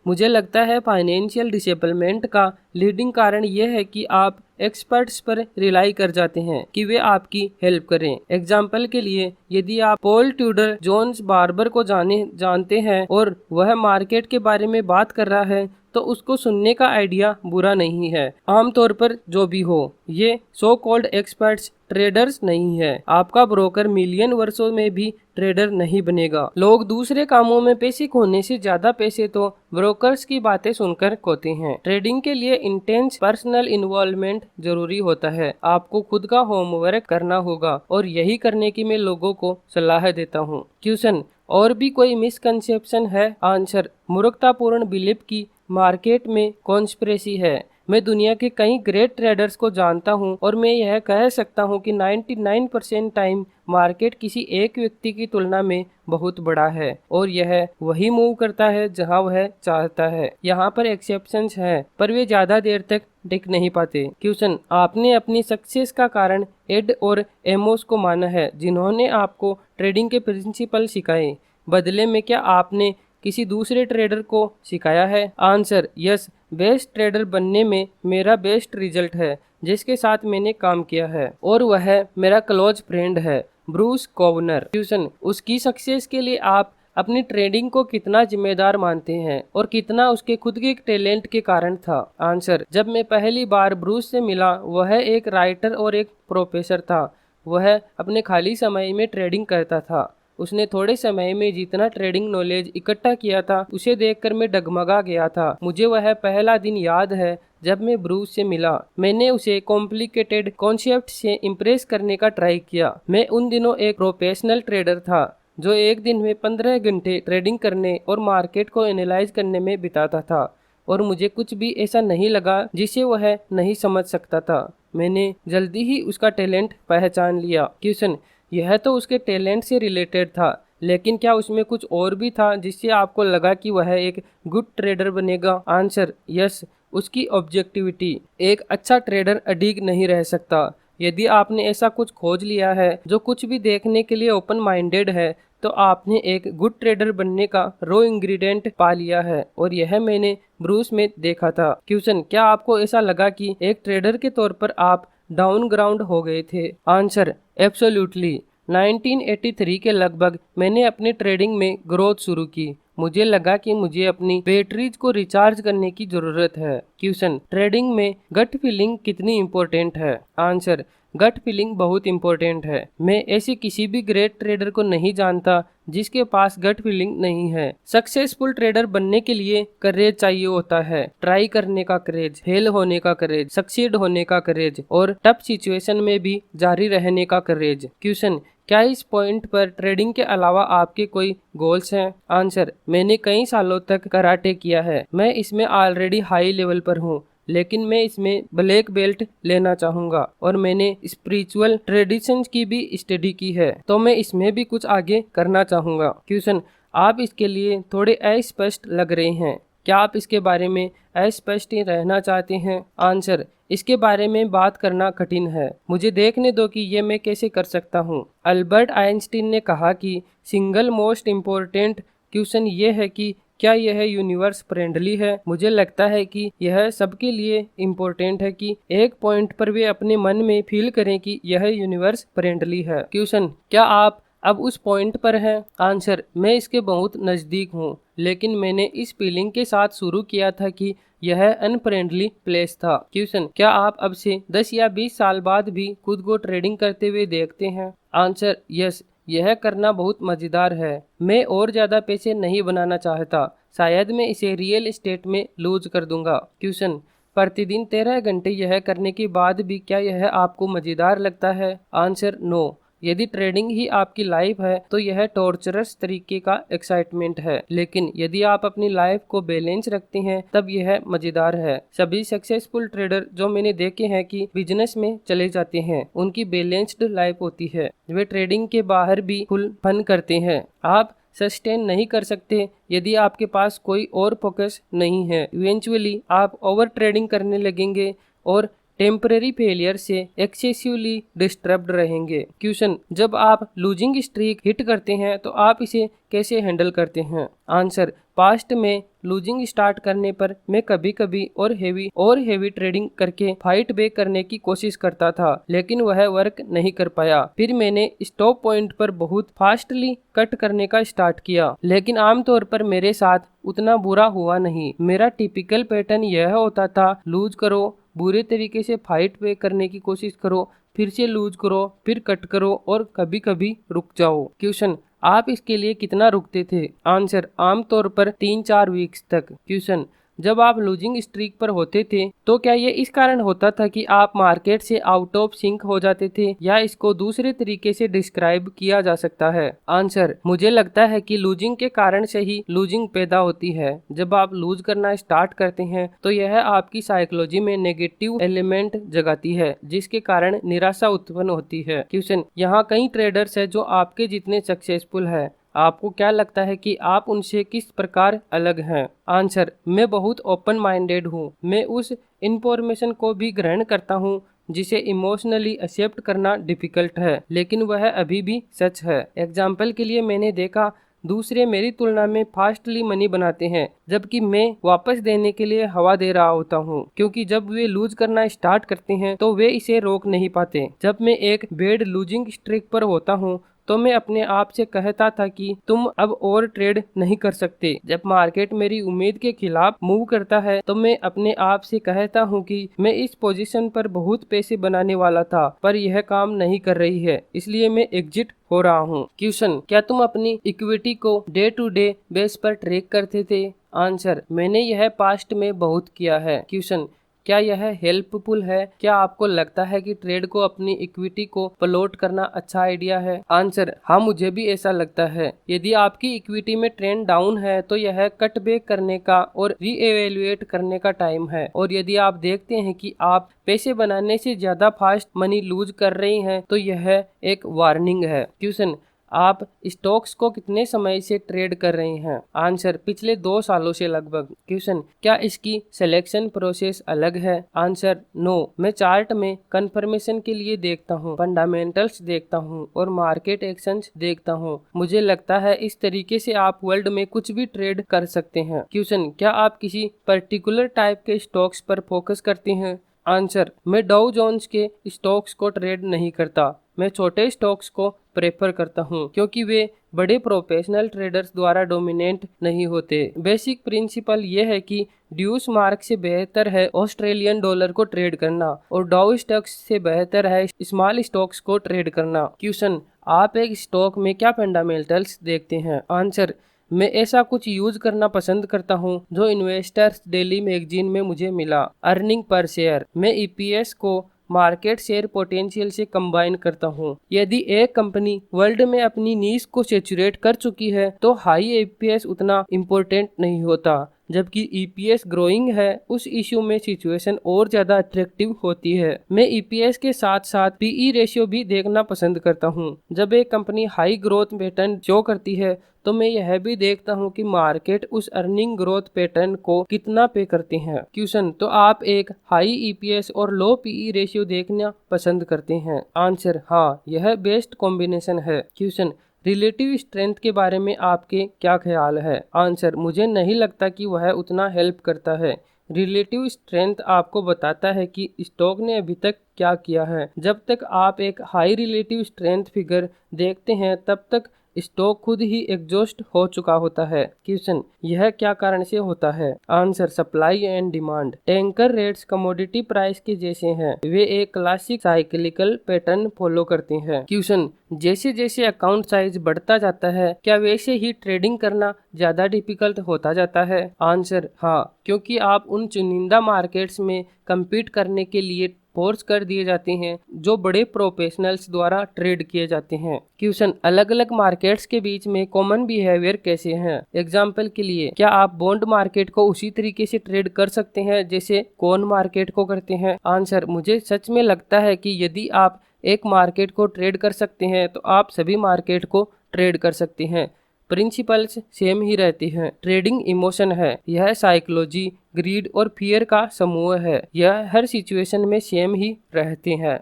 मुझे लगता है फाइनेंशियल डिसेबलमेंट का लीडिंग कारण यह है कि आप एक्सपर्ट्स पर रिलाई कर जाते हैं कि वे आपकी हेल्प करें। एग्जाम्पल के लिए, यदि आप पॉल ट्यूडर जोन्स बार्बर को जानते हैं और वह मार्केट के बारे में बात कर रहा है तो उसको सुनने का आइडिया बुरा नहीं है। आमतौर पर जो भी हो, ये सो कॉल्ड एक्सपर्ट्स ट्रेडर्स नहीं है। आपका ब्रोकर मिलियन वर्षों में भी ट्रेडर नहीं बनेगा। लोग दूसरे कामों में पैसे खोने से ज्यादा पैसे तो ब्रोकर्स की बातें सुनकर खोते हैं। ट्रेडिंग के लिए इंटेंस पर्सनल इन्वॉल्वमेंट जरूरी होता है। आपको खुद का होमवर्क करना होगा और यही करने की मैं लोगों को सलाह देता हूँ। क्वेश्चन, और भी कोई मिसकंसेप्शन है? आंसर, मूर्खतापूर्ण बिलीफ की मार्केट में कॉन्स्पिरेसी है। मैं दुनिया के कई ग्रेट ट्रेडर्स को जानता हूं और मैं यह कह सकता हूं कि 99% टाइम मार्केट किसी एक व्यक्ति की तुलना में बहुत बड़ा है और यह वही मूव करता है जहां वह चाहता है। यहाँ पर एक्सेप्शंस हैं, पर वे ज्यादा देर तक टिक नहीं पाते। क्वेश्चन, आपने अपनी सक्सेस का कारण एड और एमोस को माना है, जिन्होंने आपको ट्रेडिंग के प्रिंसिपल सिखाए। बदले में क्या आपने किसी दूसरे ट्रेडर को सिखाया है? Answer, yes. बेस्ट ट्रेडर बनने में मेरा बेस्ट रिजल्ट है जिसके साथ मैंने काम किया है और वह मेरा क्लोज फ्रेंड है, ब्रूस कोवनर। क्वेश्चन, उसकी सक्सेस के लिए आप अपनी ट्रेडिंग को कितना जिम्मेदार मानते हैं और कितना उसके खुद के टैलेंट के कारण था? आंसर, जब मैं पहली बार ब्रूस से मिला, वह एक राइटर और एक प्रोफेसर था। वह अपने खाली समय में ट्रेडिंग करता था। उसने थोड़े समय में जितना ट्रेडिंग नॉलेज इकट्ठा किया था, उसे देखकर मैं डगमगा गया था। मुझे वह पहला दिन याद है जब मैं ब्रूस से मिला। मैंने उसे कॉम्प्लिकेटेड कॉन्सेप्ट से इम्प्रेस करने का ट्राई किया। मैं उन दिनों एक प्रोफेशनल ट्रेडर था जो एक दिन में 15 घंटे ट्रेडिंग करने और मार्केट को एनालाइज करने में बिताता था और मुझे कुछ भी ऐसा नहीं लगा जिसे वह नहीं समझ सकता था। मैंने जल्दी ही उसका टैलेंट पहचान लिया। क्वेश्चन, यह तो उसके टैलेंट से रिलेटेड था, लेकिन क्या उसमें कुछ और भी था जिससे आपको लगा कि वह एक गुड ट्रेडर बनेगा? Answer, yes. उसकी ऑब्जेक्टिविटी। एक अच्छा ट्रेडर अडिग नहीं रह सकता। यदि आपने ऐसा कुछ खोज लिया है जो कुछ भी देखने के लिए ओपन माइंडेड है, तो आपने एक गुड ट्रेडर बनने का रॉ इंग्रेडिएंट पा लिया है और यह मैंने ब्रूस में देखा था। क्वेश्चन, क्या आपको ऐसा लगा कि एक ट्रेडर के तौर पर आप डाउन ग्राउंड हो गए थे? Answer, absolutely. 1983 के लगभग मैंने अपनी ट्रेडिंग में ग्रोथ शुरू की। मुझे लगा कि मुझे अपनी बैटरीज को रिचार्ज करने की जरूरत है। क्वेश्चन, ट्रेडिंग में गट फीलिंग कितनी इम्पोर्टेंट है? आंसर, गट फीलिंग बहुत इम्पोर्टेंट है। मैं ऐसे किसी भी ग्रेट ट्रेडर को नहीं जानता जिसके पास गट फीलिंग नहीं है। सक्सेसफुल ट्रेडर बनने के लिए करेज चाहिए होता है। ट्राई करने का करेज, फेल होने का करेज, सक्सीड होने का करेज और टफ सिचुएशन में भी जारी रहने का करेज। क्वेश्चन, क्या इस पॉइंट पर ट्रेडिंग के अलावा आपके कोई गोल्स हैं? आंसर, मैंने कई सालों तक कराटे किया है। मैं इसमें ऑलरेडी हाई लेवल पर हूँ, लेकिन मैं इसमें ब्लैक बेल्ट लेना चाहूँगा और मैंने स्पिरिचुअल ट्रेडिशंस की भी स्टडी की है, तो मैं इसमें भी कुछ आगे करना चाहूँगा। क्वेश्चन, आप इसके लिए थोड़े अस्पष्ट लग रहे हैं। क्या आप इसके बारे में अस्पष्ट ही रहना चाहते हैं? आंसर, इसके बारे में बात करना कठिन है। मुझे देखने दो कि ये मैं कैसे कर सकता हूँ। अल्बर्ट आइंस्टीन ने कहा कि सिंगल मोस्ट इम्पोर्टेंट क्वेश्चन ये है कि क्या यह यूनिवर्स फ्रेंडली है? मुझे लगता है कि यह सबके लिए इम्पोर्टेंट है कि एक पॉइंट पर वे अपने मन में फील करें कि यह यूनिवर्स फ्रेंडली है। क्वेश्चन, क्या आप अब उस पॉइंट पर हैं? आंसर, मैं इसके बहुत नज़दीक हूँ, लेकिन मैंने इस फीलिंग के साथ शुरू किया था कि यह अनफ्रेंडली प्लेस था। क्वेश्चन, क्या आप अब से 10 या 20 साल बाद भी खुद को ट्रेडिंग करते हुए देखते हैं? Answer, yes. यह करना बहुत मजेदार है। मैं और ज्यादा पैसे नहीं बनाना चाहता, शायद मैं इसे रियल एस्टेट में लूज कर दूंगा। क्वेश्चन, प्रतिदिन 13 घंटे यह करने के बाद भी क्या यह आपको मजेदार लगता है? Answer, no. यदि ट्रेडिंग ही आपकी लाइफ है तो यह टॉर्चरस तरीके का एक्साइटमेंट है, लेकिन यदि आप अपनी लाइफ को बैलेंस रखते हैं तब यह मजेदार है। सभी सक्सेसफुल ट्रेडर जो मैंने देखे हैं कि बिजनेस में चले जाते हैं, उनकी बैलेंस्ड लाइफ होती है। वे ट्रेडिंग के बाहर भी फुल फन करते हैं। आप सस्टेन नहीं कर सकते यदि आपके पास कोई और फोकस नहीं है। इवेंचुअली आप ओवर ट्रेडिंग करने लगेंगे और टेम्पररी फेलियर से एक्सेसिवली डिस्टर्ब्ड रहेंगे। क्वेश्चन, जब आप लूजिंग स्ट्रीक हिट करते हैं तो आप इसे कैसे हैंडल करते हैं? आंसर, पास्ट में लूजिंग स्टार्ट करने पर मैं कभी कभी और हेवी ट्रेडिंग करके फाइट बैक करने की कोशिश करता था, लेकिन वह वर्क नहीं कर पाया। फिर मैंने स्टॉप पॉइंट पर बहुत फास्टली कट करने का स्टार्ट किया, लेकिन आमतौर पर मेरे साथ उतना बुरा हुआ नहीं। मेरा टिपिकल पैटर्न यह होता था, लूज करो, बुरे तरीके से फाइट बैक करने की कोशिश करो, फिर से लूज करो, फिर कट करो और कभी कभी रुक जाओ। क्वेश्चन, आप इसके लिए कितना रुकते थे? आंसर, आमतौर पर 3-4 वीक्स तक। क्वेश्चन, जब आप लूजिंग स्ट्रीक पर होते थे तो क्या ये इस कारण होता था कि आप मार्केट से आउट ऑफ सिंक हो जाते थे, या इसको दूसरे तरीके से डिस्क्राइब किया जा सकता है? आंसर, मुझे लगता है कि लूजिंग के कारण से ही लूजिंग पैदा होती है। जब आप लूज करना स्टार्ट करते हैं तो यह आपकी साइकोलॉजी में नेगेटिव एलिमेंट जगाती है, जिसके कारण निराशा उत्पन्न होती है। क्वेश्चन, यहाँ कई ट्रेडर्स है जो आपके जितने सक्सेसफुल है। आपको क्या लगता है कि आप उनसे किस प्रकार अलग हैं? आंसर, मैं बहुत ओपन माइंडेड हूँ। मैं उस इंफॉर्मेशन को भी ग्रहण करता हूँ जिसे इमोशनली एक्सेप्ट करना डिफिकल्ट है, लेकिन वह अभी भी सच है। एग्जाम्पल के लिए, मैंने देखा दूसरे मेरी तुलना में फास्टली मनी बनाते हैं, जबकि मैं वापस देने के लिए हवा दे रहा होता हूँ, क्योंकि जब वे लूज करना स्टार्ट करते हैं तो वे इसे रोक नहीं पाते। जब मैं एक बेड लूजिंग स्ट्रिक पर होता हूँ तो मैं अपने आप से कहता था कि तुम अब और ट्रेड नहीं कर सकते। जब मार्केट मेरी उम्मीद के खिलाफ मूव करता है तो मैं अपने आप से कहता हूँ कि मैं इस पोजीशन पर बहुत पैसे बनाने वाला था, पर यह काम नहीं कर रही है, इसलिए मैं एग्जिट हो रहा हूँ। क्वेश्चन, क्या तुम अपनी इक्विटी को डे टू डे बेस पर ट्रैक करते थे? आंसर, मैंने यह पास्ट में बहुत किया है। क्वेश्चन, क्या यह हेल्पफुल है? क्या आपको लगता है कि ट्रेड को अपनी इक्विटी को प्लॉट करना अच्छा आइडिया है? आंसर, हाँ, मुझे भी ऐसा लगता है। यदि आपकी इक्विटी में ट्रेंड डाउन है तो यह कट बैक करने का और रीएवेल्युएट करने का टाइम है, और यदि आप देखते हैं कि आप पैसे बनाने से ज्यादा फास्ट मनी लूज कर रहे हैं तो यह एक वार्निंग है। क्वेश्चन, आप स्टॉक्स को कितने समय से ट्रेड कर रहे हैं? आंसर, पिछले 2 सालों से लगभग। क्वेश्चन, क्या इसकी सिलेक्शन प्रोसेस अलग है? Answer, no. मैं चार्ट में कंफर्मेशन के लिए देखता हूँ, फंडामेंटल्स देखता हूँ और मार्केट एक्शंस देखता हूँ। मुझे लगता है इस तरीके से आप वर्ल्ड में कुछ भी ट्रेड कर सकते हैं। क्वेश्चन, क्या आप किसी पर्टिकुलर टाइप के स्टॉक्स पर फोकस करते हैं? आंसर, मैं डाउ जोन्स के स्टॉक्स को ट्रेड नहीं करता। मैं छोटे स्टॉक्स को प्रेफर करता हूँ क्योंकि वे बड़े प्रोफेशनल ट्रेडर्स द्वारा डोमिनेट नहीं होते। बेसिक प्रिंसिपल यह है कि ड्यूस मार्क से बेहतर है ऑस्ट्रेलियन डॉलर को ट्रेड करना और डाउ स्टॉक्स से बेहतर है स्मॉल स्टॉक्स को ट्रेड करना। क्वेश्चन, आप एक स्टॉक में क्या फंडामेंटल्स देखते हैं? आंसर, मैं ऐसा कुछ यूज करना पसंद करता हूँ जो इन्वेस्टर्स डेली मैगजीन में मुझे मिला। अर्निंग पर शेयर, मैं ईपीएस को मार्केट शेयर पोटेंशियल से कंबाइन करता हूँ। यदि एक कंपनी वर्ल्ड में अपनी नीश को सैचुरेट कर चुकी है तो हाई ईपीएस उतना इम्पोर्टेंट नहीं होता, जबकि ईपीएस ग्रोइंग है उस इश्यू में सिचुएशन और ज्यादा अट्रैक्टिव होती है। मैं ईपीएस के साथ साथ पीई रेशियो भी देखना पसंद करता हूँ। जब एक company high growth pattern show करती है तो मैं यह भी देखता हूँ कि मार्केट उस अर्निंग ग्रोथ पैटर्न को कितना पे करते हैं। क्वेश्चन, तो आप एक हाई ईपीएस और लो पीई रेशियो देखना पसंद करते हैं? आंसर, हाँ, यह बेस्ट कॉम्बिनेशन है। क्वेश्चन, रिलेटिव स्ट्रेंथ के बारे में आपके क्या ख्याल है? आंसर, मुझे नहीं लगता कि वह उतना हेल्प करता है। रिलेटिव स्ट्रेंथ आपको बताता है कि स्टॉक ने अभी तक क्या किया है। जब तक आप एक हाई रिलेटिव स्ट्रेंथ फिगर देखते हैं तब तक स्टॉक खुद ही एग्जॉस्ट हो चुका होता है। क्वेश्चन, यह क्या कारण से होता है? Answer, supply and demand. Tanker rates commodity price के जैसे हैं, वे एक क्लासिक साइक्लिकल पैटर्न फॉलो करते हैं। क्वेश्चन, जैसे जैसे अकाउंट साइज बढ़ता जाता है, क्या वैसे ही ट्रेडिंग करना ज्यादा डिफिकल्ट होता जाता है? आंसर, हाँ, क्योंकि आप उन चुनिंदा मार्केट्स में compete करने के लिए फोर्स कर दिए जाते हैं जो बड़े प्रोफेशनल्स द्वारा ट्रेड किए जाते हैं। क्वेश्चन, अलग अलग मार्केट्स के बीच में कॉमन बिहेवियर कैसे हैं? एग्जाम्पल के लिए, क्या आप बॉन्ड मार्केट को उसी तरीके से ट्रेड कर सकते हैं जैसे कॉइन मार्केट को करते हैं? आंसर, मुझे सच में लगता है कि यदि आप एक मार्केट को ट्रेड कर सकते हैं तो आप सभी मार्केट को ट्रेड कर सकते हैं। प्रिंसिपल्स सेम ही रहती हैं। ट्रेडिंग इमोशन है, यह साइकोलॉजी, ग्रीड और फियर का समूह है। यह हर सिचुएशन में सेम ही रहते हैं।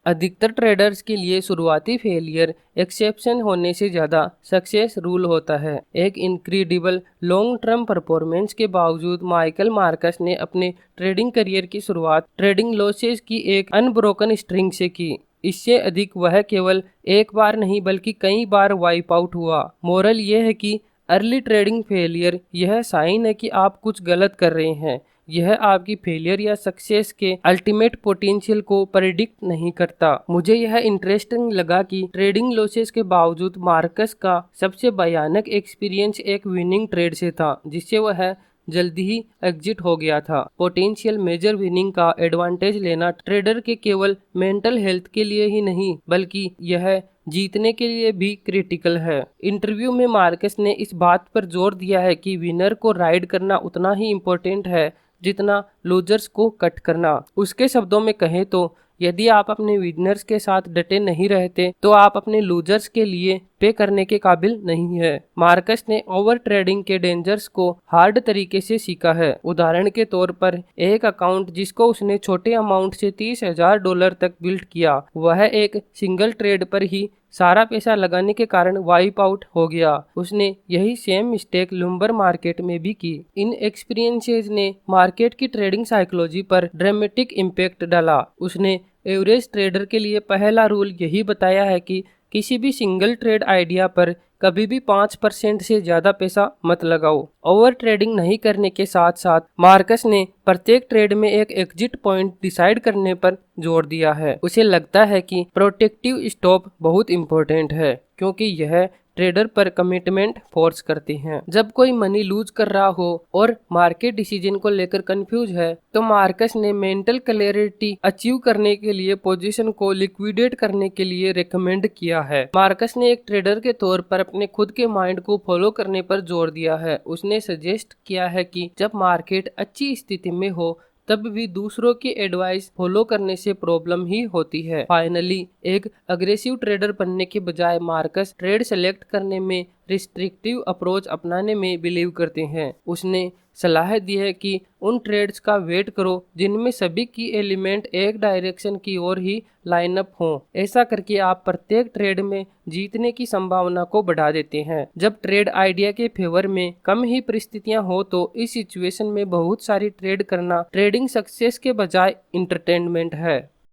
अधिकतर ट्रेडर्स के लिए शुरुआती फेलियर एक्सेप्शन होने से ज़्यादा सक्सेस रूल होता है। एक इनक्रेडिबल लॉन्ग टर्म परफॉर्मेंस के बावजूद माइकल मार्कस ने अपने ट्रेडिंग करियर की शुरुआत ट्रेडिंग लॉसेस की एक अनब्रोकन स्ट्रिंग से की। इससे अधिक वह केवल एक बार नहीं बल्कि कई बार वाइप आउट हुआ। मोरल यह है कि अर्ली ट्रेडिंग फेलियर यह साइन है कि आप कुछ गलत कर रहे हैं। यह आपकी फेलियर या सक्सेस के अल्टीमेट पोटेंशियल को प्रेडिक्ट नहीं करता। मुझे यह इंटरेस्टिंग लगा कि ट्रेडिंग लॉसेस के बावजूद मार्कस का सबसे भयानक एक्सपीरियंस एक विनिंग ट्रेड से था, जिससे वह जल्दी ही एग्जिट हो गया था। पोटेंशियल मेजर विनिंग का एडवांटेज लेना ट्रेडर के केवल मेंटल हेल्थ के लिए ही नहीं बल्कि यह जीतने के लिए भी क्रिटिकल है। इंटरव्यू में मार्कस ने इस बात पर जोर दिया है कि विनर को राइड करना उतना ही इम्पोर्टेंट है जितना लूजर्स को कट करना। उसके शब्दों में कहें तो यदि आप अपने विनर्स के साथ डटे नहीं रहते तो आप अपने लूजर्स के लिए पे करने के काबिल नहीं है। मार्कस ने ओवर ट्रेडिंग के डेंजर्स को हार्ड तरीके से सीखा है। उदाहरण के तौर पर, एक अकाउंट जिसको उसने छोटे अमाउंट से $30,000 तक बिल्ड किया, वह एक सिंगल ट्रेड पर ही सारा पैसा लगाने के कारण वाइप आउट हो गया। उसने यही सेम मिस्टेक लुम्बर मार्केट में भी की। इन एक्सपीरियंसेस ने मार्केट की ट्रेडिंग साइकोलॉजी पर ड्रामेटिक इम्पैक्ट डाला। उसने एवरेज ट्रेडर के लिए पहला रूल यही बताया है कि किसी भी सिंगल ट्रेड आइडिया पर कभी भी 5% से ज्यादा पैसा मत लगाओ। ओवर ट्रेडिंग नहीं करने के साथ साथ मार्कस ने प्रत्येक ट्रेड में एक एग्जिट पॉइंट डिसाइड करने पर जोर दिया है। उसे लगता है कि प्रोटेक्टिव स्टॉप बहुत इंपॉर्टेंट है क्योंकि यह ट्रेडर पर कमिटमेंट फोर्स करते हैं। जब कोई मनी लूज कर रहा हो और मार्केट डिसीजन को लेकर कंफ्यूज है तो मार्कस ने मेंटल क्लैरिटी अचीव करने के लिए पोजीशन को लिक्विडेट करने के लिए रेकमेंड किया है। मार्कस ने एक ट्रेडर के तौर पर अपने खुद के माइंड को फॉलो करने पर जोर दिया है। उसने सजेस्ट किया है कि जब मार्केट अच्छी स्थिति में हो तब भी दूसरों की एडवाइस फॉलो करने से प्रॉब्लम ही होती है। फाइनली, एक अग्रेसिव ट्रेडर बनने के बजाय मार्कस ट्रेड सेलेक्ट करने में रिस्ट्रिक्टिव अप्रोच अपनाने में बिलीव करते हैं। उसने सलाह दी है कि उन ट्रेड्स का वेट करो जिनमें सभी की एलिमेंट एक डायरेक्शन की ओर ही लाइन अप हो। ऐसा करके आप प्रत्येक ट्रेड में जीतने की संभावना को बढ़ा देते हैं। जब ट्रेड आइडिया के फेवर में कम ही परिस्थितियां हो तो इस सिचुएशन में बहुत सारी ट्रेड करना ट्रेडिंग सक्सेस के बजाय इंटरटेनमेंट है।